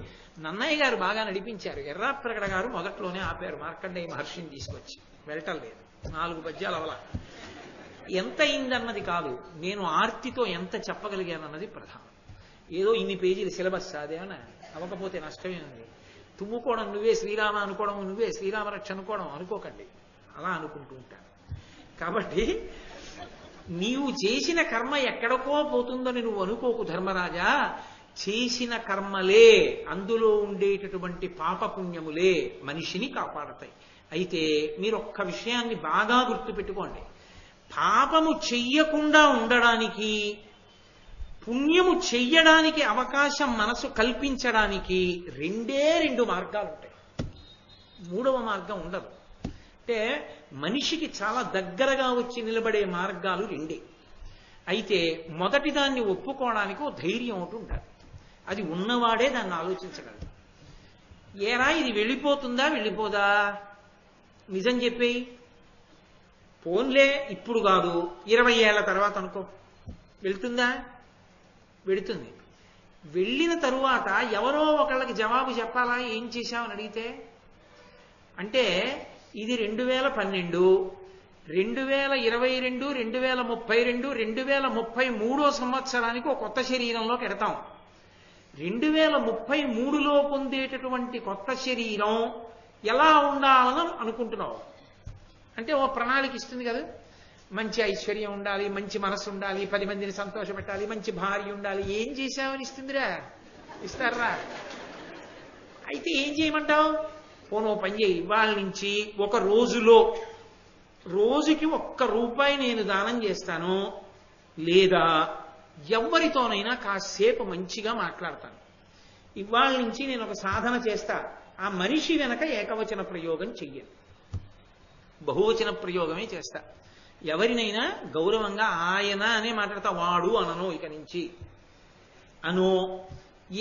నన్నయ్య గారు బాగా నడిపించారు. ఎర్రాప్రగడ గారు మొదట్లోనే ఆపారు మార్కండేయ మహర్షిని తీసుకొచ్చి. వెళ్ళటం లేదు, 4 పద్యాలు అవల. ఎంత అయిందన్నది కాదు, నేను ఆర్తితో ఎంత చెప్పగలిగానన్నది ప్రధానం. ఏదో ఇన్ని పేజీలు సిలబస్ అదేమన్నా అవ్వకపోతే నష్టమే ఉంది. తుమ్ముకోవడం నువ్వే శ్రీరామ అనుకోవడం నువ్వే శ్రీరామరక్ష అనుకోవడం అనుకోకండి, అలా అనుకుంటూ ఉంటాను. కాబట్టి నీవు చేసిన కర్మ ఎక్కడికో పోతుందని నువ్వు అనుకోకు ధర్మరాజా. చేసిన కర్మలే, అందులో ఉండేటటువంటి పాపపుణ్యములే మనిషిని కాపాడతాయి. అయితే మీరు ఒక్క విషయాన్ని బాగా గుర్తుపెట్టుకోండి. పాపము చెయ్యకుండా ఉండడానికి, పుణ్యము చెయ్యడానికి అవకాశం మనసు కల్పించడానికి 2 మార్గాలు ఉంటాయి. 3వ మార్గం ఉండదు. అంటే మనిషికి చాలా దగ్గరగా వచ్చి నిలబడే మార్గాలు 2. అయితే మొదటి దాన్ని ఒప్పుకోవడానికి ఓ ధైర్యం ఒకటి ఉండాలి. అది ఉన్నవాడే దాన్ని ఆలోచించగలడు. ఏరా ఇది వెళ్ళిపోతుందా వెళ్ళిపోదా, నిజం చెప్పేయి. పోన్లే ఇప్పుడు కాదు 20 ఏళ్ల తర్వాత అనుకో, వెళ్తుందా? వెళుతుంది. వెళ్ళిన తరువాత ఎవరో ఒకళ్ళకి జవాబు చెప్పాలా ఏం చేశామని అడిగితే? అంటే ఇది 2012, 2022, 2032, 2033 సంవత్సరానికి ఒక కొత్త శరీరంలోకి ఎడతాం. 2033లో పొందేటటువంటి కొత్త శరీరం ఎలా ఉండాలని అనుకుంటున్నావు? అంటే ఓ ప్రణాళిక ఇస్తుంది కదా. మంచి ఐశ్వర్యం ఉండాలి, మంచి మనసు ఉండాలి, 10 మందిని సంతోష పెట్టాలి, మంచి భార్య ఉండాలి. ఏం చేశావని ఇస్తుందిరా? ఇస్తారా? అయితే ఏం చేయమంటావు? పోనో పని చేయి, వాళ్ళ నుంచి ఒక రోజులో రోజుకి ₹1 నేను దానం చేస్తాను, లేదా ఎవరితోనైనా కాసేపు మంచిగా మాట్లాడతాను. ఇవాళ నుంచి నేను ఒక సాధన చేస్తా. ఆ మనిషి వెనక ఏకవచన ప్రయోగం చెయ్యను, బహువచన ప్రయోగమే చేస్తా. ఎవరినైనా గౌరవంగా ఆయన అనే మాట్లాడతా, వాడు అనను. ఇక నుంచి అనో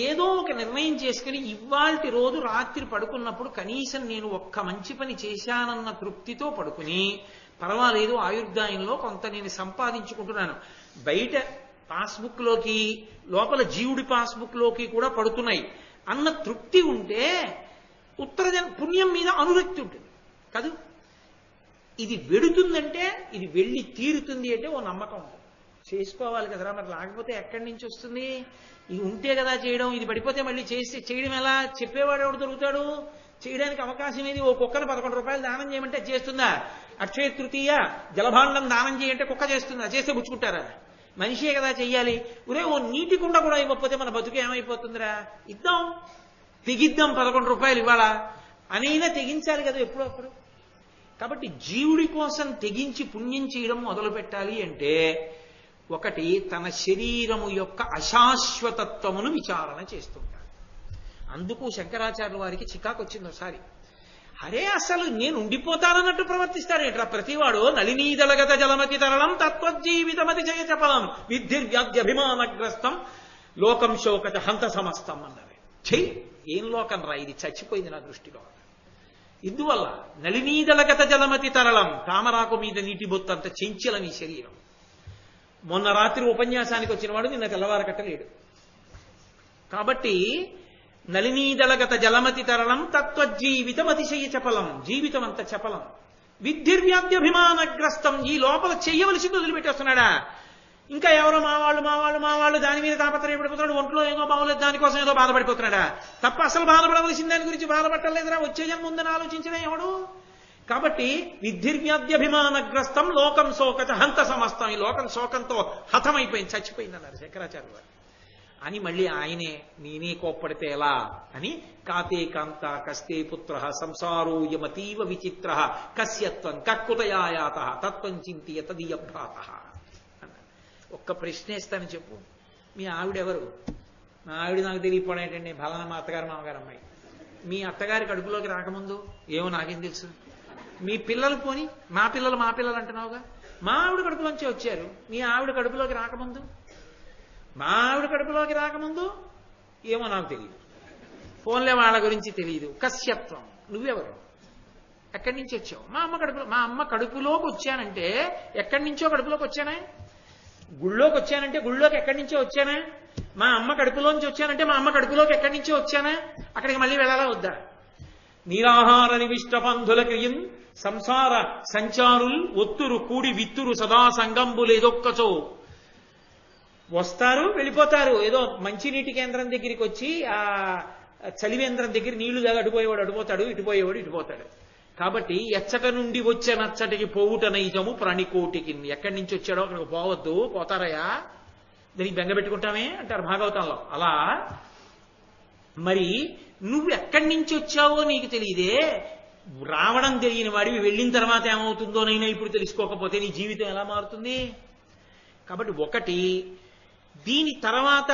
ఏదో ఒక నిర్ణయం చేసుకుని ఇవాల్టి రోజు రాత్రి పడుకున్నప్పుడు కనీసం నేను ఒక్క మంచి పని చేశానన్న తృప్తితో పడుకుని, పర్వాలేదు ఆయుర్దాయంలో కొంత నేను సంపాదించుకుంటున్నాను, బయట పాస్బుక్ లోకి లోపల జీవుడి పాస్బుక్ లోకి కూడా పడుతున్నాయి అన్న తృప్తి ఉంటే పుణ్యం మీద అనురక్తి ఉంటుంది కాదు. ఇది వెడుతుందంటే ఇది వెళ్ళి తీరుతుంది అంటే ఓ నమ్మకం ఉంటుంది. చేసుకోవాలి కదరా, మరి లేకపోతే ఎక్కడి నుంచి వస్తుంది? ఇది ఉంటే కదా చేయడం. ఇది పడిపోతే మళ్ళీ చేయడం ఎలా? చెప్పేవాడు ఎవడు దొరుకుతాడు? చేయడానికి అవకాశం ఏది? ఓ కుక్కను ₹11 దానం చేయమంటే చేస్తుందా? అక్షయ తృతీయ జలభాండం దానం చేయంటే కుక్క చేస్తుందా? చేస్తే పుచ్చుకుంటారా? మనిషే కదా చెయ్యాలి. ఒరే ఓ నీటి కుండ కూడా ఇవ్వకపోతే మన బతుకు ఏమైపోతుందిరా? ఇద్దాం, తెగిద్దాం ₹11 ఇవాళ అనైనా తెగించాలి కదా ఎప్పుడప్పుడు. కాబట్టి జీవుడి కోసం తెగించి పుణ్యం చేయడం మొదలు పెట్టాలి అంటే ఒకటి తన శరీరము యొక్క అశాశ్వతత్వమును విచారణ చేస్తుంటాడు. అందుకు శంకరాచార్యుల వారికి చికాకు వచ్చింది ఒకసారి. అరే అసలు నేను ఉండిపోతానన్నట్టు ప్రవర్తిస్తాడేట్రా ప్రతివాడు. నళినీదళగత జలమతి తరళం తత్వజీవితమతి జయ చపలం విద్ధిర్వ్యాధ్యభిమానగ్రస్తం లోకం శోకచ హంత సమస్తం అన్నారు. చెయ్యి, ఏం లోకం రా ఇది, చచ్చిపోయింది నా దృష్టిలో. ఇందువల్ల నళినీదళగత జలమతి తరళం, తామరాకు మీద నీటి బొత్తంత చెంచల నీ శరీరం. మొన్న రాత్రి ఉపన్యాసానికి వచ్చిన వాడు నిన్న తెల్లవారు కట్టలేడు. కాబట్టి నళినీదళగత జలమతి తరళం తత్వజీవితం అతిశయ చపలం, జీవితం అంత చపలం. విద్ధిర్వ్యాధ్యభిమానగ్రస్తం, ఈ లోపల చెయ్యవలసింది వదిలిపెట్టేస్తున్నాడా? ఇంకా ఎవరో మావాళ్ళు దాని మీద తాపత్రయపడిపోతున్నాడు, ఒంట్లో ఏదో బాగోలేదు దానికోసం ఏదో బాధపడిపోతున్నాడా తప్ప అసలు బాధపడవలసిన దాని గురించి బాధపడలేదురా. వచ్చే జన్మ ఉందని ఆలోచించడం ఎవడు? కాబట్టి విద్ధిర్వ్యాధ్యభిమానగ్రస్తం లోకం శోకచ హంత సమస్తం, ఈ లోకం శోకంతో హతమైపోయింది, చచ్చిపోయింది అన్నారు శంకరాచార్య వారు. అని మళ్ళీ ఆయనే నేనే కోప్పడితే ఎలా అని కాతే కాంత కస్తే పుత్ర సంసారో యమతీవ విచిత్ర కస్యత్వం కక్కుతయాయాత తత్వం చింతియ తదీయభ్రాత అన్నారు. ఒక్క ప్రశ్నేస్తాను చెప్పు, మీ ఆవిడెవరు? మా ఆవిడ నాకు తెలియపోవడం ఫలానా మా అత్తగారు మామగారు అమ్మాయి. మీ అత్తగారి కడుపులోకి రాకముందు ఏమో నాకేం తెలుసు? మీ పిల్లలు పోని మా పిల్లలు అంటున్నావుగా, మా ఆవిడ కడుపులోంచి వచ్చారు. మీ ఆవిడ కడుపులోకి రాకముందు, మా ఆవిడ కడుపులోకి రాకముందు ఏమో నాకు తెలియదు. ఫోన్లే వాళ్ళ గురించి తెలియదు. కశ్యత్వం, నువ్వెవరు, ఎక్కడి నుంచి వచ్చావు? మా అమ్మ కడుపులోకి వచ్చానంటే ఎక్కడి నుంచో కడుపులోకి వచ్చానా? గుళ్ళోకి వచ్చానంటే గుళ్ళోకి ఎక్కడి నుంచో వచ్చానా? మా అమ్మ కడుపులోంచి వచ్చానంటే మా అమ్మ కడుపులోకి ఎక్కడి నుంచో వచ్చానా? అక్కడికి మళ్ళీ వెళ్ళాలా వద్దా? నిరాహార నివిష్ట పంధుల క్రియం సంసార సంచారుల్ ఒత్తురు కూడి విత్తురు సదా సంగంబులు ఏదొక్కచో. వస్తారు వెళ్ళిపోతారు. ఏదో మంచినీటి కేంద్రం దగ్గరికి వచ్చి ఆ చలివేంద్రం దగ్గర నీళ్లు దాకా అటుపోయేవాడు అటుపోతాడు, ఇటుపోయేవాడు ఇటుపోతాడు. కాబట్టి ఎచ్చట నుండి వచ్చే నచ్చటికి పోవుట నైజము ప్రాణికోటికి. ఎక్కడి నుంచి వచ్చాడో అక్కడికి పోవద్దు. పోతారయ్యా, దానికి బెంగ పెట్టుకుంటామే అంటారు భాగవతంలో. అలా మరి నువ్వు ఎక్కడి నుంచి వచ్చావో నీకు తెలియదే. రావడం తెలియని వాడివి వెళ్ళిన తర్వాత ఏమవుతుందోనైనా ఇప్పుడు తెలుసుకోకపోతే నీ జీవితం ఎలా మారుతుంది? కాబట్టి ఒకటి, దీని తర్వాత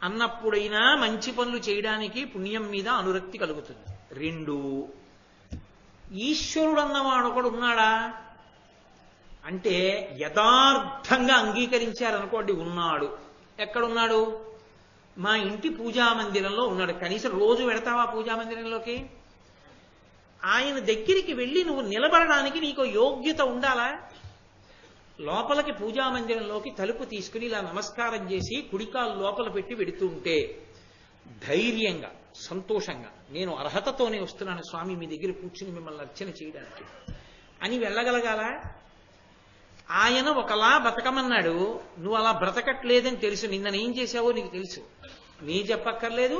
అన్నప్పుడైనా మంచి పనులు చేయడానికి పుణ్యం మీద అనురక్తి కలుగుతుంది. రెండు, ఈశ్వరుడు అన్నవాడు ఒకడు ఉన్నాడా అంటే యథార్థంగా అంగీకరించారనుకోండి, ఉన్నాడు. ఎక్కడున్నాడు? మా ఇంటి పూజామందిరంలో ఉన్నాడు. కనీసం రోజు వెడతావా పూజామందిరంలోకి? ఆయన దగ్గరికి వెళ్ళి నువ్వు నిలబడడానికి నీకు యోగ్యత ఉండాలా? లోపలికి పూజామందిరంలోకి తలుపు తీసుకుని ఇలా నమస్కారం చేసి కుడికాలు లోపల పెట్టి వెడుతుంటే ధైర్యంగా సంతోషంగా, నేను అర్హతతోనే వస్తున్నాను స్వామి మీ దగ్గర కూర్చుని మిమ్మల్ని అర్చన చేయడానికి అని వెళ్ళగలగాల? ఆయన ఒకలా బ్రతకమన్నాడు, నువ్వు అలా బ్రతకట్లేదని తెలుసు. నిన్ననేం చేశావో నీకు తెలుసు. నీ చెప్పక్కర్లేదు,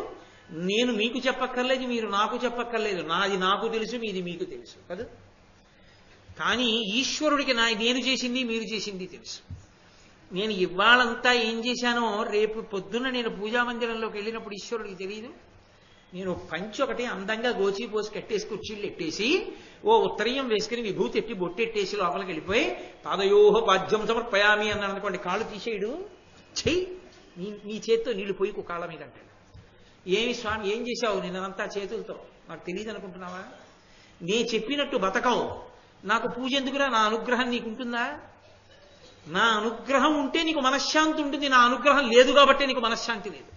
నేను మీకు చెప్పక్కర్లేదు, మీరు నాకు చెప్పక్కర్లేదు. నాది నాకు తెలుసు, మీది మీకు తెలుసు కదా. కానీ ఈశ్వరుడికి నేను చేసింది మీరు చేసింది తెలుసు. నేను ఇవాళంతా ఏం చేశానో రేపు పొద్దున్న నేను పూజామందిరంలోకి వెళ్ళినప్పుడు ఈశ్వరుడికి తెలియదు. నేను పంచి ఒకటి అందంగా గోచి పోసి కట్టేసి కుర్చీళ్ళు ఎట్టేసి ఓ ఉత్తరీయం వేసుకుని విభూతి ఎట్టి బొట్టెట్టేసి లోపలికి వెళ్ళిపోయి పాదయోహ పాద్యం సమర్పయామి అన్నాడు అనుకోండి, కాళ్ళు తీసేయడు. చెయ్యి, నీ చేత్తో నీళ్లు పోయి కాళ్ళ మీద అంటాడు. ఏమి స్వామి ఏం చేశావు నిన్నంతా చేతులతో? నాకు తెలియదు అనుకుంటున్నావా? నే చెప్పినట్టు బతకవు, నాకు పూజ ఎందుకురా? నా అనుగ్రహం నీకుంటుందా? నా అనుగ్రహం ఉంటే నీకు మనశ్శాంతి ఉంటుంది. నా అనుగ్రహం లేదు కాబట్టి నీకు మనశ్శాంతి లేదు.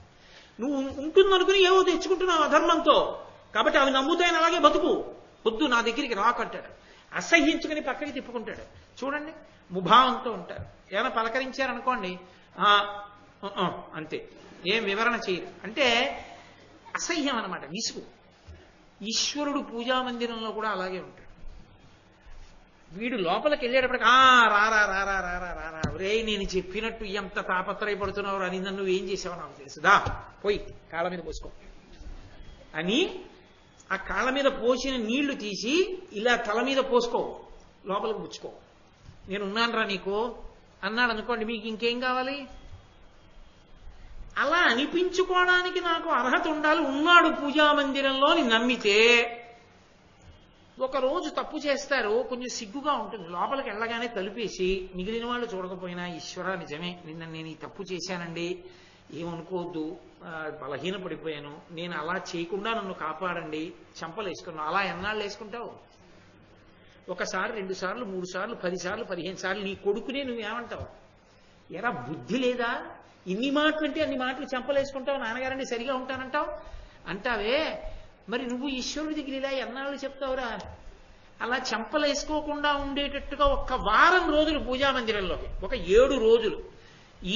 నువ్వు ఉంటుందనుకుని ఏవో తెచ్చుకుంటున్నావు అధర్మంతో. కాబట్టి అవి నమ్ముతాయని అలాగే బతుకు. వద్దు, నా దగ్గరికి రాకంటాడు. అసహ్యించుకుని పక్కకి తిప్పుకుంటాడు. చూడండి, ముభావంతో ఉంటారు. ఏమైనా పలకరించారనుకోండి అంతే, ఏం వివరణ చేయరు. అంటే అసహ్యం అన్నమాట, విసుగు. ఈశ్వరుడు పూజామందిరంలో కూడా అలాగే ఉంటాడు. వీడు లోపలికి వెళ్ళేటప్పటికి రారా రారా రారా రారా రే, నేను చెప్పినట్టు ఎంత తాపత్రయపడుతున్నావు అని నన్ను ఏం చేసావో నాకు తెలుసుదా, పోయి కాళ్ళ మీద పోసుకో అని ఆ కాళ్ళ మీద పోసిన నీళ్లు తీసి ఇలా తల మీద పోసుకో, లోపలికి పుచ్చుకో. నేనున్నానురా నీకు అన్నాడు అనుకోండి, మీకు ఇంకేం కావాలి? అలా అనిపించుకోవడానికి నాకు అర్హత ఉండాలి. ఉన్నాడు పూజామందిరంలో అని నమ్మితే ఒకరోజు తప్పు చేస్తారు, కొంచెం సిగ్గుగా ఉంటుంది. లోపలికి వెళ్ళగానే తలుపేసి మిగిలిన వాళ్ళు చూడకపోయినా, ఈశ్వర నిజమే నిన్న నేను ఈ తప్పు చేశానండి, ఏమనుకోవద్దు, బలహీన పడిపోయాను, నేను అలా చేయకుండా నన్ను కాపాడండి, చెంపలు వేసుకున్నావు. అలా ఎన్నాళ్ళు వేసుకుంటావు? ఒకసారి, 2 సార్లు, 3 సార్లు, 10 సార్లు, 15 సార్లు నీ కొడుకునే నువ్వేమంటావు? ఎరా బుద్ధి లేదా? ఇన్ని మాటలు అంటే అన్ని మాటలు చెంపలేసుకుంటావు. నాన్నగారండి సరిగా ఉంటానంటావు అంటావే. మరి నువ్వు ఈశ్వరుడి దగ్గర ఇలా ఎన్నాళ్ళు చెప్తావురా? అలా చెంపలేసుకోకుండా ఉండేటట్టుగా 1 వారం రోజులు పూజామందిరంలోకి, ఒక 7 రోజులు,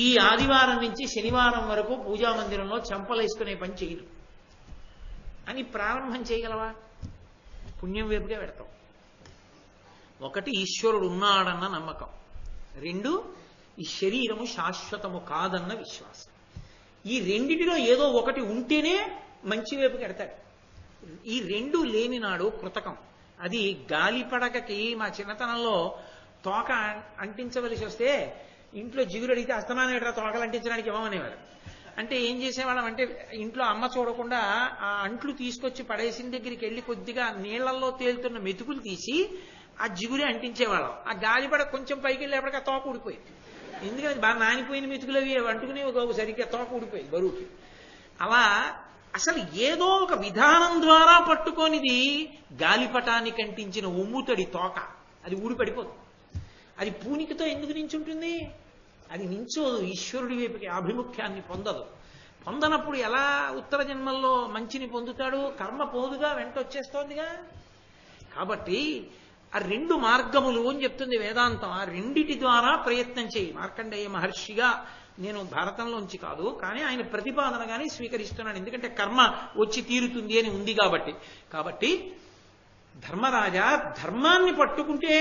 ఈ ఆదివారం నుంచి శనివారం వరకు పూజామందిరంలో చెంపలేసుకునే పని చేయదు అని ప్రారంభం చేయగలవా? పుణ్యం వైపుగా పెడతావు. 1 ఈశ్వరుడు ఉన్నాడన్న నమ్మకం, 2 ఈ శరీరము శాశ్వతము కాదన్న విశ్వాసం. ఈ రెండిటిలో ఏదో ఒకటి ఉంటేనే మంచి వైపుకి ఎడతాడు. ఈ 2 లేని నాడు కృతకం. అది గాలిపడకకి మా చిన్నతనంలో తోక అంటించవలసి వస్తే ఇంట్లో జిగురు అడిగితే అస్తమానం ఎట్లా తోకలు అంటించడానికి ఇవ్వమనేవారు. అంటే ఏం చేసేవాళ్ళం అంటే, ఇంట్లో అమ్మ చూడకుండా ఆ అంట్లు తీసుకొచ్చి పడేసిన దగ్గరికి వెళ్ళి కొద్దిగా నీళ్లలో తేలుతున్న మెతుకులు తీసి ఆ జిగురే అంటించేవాళ్ళం. ఆ గాలిపడ కొంచెం పైకి వెళ్ళేప్పటికీ ఆ తోక ఊడిపోయింది. ఎందుకంటే బాగా నానిపోయిన మెతుకులు అవి అంటుకునేవి సరిగ్గా తోక ఊడిపోయింది బరువుకి. అలా అసలు ఏదో ఒక విధానం ద్వారా పట్టుకొనిది గాలిపటానికి అంటించిన ఉమ్ముతడి తోక, అది ఊడిపడిపోతుంది. అది పూనికతో ఎందుకు నించుంటుంది? అది నించోదు, ఈశ్వరుడి వైపుకి ఆభిముఖ్యాన్ని పొందదు. పొందనప్పుడు ఎలా ఉత్తర జన్మల్లో మంచిని పొందుతాడు? కర్మ పోదుగా, వెంట వచ్చేస్తోందిగా. కాబట్టి ఆ రెండు మార్గములు అని చెప్తుంది వేదాంతం. ఆ రెండిటి ద్వారా ప్రయత్నం చేయి. మార్కండేయ మహర్షిగా నేను భారతంలోంచి కాదు, కానీ ఆయన ప్రతిపాదనగానే స్వీకరిస్తున్నాను. ఎందుకంటే కర్మ వచ్చి తీరుతుంది అని ఉంది కాబట్టి. కాబట్టి ధర్మరాజా, ధర్మాన్ని పట్టుకుంటే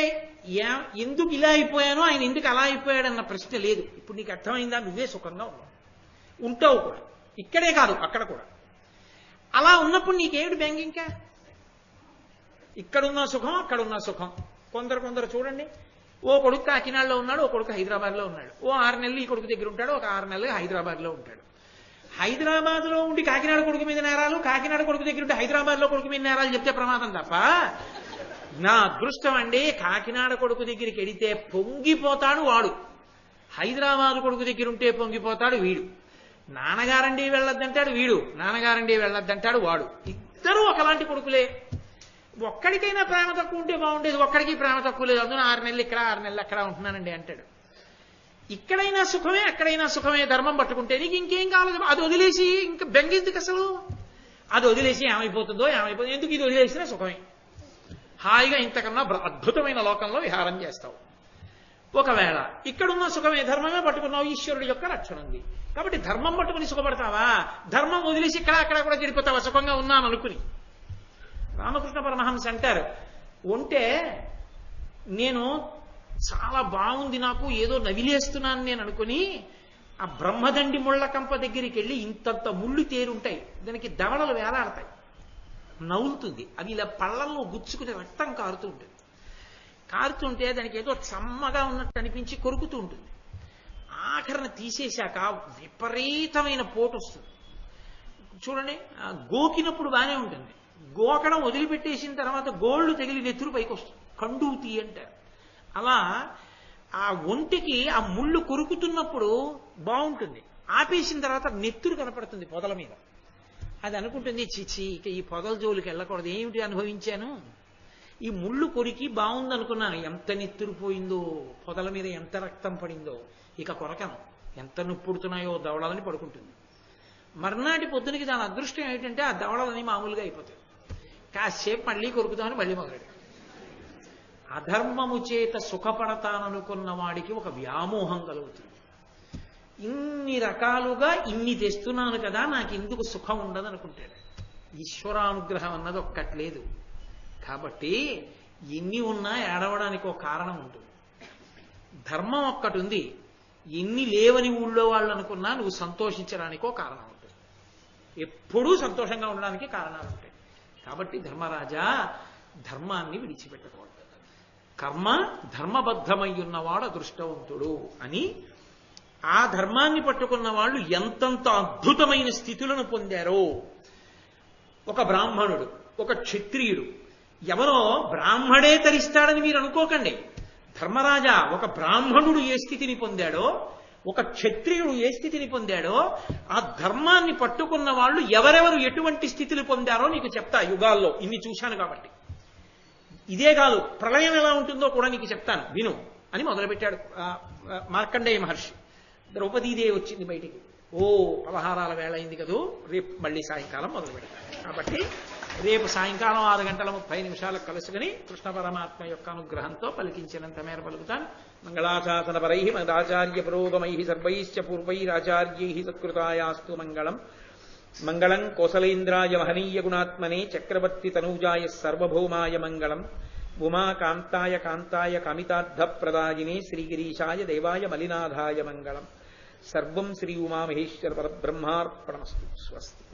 ఎందుకు ఇలా అయిపోయానో, ఆయన ఎందుకు అలా అయిపోయాడన్న ప్రశ్న లేదు. ఇప్పుడు నీకు అర్థమైందా? నువ్వే సుఖంగా ఉన్నావు, ఉంటావు కూడా, ఇక్కడే కాదు అక్కడ కూడా. అలా ఉన్నప్పుడు నీకేమిటి బెంగ? ఇంకా ఇక్కడున్న సుఖం, అక్కడున్న సుఖం. కొందరు చూడండి, ఓ కొడుకు కాకినాడలో ఉన్నాడు, ఓ కొడుకు హైదరాబాద్లో ఉన్నాడు. ఓ 6 నెలలు ఈ కొడుకు దగ్గర ఉంటాడు, ఒక 6 నెలలు హైదరాబాద్లో ఉంటాడు. హైదరాబాద్లో ఉండి కాకినాడ కొడుకు మీద నేరాలు, కాకినాడ కొడుకు దగ్గర ఉంటే హైదరాబాద్లో కొడుకు మీద నేరాలు చెప్తే ప్రమాదం తప్ప. నా అదృష్టం అండి, కాకినాడ కొడుకు దగ్గరికి వెడితే పొంగిపోతాడు వాడు, హైదరాబాద్ కొడుకు దగ్గర ఉంటే పొంగిపోతాడు వీడు. నాన్నగారండి వెళ్ళొద్దంటాడు వీడు, నాన్నగారండి వెళ్ళొద్దంటాడు వాడు. ఇద్దరూ ఒకలాంటి కొడుకులే. ఒక్కడికైనా ప్రేమ తక్కువ ఉంటే బాగుండేది, ఒక్కడికి ప్రేమ తక్కువ లేదు, అందులో 6 నెలలు ఇక్కడ 6 నెలలు అక్కడ ఉంటున్నానండి అంటాడు. ఇక్కడైనా సుఖమే, అక్కడైనా సుఖమే. ధర్మం పట్టుకుంటే నీకు ఇంకేం కావాలి? అది వదిలేసి ఇంకా బెంగెందుకు అసలు? అది వదిలేసి ఏమైపోతుందో ఎందుకు? ఇది వదిలేసినా సుఖమే. హాయిగా ఇంతకన్నా అద్భుతమైన లోకంలో విహారం చేస్తావు. ఒకవేళ ఇక్కడున్న సుఖమే, ధర్మమే పట్టుకున్నావు, ఈశ్వరుడి యొక్క రక్షణ ఉంది కాబట్టి ధర్మం పట్టుకుని సుఖపడతావా? ధర్మం వదిలేసి ఇక్కడ అక్కడ కూడా చెడిపోతావా సుఖంగా ఉన్నాను అనుకుని? రామకృష్ణ పరమహంస అంటారు, ఉంటే నేను చాలా బాగుంది, నాకు ఏదో నవిలేస్తున్నాను నేను అనుకుని ఆ బ్రహ్మదండి ముళ్ళ కంప దగ్గరికి వెళ్ళి ఇంతంత ముళ్ళు తేరుంటాయి, దానికి దవడలు వేలాడతాయి, నవ్వుతుంది. అవి ఇలా పళ్ళల్లో గుచ్చుకుని రక్తం కారుతుంటే దానికి ఏదో చమ్మగా ఉన్నట్టు అనిపించి కొరుకుతూ ఉంటుంది. ఆఖరణ తీసేశాక విపరీతమైన పోటు వస్తుంది. చూడండి, గోకినప్పుడు బాగానే ఉంటుంది, గోకడం వదిలిపెట్టేసిన తర్వాత గోళ్లు తగిలి నెత్తురు పైకి వస్తుంది, కండూతి అంటారు. అలా ఆ ఒంటికి ఆ ముళ్ళు కొరుకుతున్నప్పుడు బాగుంటుంది, ఆపేసిన తర్వాత నెత్తురు కనపడుతుంది పొదల మీద. అది అనుకుంటుంది, చిచి ఇక ఈ పొదల జోలికి వెళ్ళకూడదు, ఏమిటి అనుభవించాను, ఈ ముళ్ళు కొరికి బాగుందనుకున్నాను, ఎంత నెత్తురు పోయిందో, పొదల మీద ఎంత రక్తం పడిందో, ఇక కొరకను, ఎంత నొప్పుడుతున్నాయో దవడలని పడుకుంటుంది. మర్నాటి పొద్దునకి దాని అదృష్టం ఏంటంటే ఆ దవడలని మామూలుగా అయిపోతాయి. కాసేపు మళ్ళీ కొరుకుతామని మళ్ళీ మొదలెడు. అధర్మము చేత సుఖపడతాననుకున్న వాడికి ఒక వ్యామోహం కలుగుతుంది. ఇన్ని రకాలుగా ఇన్ని తెస్తున్నాను కదా, నాకు ఎందుకు సుఖం ఉండదు అనుకుంటాడు. ఈశ్వరానుగ్రహం అన్నది ఒక్కట్లేదు కాబట్టి ఎన్ని ఉన్నా ఏడవడానికి ఒక కారణం ఉంటుంది. ధర్మం ఒక్కటి ఉంది, ఎన్ని లేవని ఊళ్ళో వాళ్ళు అనుకున్నా నువ్వు సంతోషించడానికో కారణం ఉంటుంది. ఎప్పుడూ సంతోషంగా ఉండడానికి కారణాలు ఉంటాయి. కాబట్టి ధర్మరాజా, ధర్మాన్ని విడిచిపెట్టకూడదు. కర్మ ధర్మబద్ధమై ఉన్నవాడు అదృష్టవంతుడు అని, ఆ ధర్మాన్ని పట్టుకున్న వాళ్ళు ఎంతంత అద్భుతమైన స్థితులను పొందారో. ఒక బ్రాహ్మణుడు, ఒక క్షత్రియుడు, ఎవరో బ్రాహ్మడే తరిస్తాడని మీరు అనుకోకండి. ధర్మరాజా, ఒక బ్రాహ్మణుడు ఏ స్థితిని పొందాడో, ఒక క్షత్రియుడు ఏ స్థితిని పొందాడో, ఆ ధర్మాన్ని పట్టుకున్న వాళ్ళు ఎవరెవరు ఎటువంటి స్థితులు పొందారో నీకు చెప్తా. యుగాల్లో ఇన్ని చూశాను కాబట్టి. ఇదే కాదు, ప్రళయం ఎలా ఉంటుందో కూడా నీకు చెప్తాను విను అని మొదలుపెట్టాడు మార్కండేయ మహర్షి. ద్రౌపదీదేవి వచ్చింది బయటికి. పలహారాల వేళ అయింది కదూ, రేపు మళ్ళీ సాయంకాలం మొదలు పెడతాను. కాబట్టి రేపు సాయంకాలం 6:30 కలుసుకుని కృష్ణ పరమాత్మ యొక్క అనుగ్రహంతో పలికించినంత మేర పలుకుతాను. మంగళాశాసనపరై మదాచార్య పురోగమై సర్వైశ్చ పూర్వైరాచార్యై సత్కృతాయాస్తు మంగళం. మంగళం కోసలేంద్రాయ మహనీయ గుణాత్మనే చక్రవర్తి తనూజాయ సర్వభౌమాయ మంగళం. ఉమాకాంతాయ కాంతాయ కామితార్థప్రదాయినే శ్రీగిరీశాయ దేవాయ మలినాథాయ మంగళం. సర్వం శ్రీ ఉమామహేశ్వర పరబ్రహ్మార్పణమస్తు. స్వస్తి.